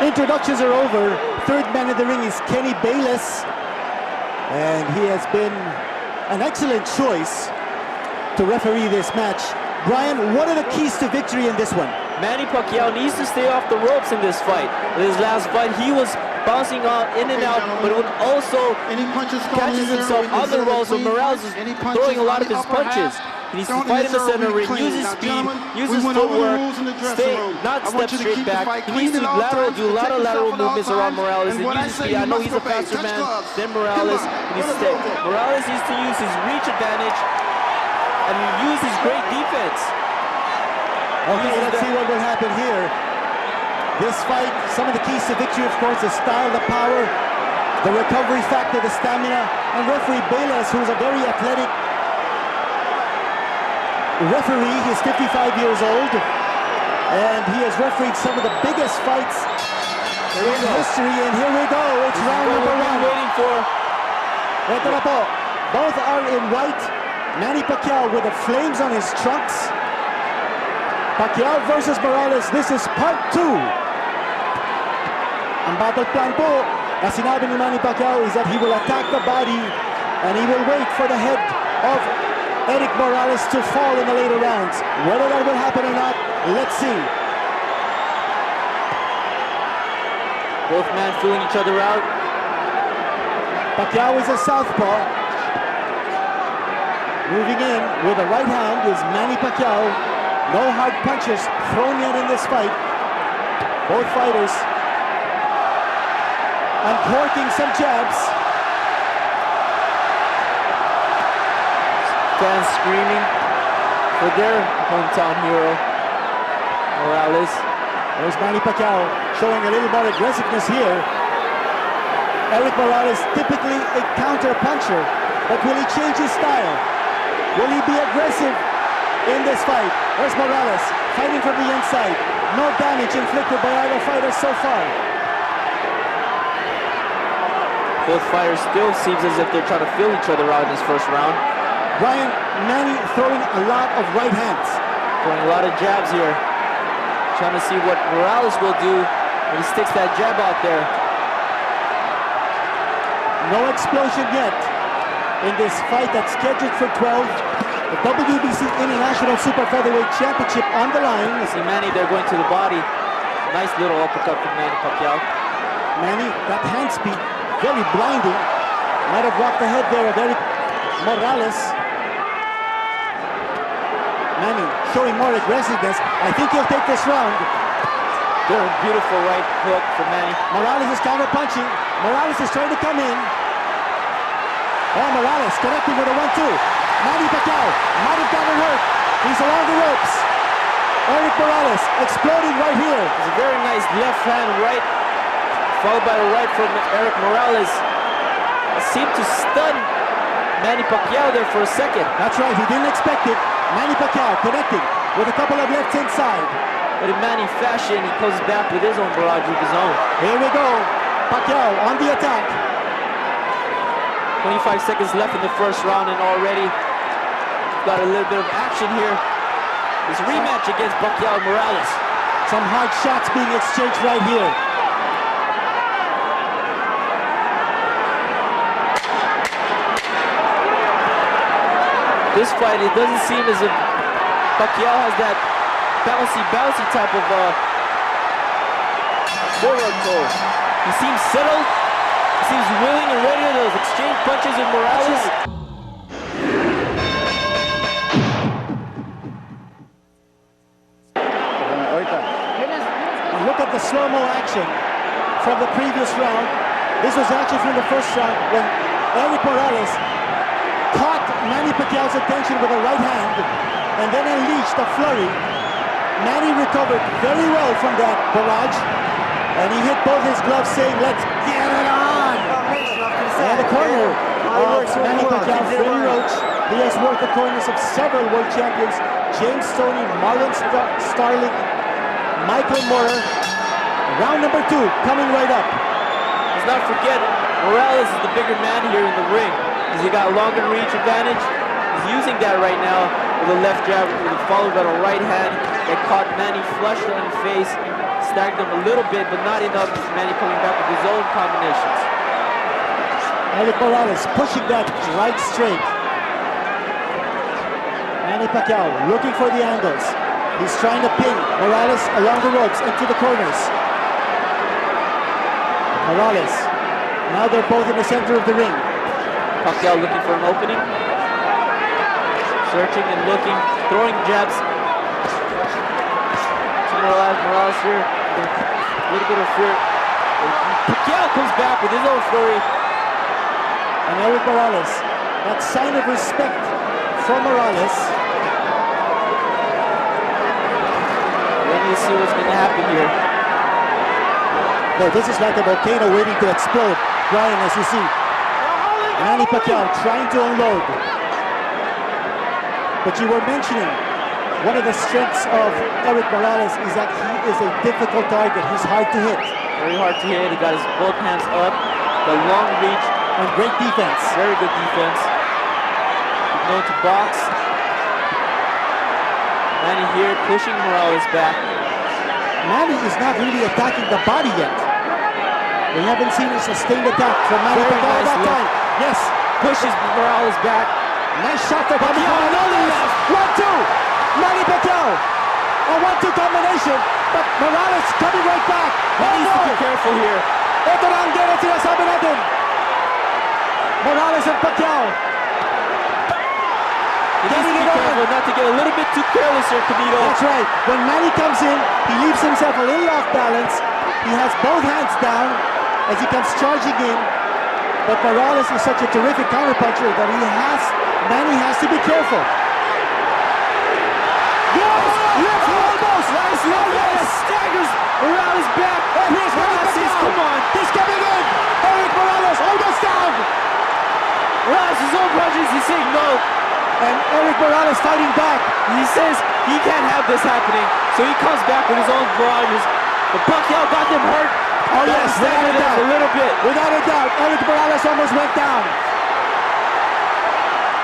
Introductions are over. Third man in the ring is Kenny Bayless. And he has been an excellent choice to referee this match. Brian, what are the keys to victory in this one? Manny Pacquiao needs to stay off the ropes in this fight. In his last fight, he was bouncing out, in and out, but would also catches himself on the ropes, so Morales is throwing a lot of his punches. He needs to fight in the center ring, use his speed, use his footwork, not step straight back. He needs to do a lot of lateral movements around Morales and use his speed. I know he's a faster man than Morales. Morales needs to use his reach advantage and use his great defense. Okay, let's see what will happen here. This fight, some of the keys to victory, of course, the style, the power, the recovery factor, the stamina, and referee Bayless, who's a very athletic referee. He's 55 years old, and he has refereed some of the biggest fights in history. And here we go. It's round number one. Waiting for. Ito na po. Both are in white. Manny Pacquiao with the flames on his trunks. Pacquiao versus Morales. This is part 2. Ang battle plan po na sinabi ni Manny Pacquiao is that he will attack the body and he will wait for the head of Érik Morales to fall in the later rounds. Whether that will happen or not, let's see. Both men feeling each other out. Pacquiao is a southpaw. Moving in with the right hand is Manny Pacquiao. No hard punches thrown yet in this fight. Both fighters uncorking some jabs. Fans screaming for their hometown hero, Morales. There's Manny Pacquiao showing a little more aggressiveness here. Érik Morales, typically a counter puncher, but will he change his style? Will he be aggressive in this fight? There's Morales fighting from the inside. No damage inflicted by either fighter so far. Both fighters still seems as if they're trying to feel each other out in this first round. Brian, Manny throwing a lot of right hands. Throwing a lot of jabs here. Trying to see what Morales will do when he sticks that jab out there. No explosion yet in this fight that's scheduled for 12. The WBC International Super Featherweight Championship on the line. See Manny there going to the body. Nice little uppercut from Manny Pacquiao. Manny, that hand speed, very blinding. Might have rocked the head there of Érik Morales. Manny showing more aggressiveness. I think he'll take this round. Very beautiful right hook for Manny. Morales is counter-punching. Morales is trying to come in. Oh, Morales connecting with a 1-2. Manny Pacquiao might have gotten hurt. He's along the ropes. Érik Morales exploding right here. It's a very nice left hand right, followed by a right from Érik Morales. It seemed to stun Manny Pacquiao there for a second. That's right, he didn't expect it. Manny Pacquiao connecting with a couple of lefts inside. But in Manny fashion, he comes back with his own barrage of his own. Here we go. Pacquiao on the attack. 25 seconds left in the first round, and already got a little bit of action here. This rematch against Pacquiao-Morales. Some hard shots being exchanged right here. This fight, it doesn't seem as if Pacquiao has that bouncy type of forward goal. He seems settled. He seems willing and ready to exchange punches with Morales. Look at the slow-mo action from the previous round. This was actually from the first round when Érik Morales caught Manny Pacquiao's attention with a right hand and then unleashed a flurry. Manny recovered very well from that barrage, and he hit both his gloves saying, "Let's get it on!" And the corner of Manny Pacquiao, Freddie Roach, he has worked the corners of several world champions, James Toney, Marlon Starling, Michael Moorer. Round number 2 coming right up. Let's not forget, Morales is the bigger man here in the ring. He got longer reach advantage. He's using that right now with a left jab, followed by a right hand. that caught Manny flush on the face, stacked him a little bit, but not enough. Manny coming back with his own combinations. Érik Morales pushing that right straight. Manny Pacquiao looking for the angles. He's trying to pin Morales along the ropes into the corners. Morales, now they're both in the center of the ring. Pacquiao looking for an opening. Searching and looking, throwing jabs. Morales here, a little bit of fear. Pacquiao comes back with his own flurry. And Érik Morales, that sign of respect from Morales. Then you see what's going to happen here. No, this is like a volcano waiting to explode. Brian, as you see, Manny Pacquiao trying to unload. But you were mentioning, one of the strengths of Érik Morales is that he is a difficult target. He's hard to hit. Very hard to hit. He got his both hands up. The long reach. And great defense. Very good defense. He's known to box. Manny here pushing Morales back. Manny is not really attacking the body yet. We haven't seen a sustained attack from Manny Pacquiao that time. Yes. Pushes Morales back. Nice shot there by Pacquiao. 1-2. Manny Pacquiao. A 1-2 combination. But Morales coming right back. He needs to be careful here. Ito na ang game at sinasabi natin. Morales and Pacquiao. He needs to be careful not to get a little bit too careless here, Canito. That's right. When Manny comes in, he leaves himself a little off balance. He has both hands down as he comes charging in. But Morales is such a terrific counterpuncher that Manny has to be careful. Yes! Left elbows! Nice left staggers Morales back. Here's Morales. Come on. He's coming in. Érik Morales almost down. Morales his own punches. He's saying no. And Érik Morales fighting back. He says he can't have this happening. So he comes back with his own barrages. But Pacquiao got him hurt. Oh yes, without a doubt. A little bit. Without a doubt. Érik Morales almost went down.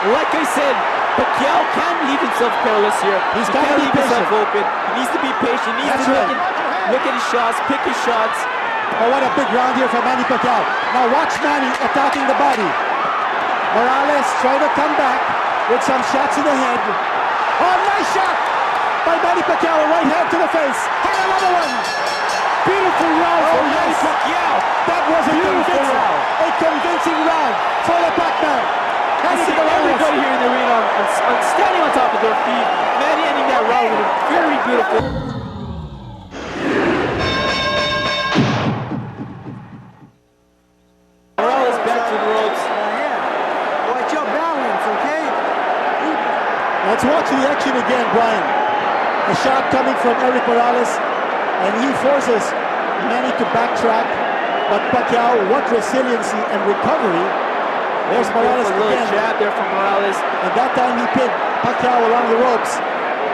Like I said, Pacquiao can't leave himself careless here. He's he got to can't be leave himself patient. open. He needs to be patient. He needs to look at his shots, pick his shots. Oh, what a big round here from Manny Pacquiao. Now watch Manny attacking the body. Morales trying to come back with some shots in the head. Oh, nice shot by Manny Pacquiao. A right hand to the face. And another one. Beautiful round from Manny Pacquiao. That was a beautiful round. A convincing round for the Pac-Man. I see everybody here in the arena standing on top of their feet. Manny ending that round with a very beautiful. Morales back to the ropes. Watch your balance, okay? Let's watch the action again, Brian. A shot coming from Érik Morales, and he forces Manny to backtrack. But Pacquiao, what resiliency and recovery. There's Morales again. A jab there from Morales. And that time he pinned Pacquiao along the ropes.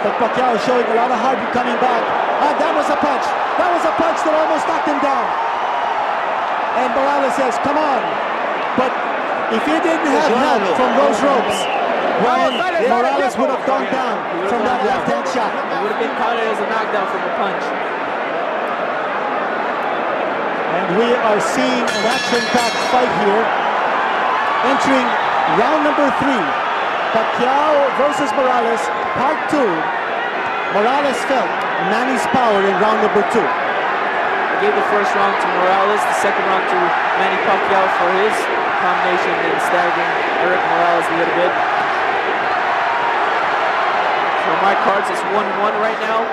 But Pacquiao showing a lot of heart coming back. And that was a punch. That was a punch that almost knocked him down. And Morales says, come on. But if he didn't have help from those ropes, Brian, Morales would have gone down from that left-hand shot. He would have been counted as a knockdown from a punch. And we are seeing an action-packed fight here. Entering round number 3, Pacquiao versus Morales, part 2. Morales felt Manny's power in round number 2. I gave the first round to Morales, the second round to Manny Pacquiao for his combination and staggering Érik Morales a little bit. So my cards is 1-1 right now.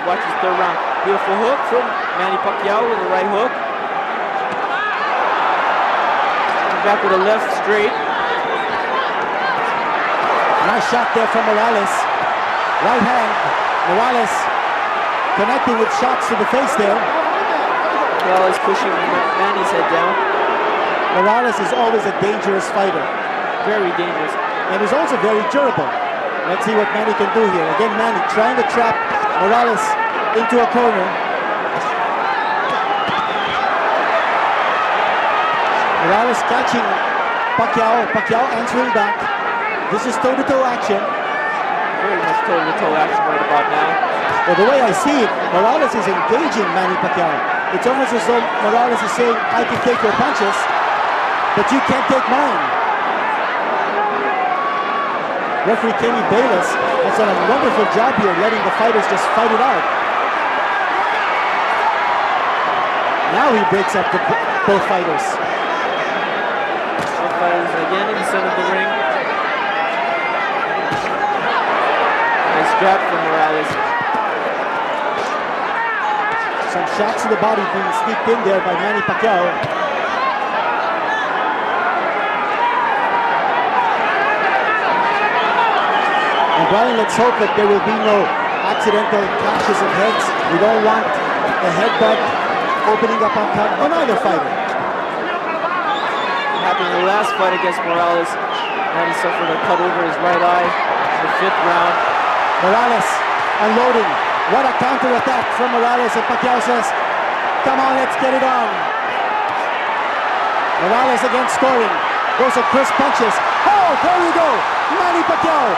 Watch his third round. Beautiful hook from Manny Pacquiao with a right hook. Back with a left straight. Nice shot there from Morales. Right hand. Morales connecting with shots to the face there. Morales pushing Manny's head down. Morales is always a dangerous fighter. Very dangerous. And he's also very durable. Let's see what Manny can do here. Again, Manny trying to trap Morales into a corner. Morales catching Pacquiao. Pacquiao answering back. This is toe-to-toe action. very much toe-to-toe action right about now. Well, the way I see it, Morales is engaging Manny Pacquiao. It's almost as though Morales is saying, I can take your punches, but you can't take mine. Referee Kenny Bayless has done a wonderful job here, letting the fighters just fight it out. Now he breaks up both fighters. Both fighters again in the center of the ring. Nice jab from Morales. Some shots to the body being sneaked in there by Manny Pacquiao. And Brian, let's hope that there will be no accidental clashes of heads. We don't want a headbutt opening up on either fighter. Happened in the last fight against Morales. Manny suffered a cut over his right eye in the 5th round. Morales unloading. What a counter-attack from Morales, and Pacquiao says, come on, let's get it on. Morales again scoring. Those are crisp punches. Oh, there we go. Manny Pacquiao.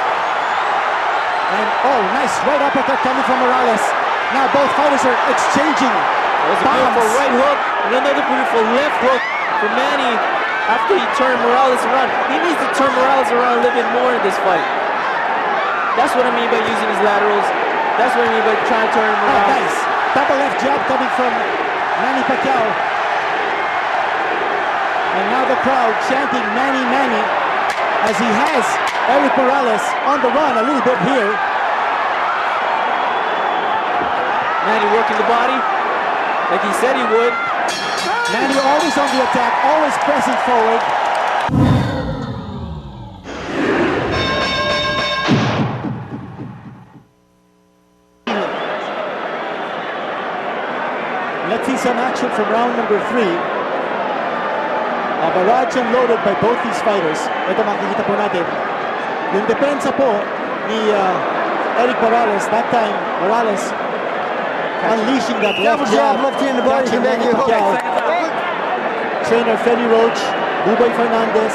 And oh, nice right uppercut coming from Morales. Now both fighters are exchanging. That was a beautiful right hook and another beautiful left hook for Manny after he turned Morales around. He needs to turn Morales around a little bit more in this fight. That's what I mean by using his laterals. That's what I mean by trying to turn him around. Oh, nice. Double left jab coming from Manny Pacquiao. And now the crowd chanting Manny, Manny, as he has Érik Morales on the run a little bit here. Manny working the body like he said he would. Manny always on the attack, always pressing forward. Let's see some action from round number 3. A barrage unloaded by both these fighters. Ito makikita po natin. Yung depensa po ni Érik Morales, that time Morales unleashing that left jab, catching Manny Pacquiao. Trainer Feli Roach, Buboy Fernandez,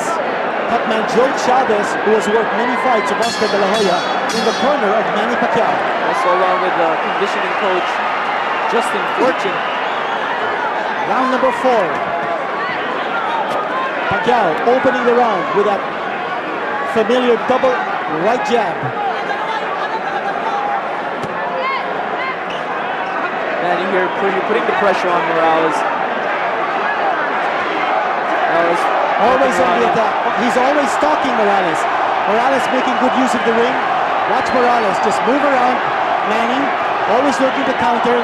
cutman Joe Chavez, who has worked many fights of Oscar De La Hoya, in the corner of Manny Pacquiao. Also along with conditioning coach Justin Fortune. Round number 4. Pacquiao opening the round with that familiar double right jab. Manny here putting the pressure on Morales. Always on the attack. He's always stalking Morales. Morales making good use of the ring. Watch Morales just move around. Manny always looking to counter,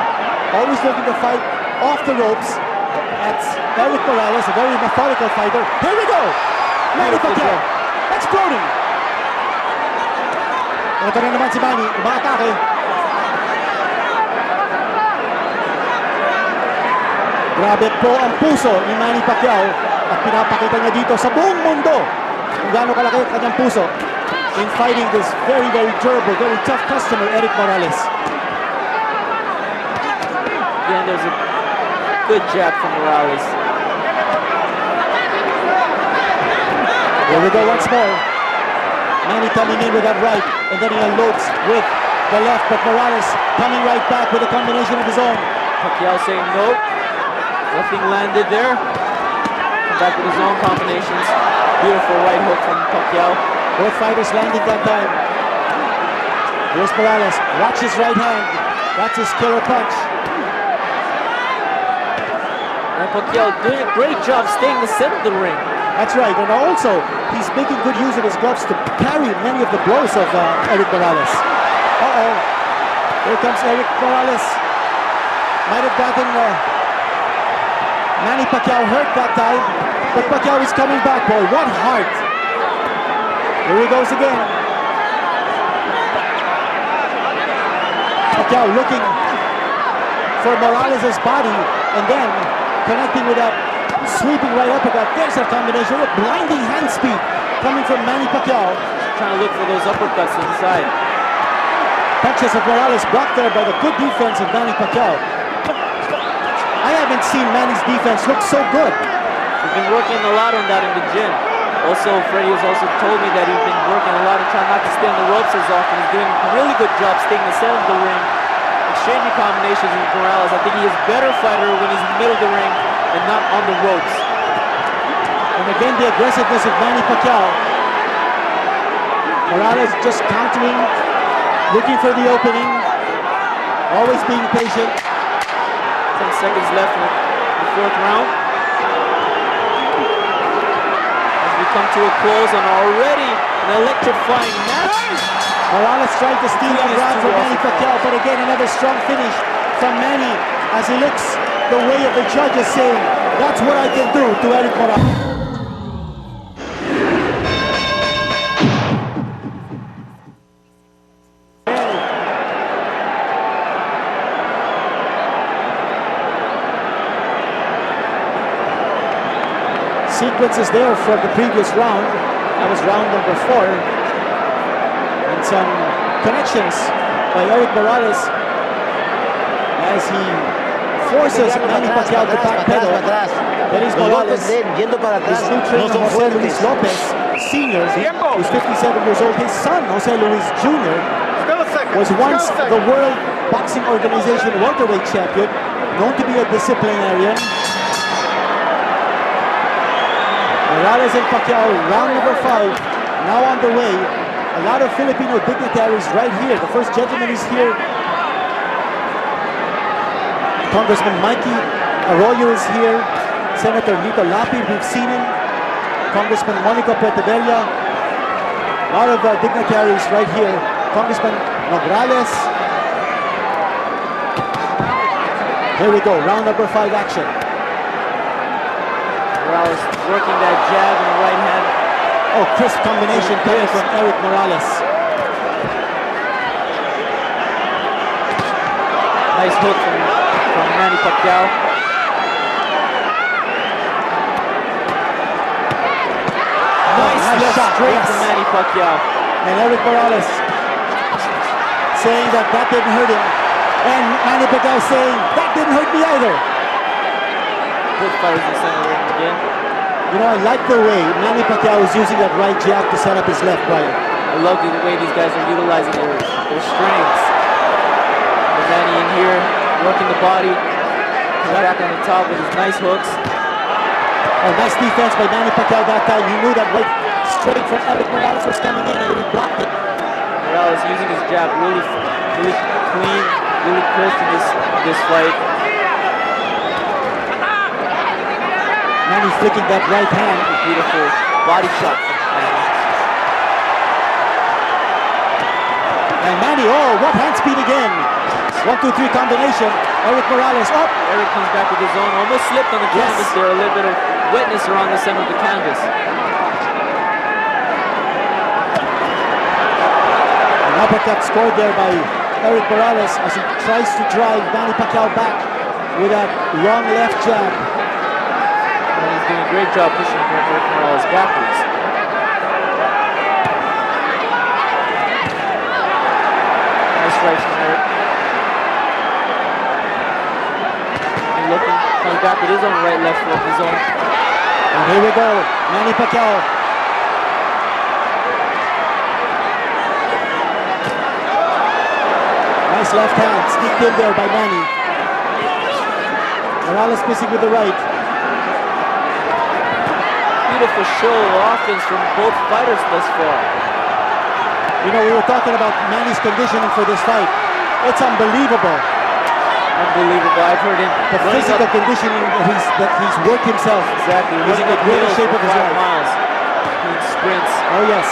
always looking to fight off the ropes. That's Érik Morales, a very methodical fighter. Here we go! Manny Pacquiao, exploding! Ito na naman si Manny, umaatake. Grabe po ang puso ni Manny Pacquiao at pinapakita niya dito sa buong mundo kung gaano kalaki ang kanyang puso in fighting this very, very durable, very tough customer, Érik Morales. Again, there's a good jab from Morales. Here we go once more. Manny coming in with that right, and then he unloads with the left, but Morales coming right back with a combination of his own. Pacquiao saying no. Nothing landed there. Come back with his own combinations. Beautiful right hook from Pacquiao. Both fighters landing that time. Here's Morales. Watch his right hand. That's his killer punch. And Pacquiao doing a great job staying in the center of the ring. That's right, and also he's making good use of his gloves to carry many of the blows of Érik Morales. Uh-oh. Here comes Érik Morales. Might have gotten Manny Pacquiao hurt that time, but Pacquiao is coming back, boy. What heart. Here he goes again. Pacquiao looking for Morales' body, and then connecting with that sweeping right uppercut. There's a combination with blinding hand speed coming from Manny Pacquiao. Trying to look for those uppercuts inside. Punches of Morales blocked there by the good defense of Manny Pacquiao. I haven't seen Manny's defense look so good. We've been working a lot on that in the gym. Also, Freddie has also told me that he's been working a lot and trying not to stay on the ropes as often. He's doing a really good job staying in the center of the ring, exchanging combinations with Morales. I think he is a better fighter when he's in the middle of the ring and not on the ropes. And again, the aggressiveness of Manny Pacquiao. Morales just countering, looking for the opening, always being patient. 10 seconds left in the fourth round. As we come to a close on already an electrifying match. Morales tried to steal that round from Manny Pacquiao, but again, another strong finish from Manny as he looks the way of the judges saying, that's what I can do to Érik Morales. Sequences there from the previous round. That was round number 4. And some connections by Érik Morales as he forces Manny Pacquiao to backpedal. Érik Morales, his new trainer Jose Luis Lopez Sr., who's 57 years old, his son Jose Luis Jr. was once the World Boxing Organization welterweight champion, known to be a disciplinarian. Morales and Pacquiao, round number 5, now on the way. A lot of Filipino dignitaries right here. The first gentleman is here. Congressman Mikey Arroyo is here. Senator Lito Lapid, we've seen him. Congressman Monica Puertebella. A lot of dignitaries right here. Congressman Nograles. Here we go, round number 5 action. Morales working that jab in the right hand. Oh, crisp combination coming from Érik Morales. Nice hook from Manny Pacquiao. Nice shot straight from Manny Pacquiao. And Érik Morales saying that didn't hurt him. And Manny Pacquiao saying, that didn't hurt me either. Both fighters in the center ring again. You know, I like the way Manny Pacquiao is using that right jab to set up his left, Brian. I love the way these guys are utilizing their strengths. And Manny in here, working the body, back on the top with his nice hooks. Oh, nice defense by Manny Pacquiao that time. He knew that right straight from Érik Morales was coming in and he blocked it. Morales using his jab really clean, really crisp in this fight. Manny flicking that right hand. Beautiful body shot from Manny. And Manny, oh, what hand speed again. 1, 2, 3 combination. Érik Morales up. Érik comes back with his own. Almost slipped on the canvas there. A little bit of wetness around the center of the canvas. An uppercut scored there by Érik Morales as he tries to drive Manny Pacquiao back with that long left jab. And he's doing a great job pushing Érik Morales backwards. Nice right from Érik. And looking, coming back with his own right, left foot, his own. And here we go, Manny Pacquiao. Nice left hand, sneaked in there by Manny. Morales missing with the right. Beautiful show of offense from both fighters thus far. You know, we were talking about Manny's conditioning for this fight. It's unbelievable. Unbelievable. I've heard him. The physical conditioning that he's worked himself. Exactly. He's in the greatest shape of his life. Miles. He sprints. Oh yes.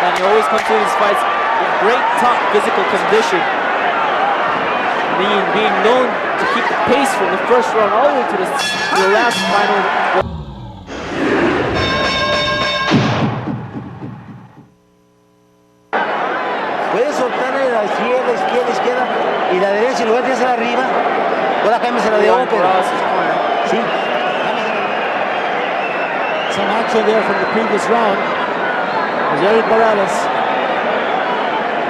And he always comes to these fights in great top physical condition. Being known to keep the pace from the first round all the way to the last final. Puedes soltarle la izquierda y la derecha, y luego de hacer arriba, ahora cámbiasela de open. Sí. Some action there from the previous round. As Érik Morales,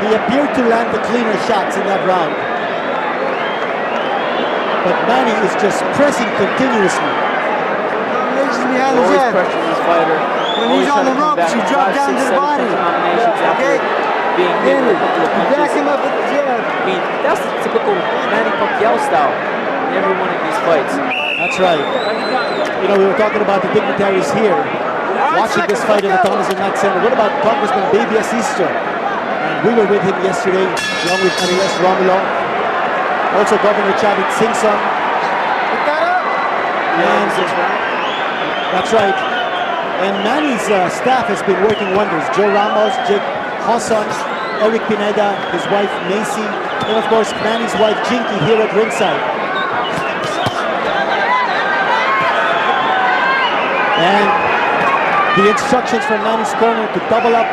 he appeared to land the cleaner shots in that round. But Manny is just pressing continuously. Always pressures his fighter. when he's on the ropes, you drop down to the body. Okay? Being hit with a couple of punches. Back him up with the jab. I mean, that's the typical Manny Pacquiao style in every one of these fights. That's right. You know, we were talking about the dignitaries here, watching this fight in the Thomas Mack Center. What about Congressman Baby Asisto? And we were with him yesterday, along with Heromino, also Governor Chavit Singson. And that's right. And Manny's staff has been working wonders. Joe Ramos, Jake Hosson, Erik Pineda, his wife Macy, and of course Manny's wife Jinky here at ringside. And the instructions from Manny's corner to double up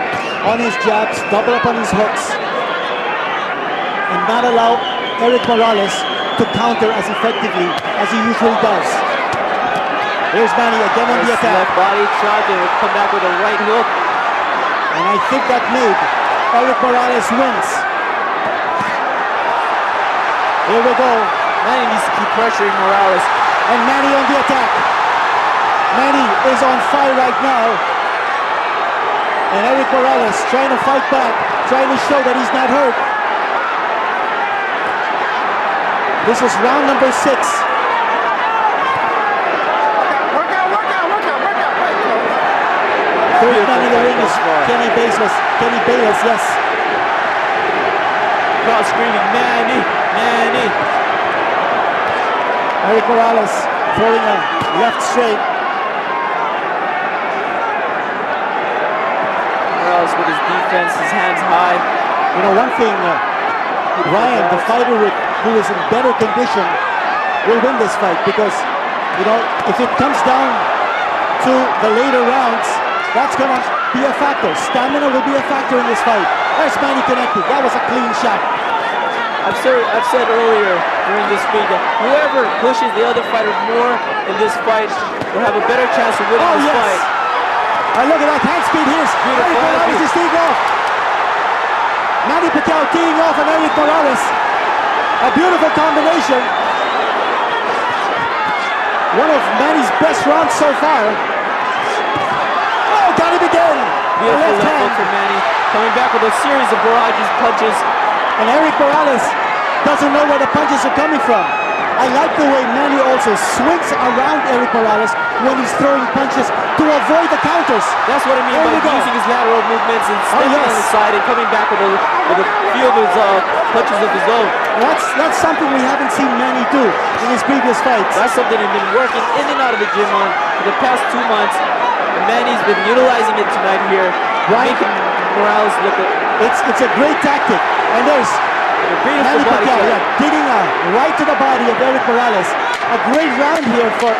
on his jabs, double up on his hooks, and not allow Érik Morales to counter as effectively as he usually does. Here's Manny again on the attack. Left body shot, and will come back with a right hook. And I think that made Érik Morales wins. Here we go. Manny needs to keep pressuring Morales. And Manny on the attack. Manny is on fire right now. And Érik Morales trying to fight back, trying to show that he's not hurt. This is round number 6. Third man in the ring is Kenny Bayless, yes. Crowd screaming, Manny, Manny. Érik Morales throwing a left straight. Morales with his defense, his hands high. You know, one thing, Ryan, the fighter who is in better condition will win this fight because, you know, if it comes down to the later rounds, that's going to be a factor. Stamina will be a factor in this fight. There's Manny connected. That was a clean shot. I've said earlier during this fight that whoever pushes the other fighter more in this fight will have a better chance of winning this fight. Look at that hand speed here. Érik Morales is teeing off. Manny Pacquiao teeing off on Érik Morales. A beautiful combination. One of Manny's best rounds so far. Got him again. Beautiful left hook from Manny. Coming back with a series of barrages punches. And Érik Morales doesn't know where the punches are coming from. I like the way Manny also swings around Érik Morales when he's throwing punches to avoid the counters. That's what I mean by using his lateral movements and stepping on the side and coming back with a few of his punches of his own. That's something we haven't seen Manny do in his previous fights. That's something he's been working in and out of the gym on for the past 2 months. Manny's been utilizing it tonight here, making Morales look good. It's a great tactic. And there's Manny Pacquiao digging right to the body of Érik Morales. A great round here for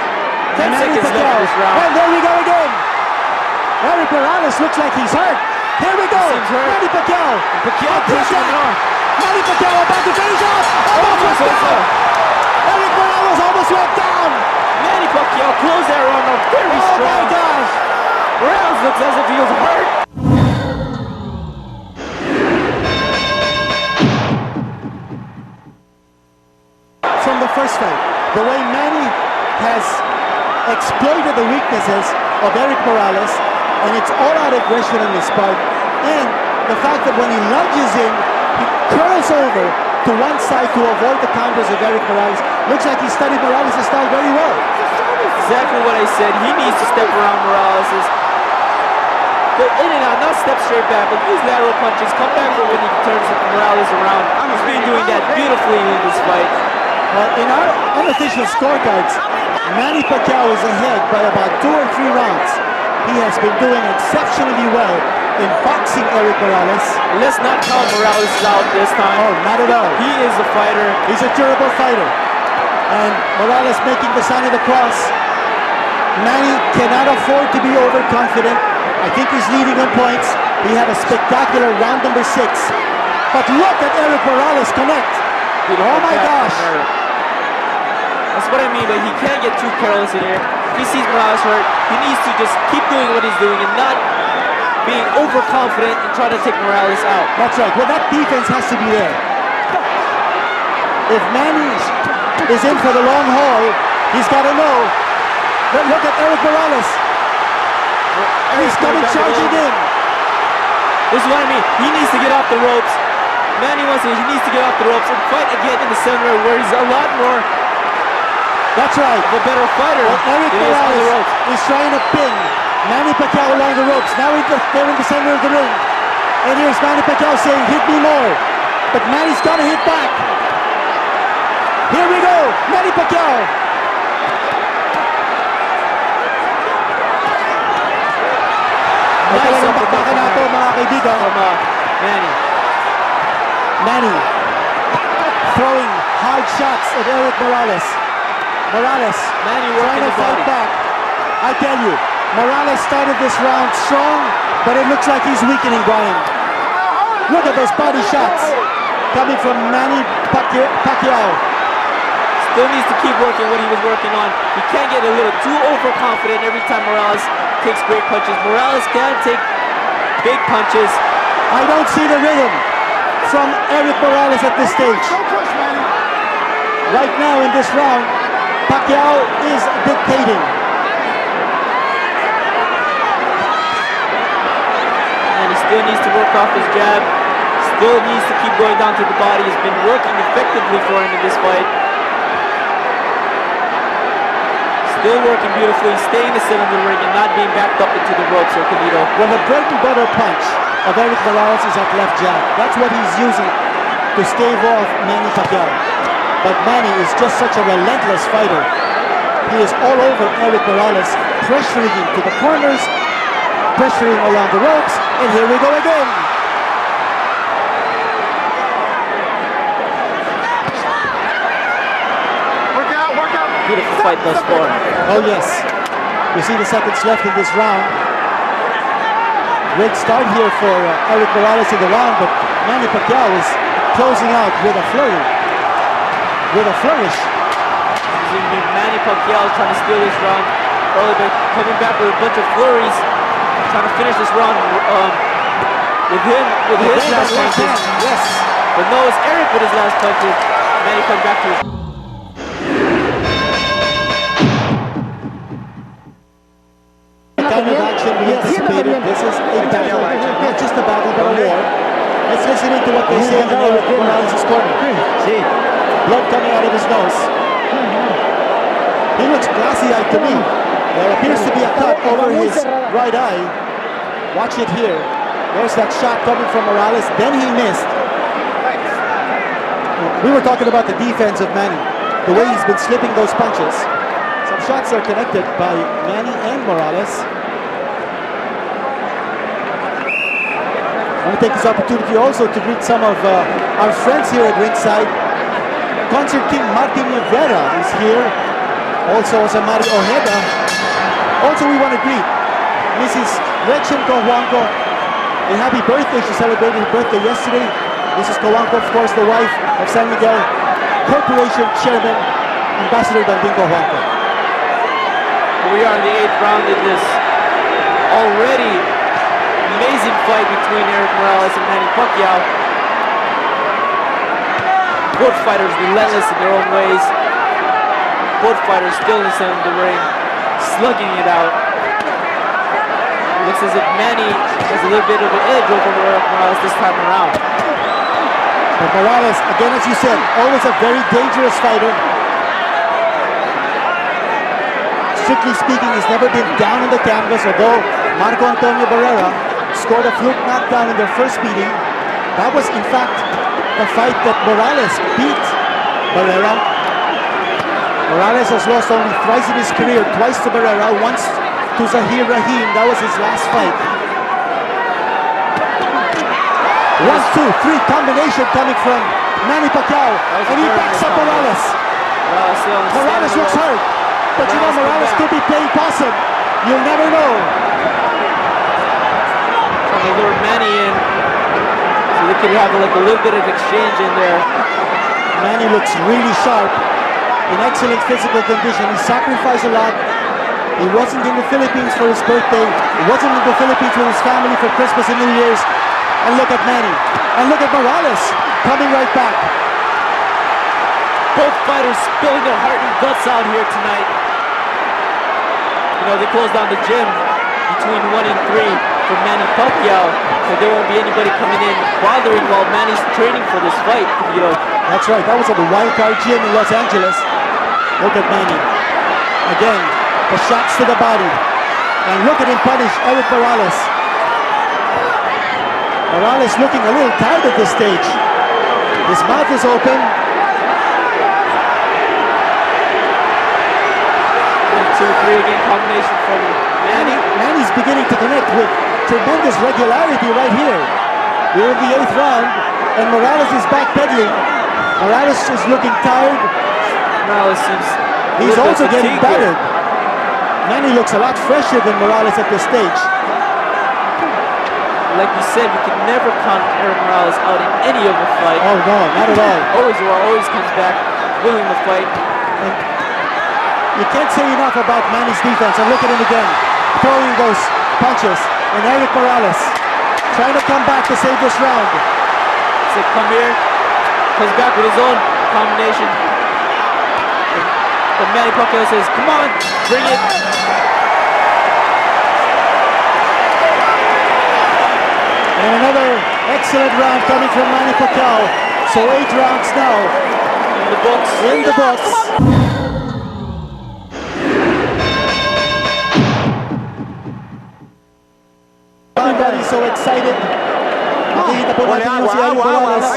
10 Manny seconds Pacquiao. left in this round. And there we go again. Érik Morales looks like he's hurt. Here we go. Manny Pacquiao. Pacquiao pushing him on. Manny Pacquiao about to finish off. Almost went down. Érik Morales almost went down. Manny Pacquiao closed that round up very strong. Oh my gosh. Morales looks as if he was hurt. From the first fight, the way Manny has exploited the weaknesses of Érik Morales, and it's all-out aggression on his part, and the fact that when he lunges in, he curls over to one side to avoid the counters of Érik Morales. Looks like he studied Morales' style very well. Exactly what I said. He needs to step around Morales'. Go in and out, not step straight back, but use lateral punches. Come back for when he turns Morales around. He's been doing that beautifully in this fight. In our unofficial scorecards, Manny Pacquiao is ahead by about 2 or 3 rounds. He has been doing exceptionally well in boxing Érik Morales. Let's not count Morales out this time. Oh, not at all. He is a fighter. He's a durable fighter. And Morales making the sign of the cross. Manny cannot afford to be overconfident. I think he's leading on points. He had a spectacular round number 6. But look at Érik Morales connect. Oh my gosh. That's what I mean, but he can't get too careless in here. If he sees Morales hurt, he needs to just keep doing what he's doing and not being overconfident and trying to take Morales out. That's right. Well, that defense has to be there. If Manny is in for the long haul, he's got to know. Look at Érik Morales. He's coming charging in. This is what I mean. He needs to get off the ropes. Manny he needs to get off the ropes and fight again in the center where he's a lot more. That's right. The better fighter. Erik Morales is trying to pin Manny Pacquiao along the ropes. Now they're in the center of the ring. And here's Manny Pacquiao saying, hit me more. But Manny's got to hit back. Here we go. Manny Pacquiao. Nice uppercut na ito, mga kaibigan. Manny. Manny throwing hard shots at Erik Morales. Manny trying to fight back. I tell you, Morales started this round strong, but it looks like he's weakening, Brian. Look at those body shots coming from Manny Pacquiao. Still needs to keep working what he was working on. He can't get a little too overconfident every time Morales takes great punches. Morales can take big punches. I don't see the rhythm from Erik Morales at this stage. Right now in this round, Pacquiao is dictating. And he still needs to work off his jab. Still needs to keep going down to the body. He's been working effectively for him in this fight. Still working beautifully, staying in the center of the ring and not being backed up into the ropes or Canito. Well, the bread and butter punch of Erik Morales is that left jab. That's what he's using to stave off Manny Pacquiao. But Manny is just such a relentless fighter. He is all over Erik Morales, pressuring him to the corners, pressuring along the ropes, and here we go again. Beautiful fight thus far. Oh yes. You see the seconds left in this round. Great start here for Erik Morales in the round, but Manny Pacquiao is closing out with a flurry. With a flourish. Manny Pacquiao trying to steal this round early, but coming back with a bunch of flurries, trying to finish this round with his last punches. Yes. But no, it's Erik with his last punches. Manny comes back to his... Kind of action we anticipated. This is a battle, not just a battle, but a war. Let's listen into what they say in Erik Morales' corner. See, blood coming out of his nose. He looks glassy-eyed to me. There appears to be a cut over his right eye. Watch it here. There's that shot coming from Morales. Then he missed. We were talking about the defense of Manny, the way he's been slipping those punches. Some shots are connected by Manny and Morales. I want to take this opportunity also to greet some of our friends here at ringside. Concert King Martin Rivera is here. Also Samari Ojeda. Also we want to greet Mrs. Gretchen Cojuanco. A happy birthday. She celebrated her birthday yesterday. Mrs. Cojuanco, of course, the wife of San Miguel Corporation Chairman, Ambassador Danding Cojuanco. We are in the 8th round in this already amazing fight between Erik Morales and Manny Pacquiao. Both fighters relentless in their own ways. Both fighters still in the center of the ring, slugging it out. It looks as if Manny has a little bit of an edge over Erik Morales this time around. But Morales, again as you said, always a very dangerous fighter. Strictly speaking, he's never been down on the canvas, although Marco Antonio Barrera scored a fluke knockdown in their first meeting. That was, in fact, the fight that Morales beat Barrera. Morales has lost only thrice in his career, twice to Barrera, once to Zahir Rahim. That was his last fight. 1, 2, 3 combination coming from Manny Pacquiao, and he backs up Morales. Morales looks hurt. But you know, Morales could be playing possum. You'll never know. Trying to lure Manny in. So they could have like a little bit of exchange in there. Manny looks really sharp. In excellent physical condition. He sacrificed a lot. He wasn't in the Philippines for his birthday. He wasn't in the Philippines with his family for Christmas and New Year's. And look at Manny. And look at Morales coming right back. Both fighters spilling their heart and guts out here tonight. You know, they closed down the gym. You between 1 and 3 for Manny Pacquiao, so there won't be anybody coming in bothering while Manny's training for this fight. That's right. That was at the Wild Card Gym in Los Angeles. Look at Manny. Again, the shots to the body. And look at him punish Érik Morales. Morales looking a little tired at this stage. His mouth is open. 2-3 again combination from Manny. Manny's beginning to connect with tremendous regularity right here. We're in the 8th round, and Morales is backpedaling. Morales is looking tired. Morales seems He's also getting battered. Manny looks a lot fresher than Morales at this stage. Like you said, we can never count Érik Morales out in any of a fight. Oh no, not at all. Always comes back willing to fight. And you can't say enough about Manny's defense. And look at him again, throwing those punches. And Érik Morales trying to come back to save this round. So come here, comes back with his own combination. But Manny Pacquiao says, come on, bring it. And another excellent round coming from Manny Pacquiao. So 8 rounds now. In the books. In the books. Everybody's so excited. Nakikita po natin yung si Érik Morales.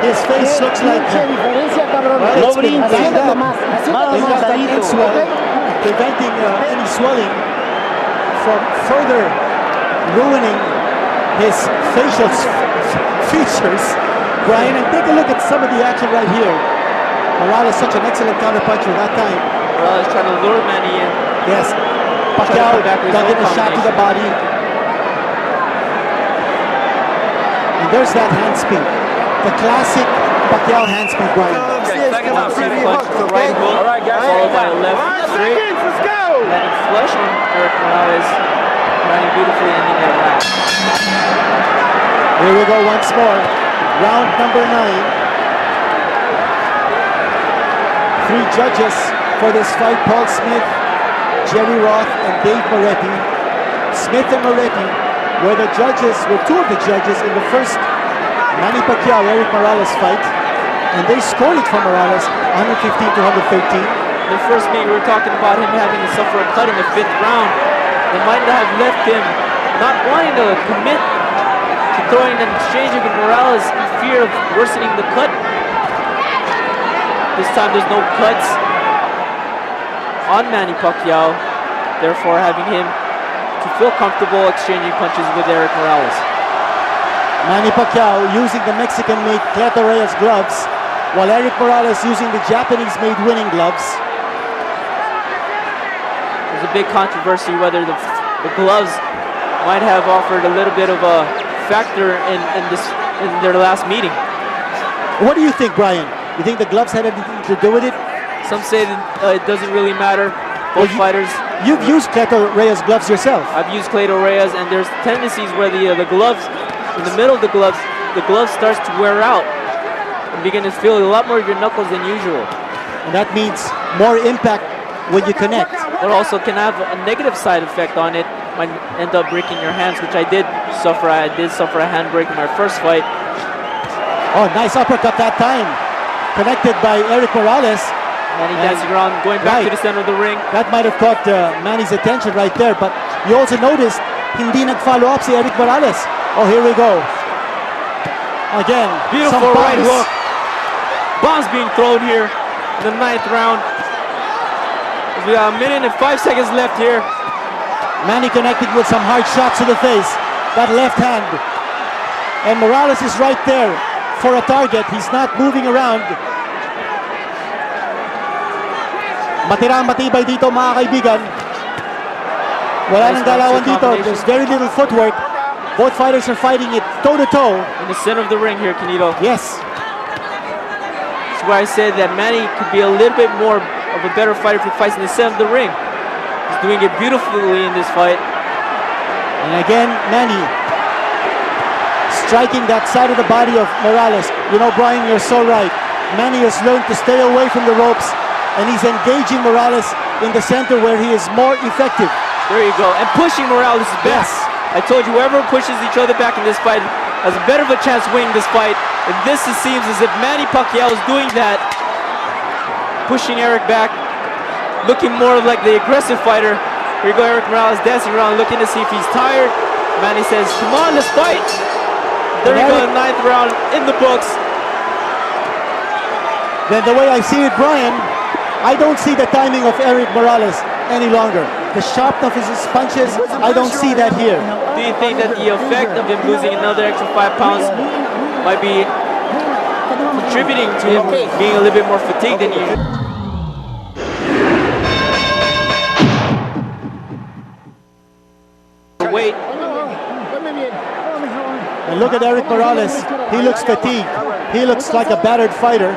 His face looks like it's been banged up. He's got that inswell, preventing any swelling from further ruining his facial features. Brian, and take a look at some of the action right here. Morales such an excellent counterpuncher that time. Morales trying to lure Manny in. Yes. Pacquiao ducking a shot to the body. And there's that hand spin. The classic Pacquiao hand spin, Brian. One punch, right hook, followed by a left straight. Landing flush on Érik Morales. Running beautifully, ending that round. Here we go once more. Round number 9. 3 judges for this fight: Paul Smith, Jerry Roth, and Dave Moretti. Smith and Moretti were the judges, were 2 of the judges in the first Manny Pacquiao-Érik Morales fight, and they scored it for Morales 115 to 113. The first meeting we were talking about him having to suffer a cut in the 5th round. It might have left him not wanting to commit to throwing and exchanging with Morales in fear of worsening the cut. This time there's no cuts on Manny Pacquiao, therefore having him to feel comfortable exchanging punches with Érik Morales. Manny Pacquiao using the Mexican-made Cleto Reyes gloves, while Érik Morales using the Japanese-made winning gloves. There's a big controversy whether the gloves might have offered a little bit of a factor in their last meeting. What do you think, Brian? You think the gloves had anything to do with it? Some say that it doesn't really matter. Both fighters. You've used Cleto Reyes gloves yourself. I've used Cleto Reyes, and there's tendencies where the gloves, in the middle of the glove starts to wear out and begin to feel a lot more of your knuckles than usual. And that means more impact when you connect. But also can have a negative side effect on it. Might end up breaking your hands, which I did suffer. I did suffer a hand break in my first fight. Oh, nice uppercut that time. Connected by Érik Morales. Manny dancing around, going back to the center of the ring. That might have caught Manny's attention right there, but you also noticed hindi nag-follow up si Érik Morales. Oh, here we go. Again, beautiful right hook. Bombs being thrown here in the 9th round. We got 1 minute and 5 seconds left here. Manny connected with some hard shots to the face. That left hand. And Morales is right there for a target. He's not moving around. Matirang matibay dito, mga kaibigan. Wala nang galawan dito. There's very little footwork. Both fighters are fighting it toe-to-toe. In the center of the ring here, Canito. Yes. That's why I said that Manny could be a little bit more of a better fighter if he fights in the center of the ring. He's doing it beautifully in this fight. And again, Manny striking that side of the body of Morales. You know, Brian, you're so right. Manny has learned to stay away from the ropes, and he's engaging Morales in the center where he is more effective. There you go. And pushing Morales back. Yes. I told you, whoever pushes each other back in this fight has a better of a chance winning this fight. And this it seems as if Manny Pacquiao is doing that. Pushing Erik back. Looking more like the aggressive fighter. Here you go, Erik Morales dancing around, looking to see if he's tired. Manny says, come on, let's fight. There you go, the 9th round in the books. Then the way I see it, Brian, I don't see the timing of Erik Morales any longer. The sharpness of his punches, I don't see that here. Do you think that the effect of him losing another extra 5 pounds might be contributing to him being a little bit more fatigued than usual? Wait. And look at Erik Morales. He looks fatigued. He looks like a battered fighter.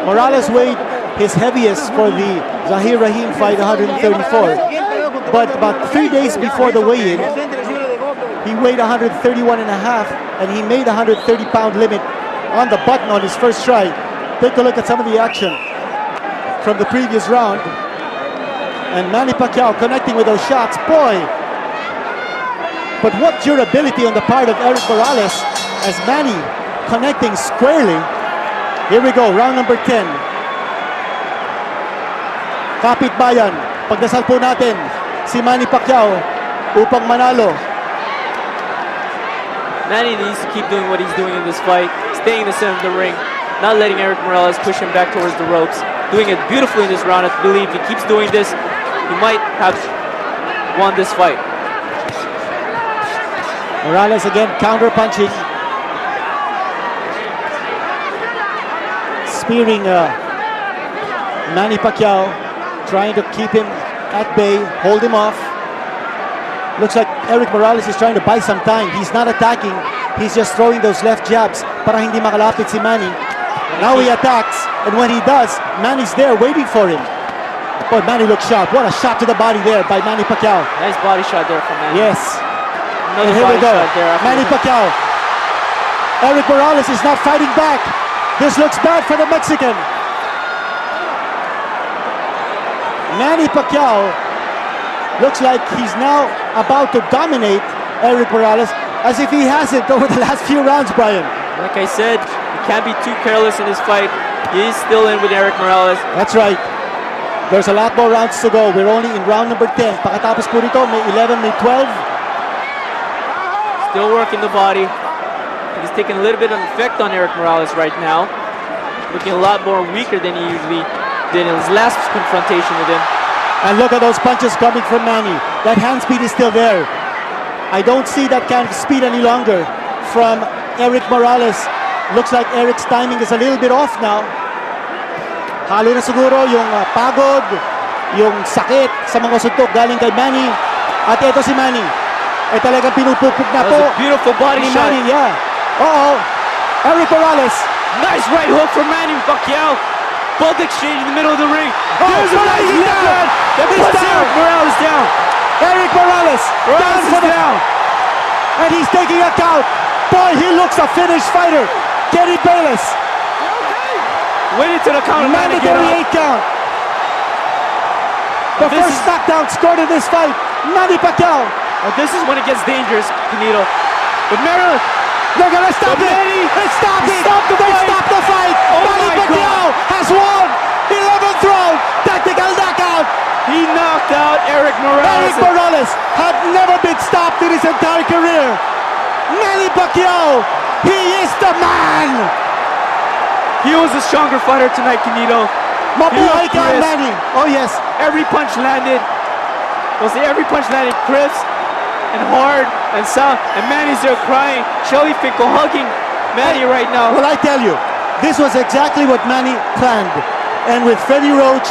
Morales weighed his heaviest for the Zahir Rahim fight, 134. But about 3 days before the weigh-in, he weighed 131 and a half, and he made 130-pound limit on the button on his first try. Take a look at some of the action from the previous round. And Manny Pacquiao connecting with those shots. Boy! But what durability on the part of Erik Morales as Manny connecting squarely. Here we go, round number 10. Kapit bayan, pagdasal po natin si Manny Pacquiao upang manalo. Manny needs to keep doing what he's doing in this fight, staying in the center of the ring, not letting Erik Morales push him back towards the ropes. Doing it beautifully in this round. I believe if he keeps doing this, he might have won this fight. Morales again counter-punching. Spearing Manny Pacquiao, trying to keep him at bay, hold him off. Looks like Erik Morales is trying to buy some time. He's not attacking. He's just throwing those left jabs para hindi makalapit si Manny. Now he attacks, and when he does, Manny's there waiting for him. But Manny looks sharp. What a shot to the body there by Manny Pacquiao. Nice body shot there from Manny. Yes. Another And here we body go. shot there. Manny Pacquiao. Erik Morales is not fighting back. This looks bad for the Mexican. Manny Pacquiao looks like he's now about to dominate Erik Morales, as if he hasn't over the last few rounds, Brian. Like I said, you can't be too careless in this fight. He's still in with Erik Morales. That's right. There's a lot more rounds to go. We're only in round number 10. Pakatapos po rito, may 11, may 12. Still working the body. He's taking a little bit of effect on Erik Morales right now. Looking a lot more weaker than he usually did in his last confrontation with him. And look at those punches coming from Manny. That hand speed is still there. I don't see that kind of speed any longer from Erik Morales. Looks like Erik's timing is a little bit off now. Halo na siguro yung pagod, yung sakit sa mga suntok galing kay Manny. At ito si Manny. Talagang pinupupog na po. That was a beautiful body shot. Manny, yeah. Uh-oh. Erik Morales. Nice right hook from Manny Pacquiao. Both exchange in the middle of the ring. There's a nice down. That puts Erik Morales down. Erik Morales down for the down. And he's taking a count. Boy, he looks a finished fighter. Kenny Bayless. Waiting to the count. Mandatory 8 count. The first knockdown scored in this fight. Manny Pacquiao. This is when it gets dangerous, Canito. But Maryland, they're gonna stop it. Stop it. They stop the fight. Manny Pacquiao has won. 11th round. Tactical knockout. He knocked out Erik Morales. Erik Morales had never been stopped in his entire career. Manny Pacquiao, he is the man. He was a stronger fighter tonight, Canito. Mabuhay ka, Manny. Oh yes. Every punch landed. Every punch landed crisp and hard and sound. And Manny's there crying. Shelly Finkel hugging Manny right now. Well, I tell you, this was exactly what Manny planned. And with Freddie Roach,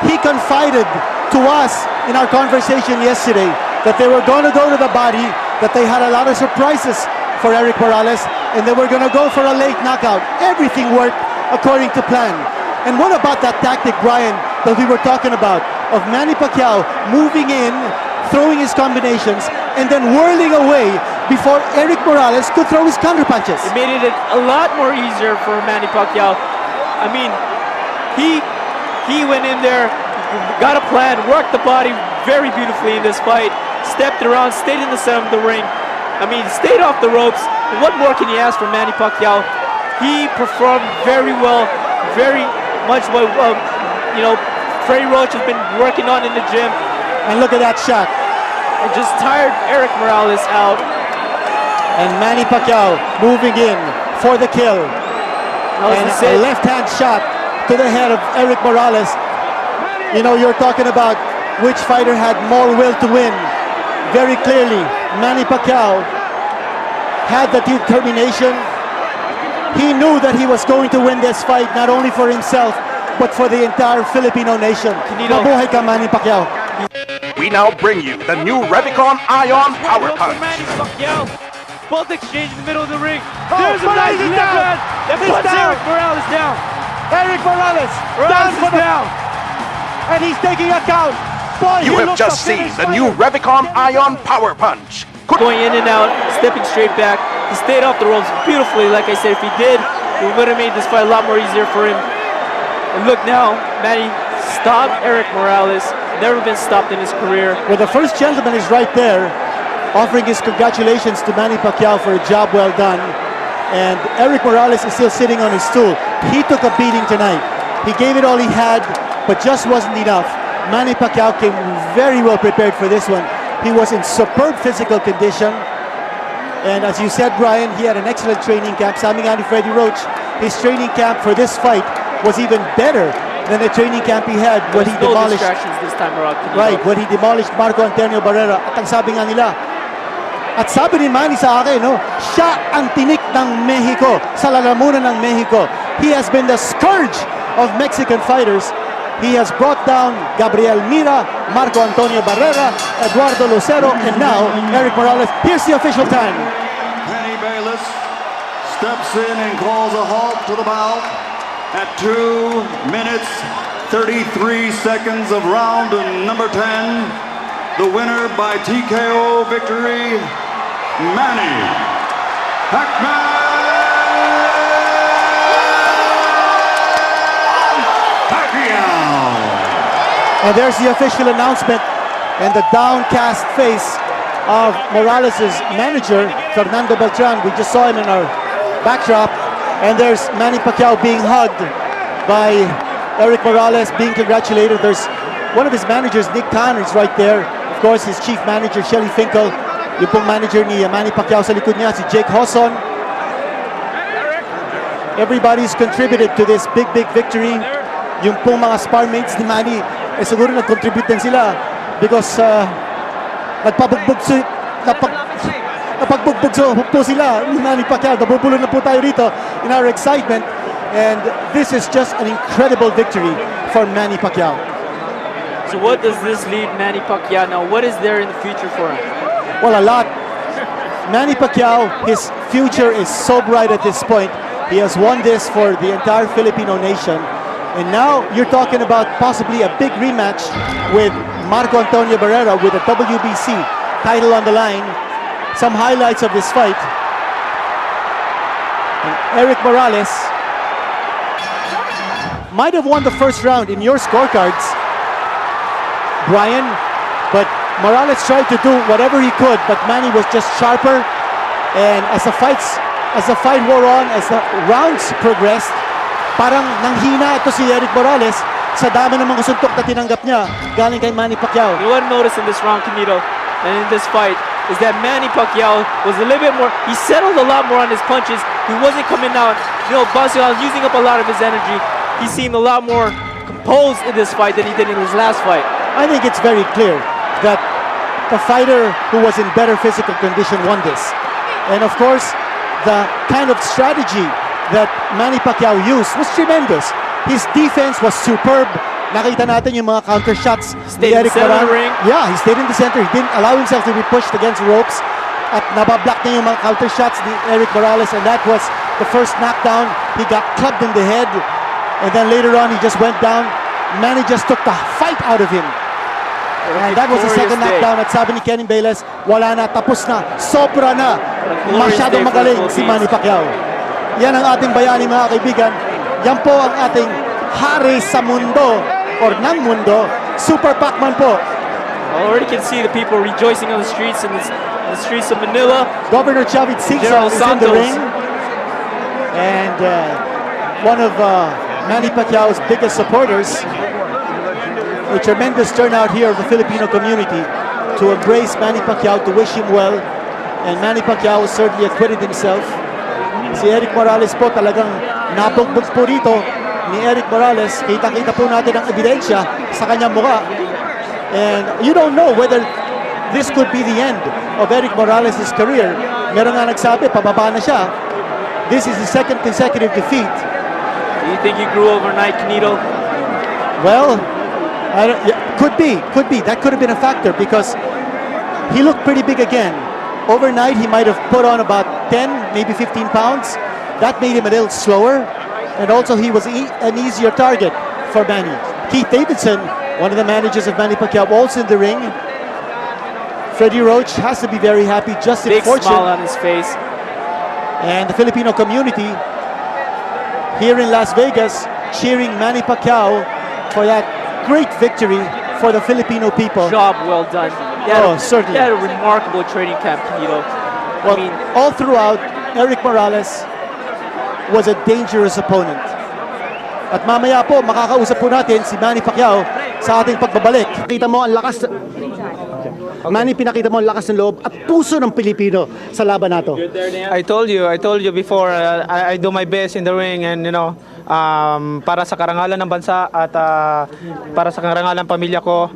he confided to us in our conversation yesterday that they were going to go to the body, that they had a lot of surprises for Erik Morales, and they were going to go for a late knockout. Everything worked according to plan. And what about that tactic, Brian, that we were talking about, of Manny Pacquiao moving in, throwing his combinations, and then whirling away before Erik Morales could throw his counter punches? It made it a lot more easier for Manny Pacquiao. I mean, he went in there, got a plan, worked the body very beautifully in this fight, stepped around, stayed in the center of the ring. I mean, stayed off the ropes. What more can you ask from Manny Pacquiao? He performed very well, very much what Freddie Roach has been working on in the gym. And look at that shot. And just tired Érik Morales out. And Manny Pacquiao moving in for the kill. And a left-hand shot to the head of Érik Morales. You know, you're talking about which fighter had more will to win. Very clearly, Manny Pacquiao had the determination. He knew that he was going to win this fight, not only for himself, but for the entire Filipino nation. Mabuhay ka, Manny Pacquiao. We now bring you the new Revicon Ion Power Punch. Manny Pacquiao. Both exchange in the middle of the ring. Oh, There's a nice left hand that puts Érik Morales down. Érik Morales down for down. And he's taking a count. Boy, You have just seen the new Revicon Ion Power Punch. Going in and out, stepping straight back. He stayed off the ropes beautifully. Like I said, if he did, it would have made this fight a lot more easier for him. And look now, Manny stopped Érik Morales. Never been stopped in his career. Well, the first gentleman is right there, offering his congratulations to Manny Pacquiao for a job well done. And Érik Morales is still sitting on his stool. He took a beating tonight. He gave it all he had, but just wasn't enough. Manny Pacquiao came very well prepared for this one. He was in superb physical condition. And as you said, Brian, he had an excellent training camp. Sabi nga ni Freddie Roach, his training camp for this fight was even better than the training camp he had when he demolished. Distractions this time around. Right, when he demolished Marco Antonio Barrera. At ang sabi nga nila, at sabi ni Manny sa akin, no, siya ang tinik ng Mexico, sa lalamunan ng Mexico. He has been the scourge of Mexican fighters. He has brought down Gabriel Mira, Marco Antonio Barrera, Eduardo Lucero, and now Érik Morales. Here's the official time. Penny Bayless steps in and calls a halt to the bout at 2 minutes 33 seconds of round number 10. The winner by TKO victory, Manny Pacquiao. And there's the official announcement and the downcast face of Morales' manager, Fernando Beltran. We just saw him in our backdrop. And there's Manny Pacquiao being hugged by Érik Morales, being congratulated. There's one of his managers, Nick Connors, right there. Of course, his chief manager, Shelly Finkel. Yung pong manager ni Manny Pacquiao sa likod niya, si Jake Hosson. Everybody's contributed to this big victory. Yung pong mga spar mates ni Manny, siguro nag-contribute din sila because nagpabugbog po sila ni Manny Pacquiao. Nabubulo na po tayo rito in our excitement, and this is just an incredible victory for Manny Pacquiao. So what does this leave Manny Pacquiao now? What is there in the future for him? Well, a lot. Manny Pacquiao, his future is so bright at this point. He has won this for the entire Filipino nation. And now you're talking about possibly a big rematch with Marco Antonio Barrera with a WBC title on the line. Some highlights of this fight. And Érik Morales might have won the first round in your scorecards, Brian, but Morales tried to do whatever he could, but Manny was just sharper. And as the fight wore on, as the rounds progressed, parang nanghina ito si Érik Morales sa dami ng mga suntok na tinanggap niya galing kay Manny Pacquiao. You want to notice in this round, Camilo, and in this fight, is that Manny Pacquiao was a little bit more, he settled a lot more on his punches. He wasn't coming out, busting out, using up a lot of his energy. He seemed a lot more composed in this fight than he did in his last fight. I think it's very clear that the fighter who was in better physical condition won this. And of course, the kind of strategy that Manny Pacquiao used was tremendous. His defense was superb. Nakita natin yung mga counter shots ni Érik Morales. Yeah, he stayed in the center. He didn't allow himself to be pushed against the ropes. At nabablock niya yung mga counter shots ni Érik Morales, and that was the first knockdown. He got clubbed in the head, and then later on he just went down. Manny just took the fight out of him. And that was the second knockdown. At sabi ni Kenny Bayless, wala na, tapos na, sobra na. Masyadong magaling si Manny Pacquiao. Yan ang ating bayani, mga kaibigan. Yan po ang ating hari sa mundo or ng mundo, Super Pac-Man po. I already can see the people rejoicing on the streets in the streets of Manila. Governor Chavit Singh General is in the Santos. ring. And one of Manny Pacquiao's biggest supporters. A tremendous turnout here of the Filipino community to embrace Manny Pacquiao, to wish him well. And Manny Pacquiao certainly acquitted himself. Si Érik Morales po talagang nabugbog po rito ni Érik Morales. Kita-kita po natin ang ebidensya sa kanyang mukha. And you don't know whether this could be the end of Érik Morales' career. Meron nga nagsabi, pababa na siya. This is his second consecutive defeat. Do you think he grew overnight, Canito? Well, could be. That could have been a factor because he looked pretty big again. Overnight, he might have put on about 10, maybe 15 pounds. That made him a little slower. And also, he was an easier target for Manny. Keith Davidson, one of the managers of Manny Pacquiao, also in the ring. Freddie Roach has to be very happy, just in Big fortune. smile on his face. And the Filipino community here in Las Vegas cheering Manny Pacquiao for that great victory for the Filipino people. Job well done. Certainly. He had a remarkable training camp, Canito. Well, all throughout, Érik Morales was a dangerous opponent. At mamaya po, makakausap po natin si Manny Pacquiao sa ating pagbabalik. Kita mo ang lakas. Manny, pinakita mo ang lakas ng loob at puso ng Pilipino sa laban nato. I told you before, I do my best in the ring, and para sa karangalan ng bansa at para sa karangalan ng pamilya ko.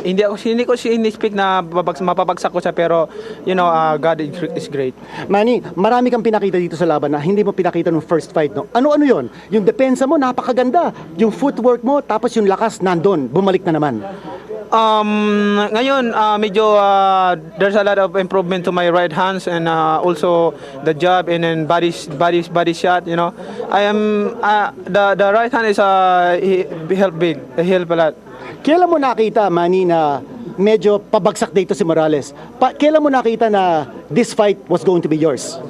Hindi ko ini-speak na mapabagsak ko siya, pero God is great. Manny, marami kang pinakita dito sa laban na hindi mo pinakita nung first fight, no? Ano-ano yon? Yung depensa mo, napakaganda. Yung footwork mo, tapos yung lakas, nandun. Bumalik na naman. Ngayon, medyo there's a lot of improvement to my right hands, and also the jab and then body shot. I am the right hand is help big, help a lot. Kailan mo nakita, Manny, na medyo pabagsak dito si Morales? Kailan mo nakita na this fight was going to be yours?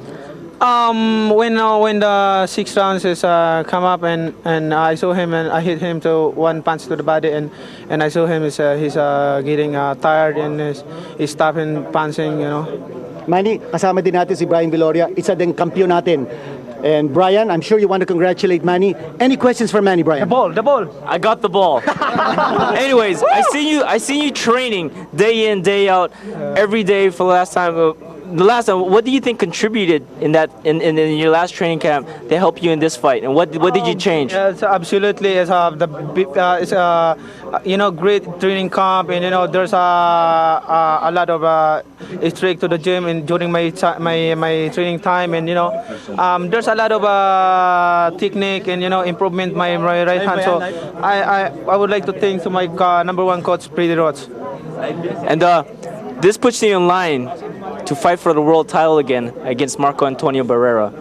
When the 6 rounds is come up, and I saw him, and I hit him to one punch to the body, and I saw him he's getting tired, and he's stopping punching. Manny, kasama din natin si Brian Viloria, isa din kampiyon natin. And Brian, I'm sure you want to congratulate Manny. Any questions for Manny, Brian? The ball. I got the ball. Anyways, I seen you training day in, day out, every day for the last time. What do you think contributed in your last training camp to help you in this fight, and what did you change? It's absolutely it's a great training camp, and there's a lot of strict to the gym and during my training time, and there's a lot of technique and improvement my right hand. So I would like to thank to my number one coach, Freddie Roach. And this puts you in line to fight for the world title again against Marco Antonio Barrera.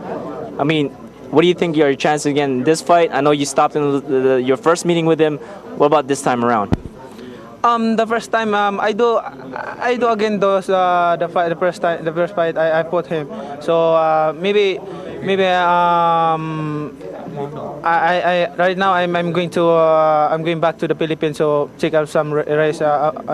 I mean, what do you think your chances again in this fight? I know you stopped in your first meeting with him. What about this time around? The first time I do again those the first fight I put him. So maybe I right now I'm going back to the Philippines to check out some race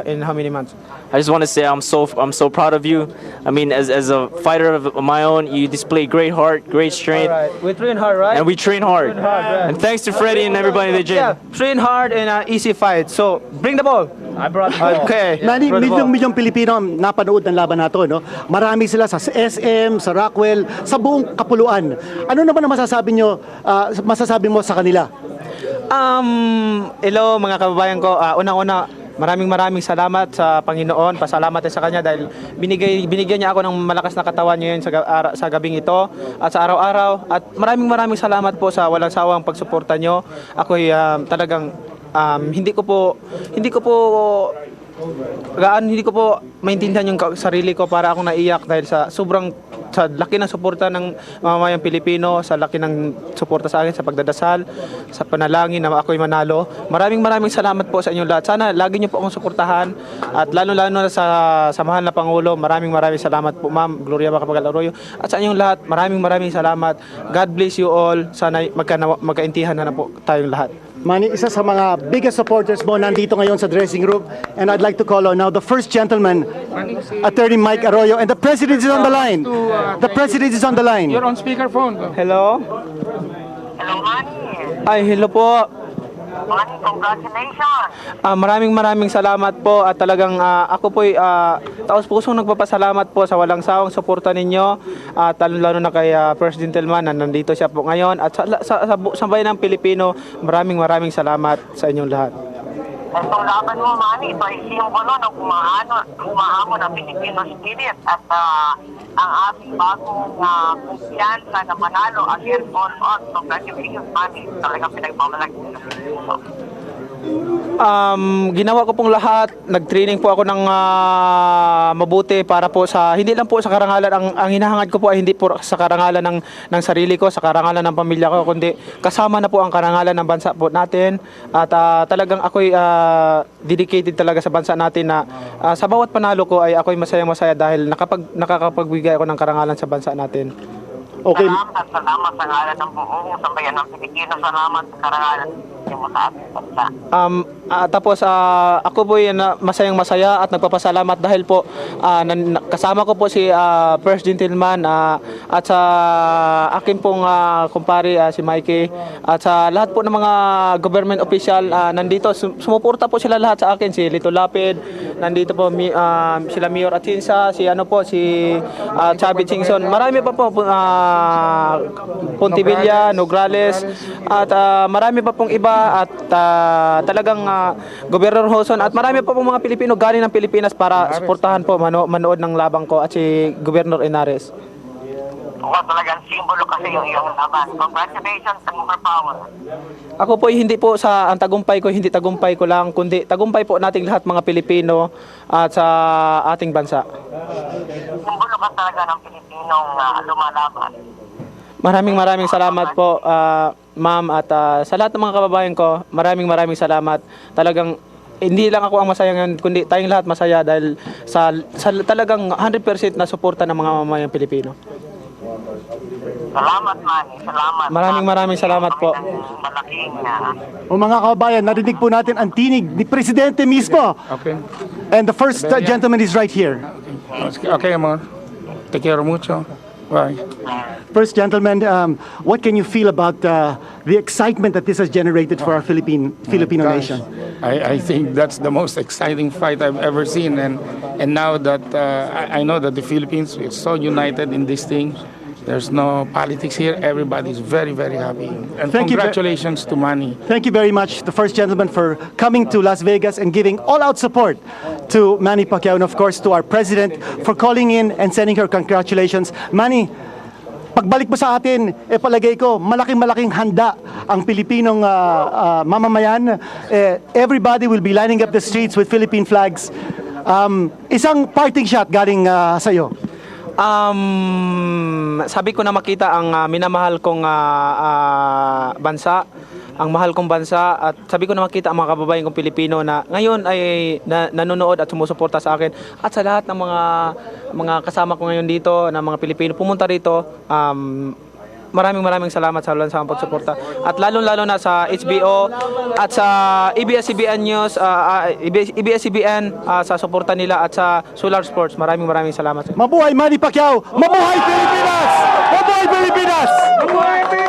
in how many months. I just want to say I'm so proud of you. I mean, as a fighter of my own, you display great heart, great strength. All right. We train hard, right? And we train hard. Yeah. And thanks to Freddie and everybody in the gym. Yeah, train hard and easy fight. So bring the ball. I brought the ball. Okay. Manny, milyong Pilipino ang napanood ng laban nato, no? Marami sila sa SM, sa Rockwell, sa buong kapuluan. Ano naman ang masasabi mo sa kanila? Hello mga kababayan ko. Unang-una, maraming salamat sa Panginoon. Pasalamat sa Kanya dahil binigyan niya ako ng malakas na katawan ngayon sa gabing ito at sa araw-araw. At maraming salamat po sa walang sawang pagsuporta nyo. Ako'y talagang hindi ko po maintindihan yung sarili ko, para akong naiyak dahil sa laki ng suporta ng mamamayang Pilipino, sa laki ng suporta sa akin sa pagdadasal, sa panalangin na ako'y manalo. Maraming salamat po sa inyong lahat. Sana lagi niyo po akong suportahan, at lalo na sa mahal na Pangulo. Maraming salamat po, Ma'am Gloria Macapagal Arroyo, at sa inyong lahat. Maraming salamat. God bless you all. Sana magkaintihan na po tayong lahat. Manny, isa sa mga biggest supporters mo nandito ngayon sa dressing room, and I'd like to call on now the first gentleman, Attorney Mike Arroyo, and the President is on the line. The President is on the line. You're on speakerphone. Hello? Hello, Manny. Ay, hello po. Manny, congratulations. Maraming salamat po at talagang ako po'y taos-pusong nagpapasalamat po sa walang sawang suporta ninyo at lalo na kay First Gentleman na nandito siya po ngayon at sa bayan ng Pilipino, maraming salamat sa inyong lahat. Itong laban mo, Manny, ito ay simbolo ng umahamon ng Filipino spirit at ang ating bagong kumpiyansa na manalo against all odds. Congratulations, Manny. Talagang pinagmamalaki ng Filipino. Ginawa ko pong lahat, nag-training po ako ng mabuti para po sa, hindi lang po sa karangalan, ang hinahangad ko po ay hindi po sa karangalan ng sarili ko, sa karangalan ng pamilya ko, kundi kasama na po ang karangalan ng bansa po natin at talagang ako'y dedicated talaga sa bansa natin na sa bawat panalo ko ay ako'y masaya dahil nakakapagbigay ako ng karangalan sa bansa natin. Okay. Salamat sa ngalan ng buong sambayan ng Pilipino. Salamat sa karangalan mo sa ating bansa. Tapos ako po masaya at nagpapasalamat dahil po kasama ko po si First Gentleman at sa akin pong kumpare si Mikey at sa lahat po ng mga government official nandito, sumuporta po sila lahat sa akin, si Lito Lapid, nandito po sila Mayor Atienza, si Chabi Chingson, marami pa po Pontevilla, Nograles at marami pa pong iba at talagang Governor Hoson at marami pa pong mga Pilipino galing ng Pilipinas para suportahan po manood ng labang ko at si Governor Henares. Talagang simbolo kasi yung iyong laban. Congratulations sa more power. Ako po hindi po ang tagumpay ko, hindi tagumpay ko lang, kundi tagumpay po nating lahat mga Pilipino at sa ating bansa. Simbolo ka talaga ng Pilipinong lumalaban. Maraming salamat po, ma'am, at sa lahat ng mga kababayan ko, maraming salamat. Talagang hindi lang ako ang masaya ngayon, kundi tayong lahat masaya dahil sa talagang 100% na suporta ng mga mamamayang Pilipino. Salamat, Manny. Salamat. Maraming salamat po. Malaking O mga kababayan, narinig po natin ang tinig ni Presidente mismo. Okay. And the first gentleman is right here. Okay, amor. Te quiero mucho. Bye. First gentleman, what can you feel about the excitement that this has generated for our Filipino nation? I think that's the most exciting fight I've ever seen, and now that I know that the Philippines is so united in this thing, there's no politics here. Everybody's very happy, and congratulations to Manny. Thank you very much, the first gentleman, for coming to Las Vegas and giving all-out support to Manny Pacquiao, and of course to our president for calling in and sending her congratulations. Manny, pagbalik mo sa atin, palagay ko, malaking handa ang Pilipinong mamamayan. Everybody will be lining up the streets with Philippine flags. Isang parting shot galing sa iyo. Sabi ko na makita ang minamahal kong bansa, ang mahal kong bansa, at sabi ko na makita ang mga kababayan kong Pilipino na ngayon ay nanonood at sumusuporta sa akin, at sa lahat ng mga kasama ko ngayon dito na mga Pilipino pumunta rito. Maraming salamat sa walang sawang pagsuporta at lalo na sa HBO at sa ABS-CBN News, ABS-CBN sa suporta nila at sa Solar Sports. Maraming salamat. Mabuhay Manny Pacquiao! Mabuhay Pilipinas! Mabuhay Pilipinas! Mabuhay Pilipinas!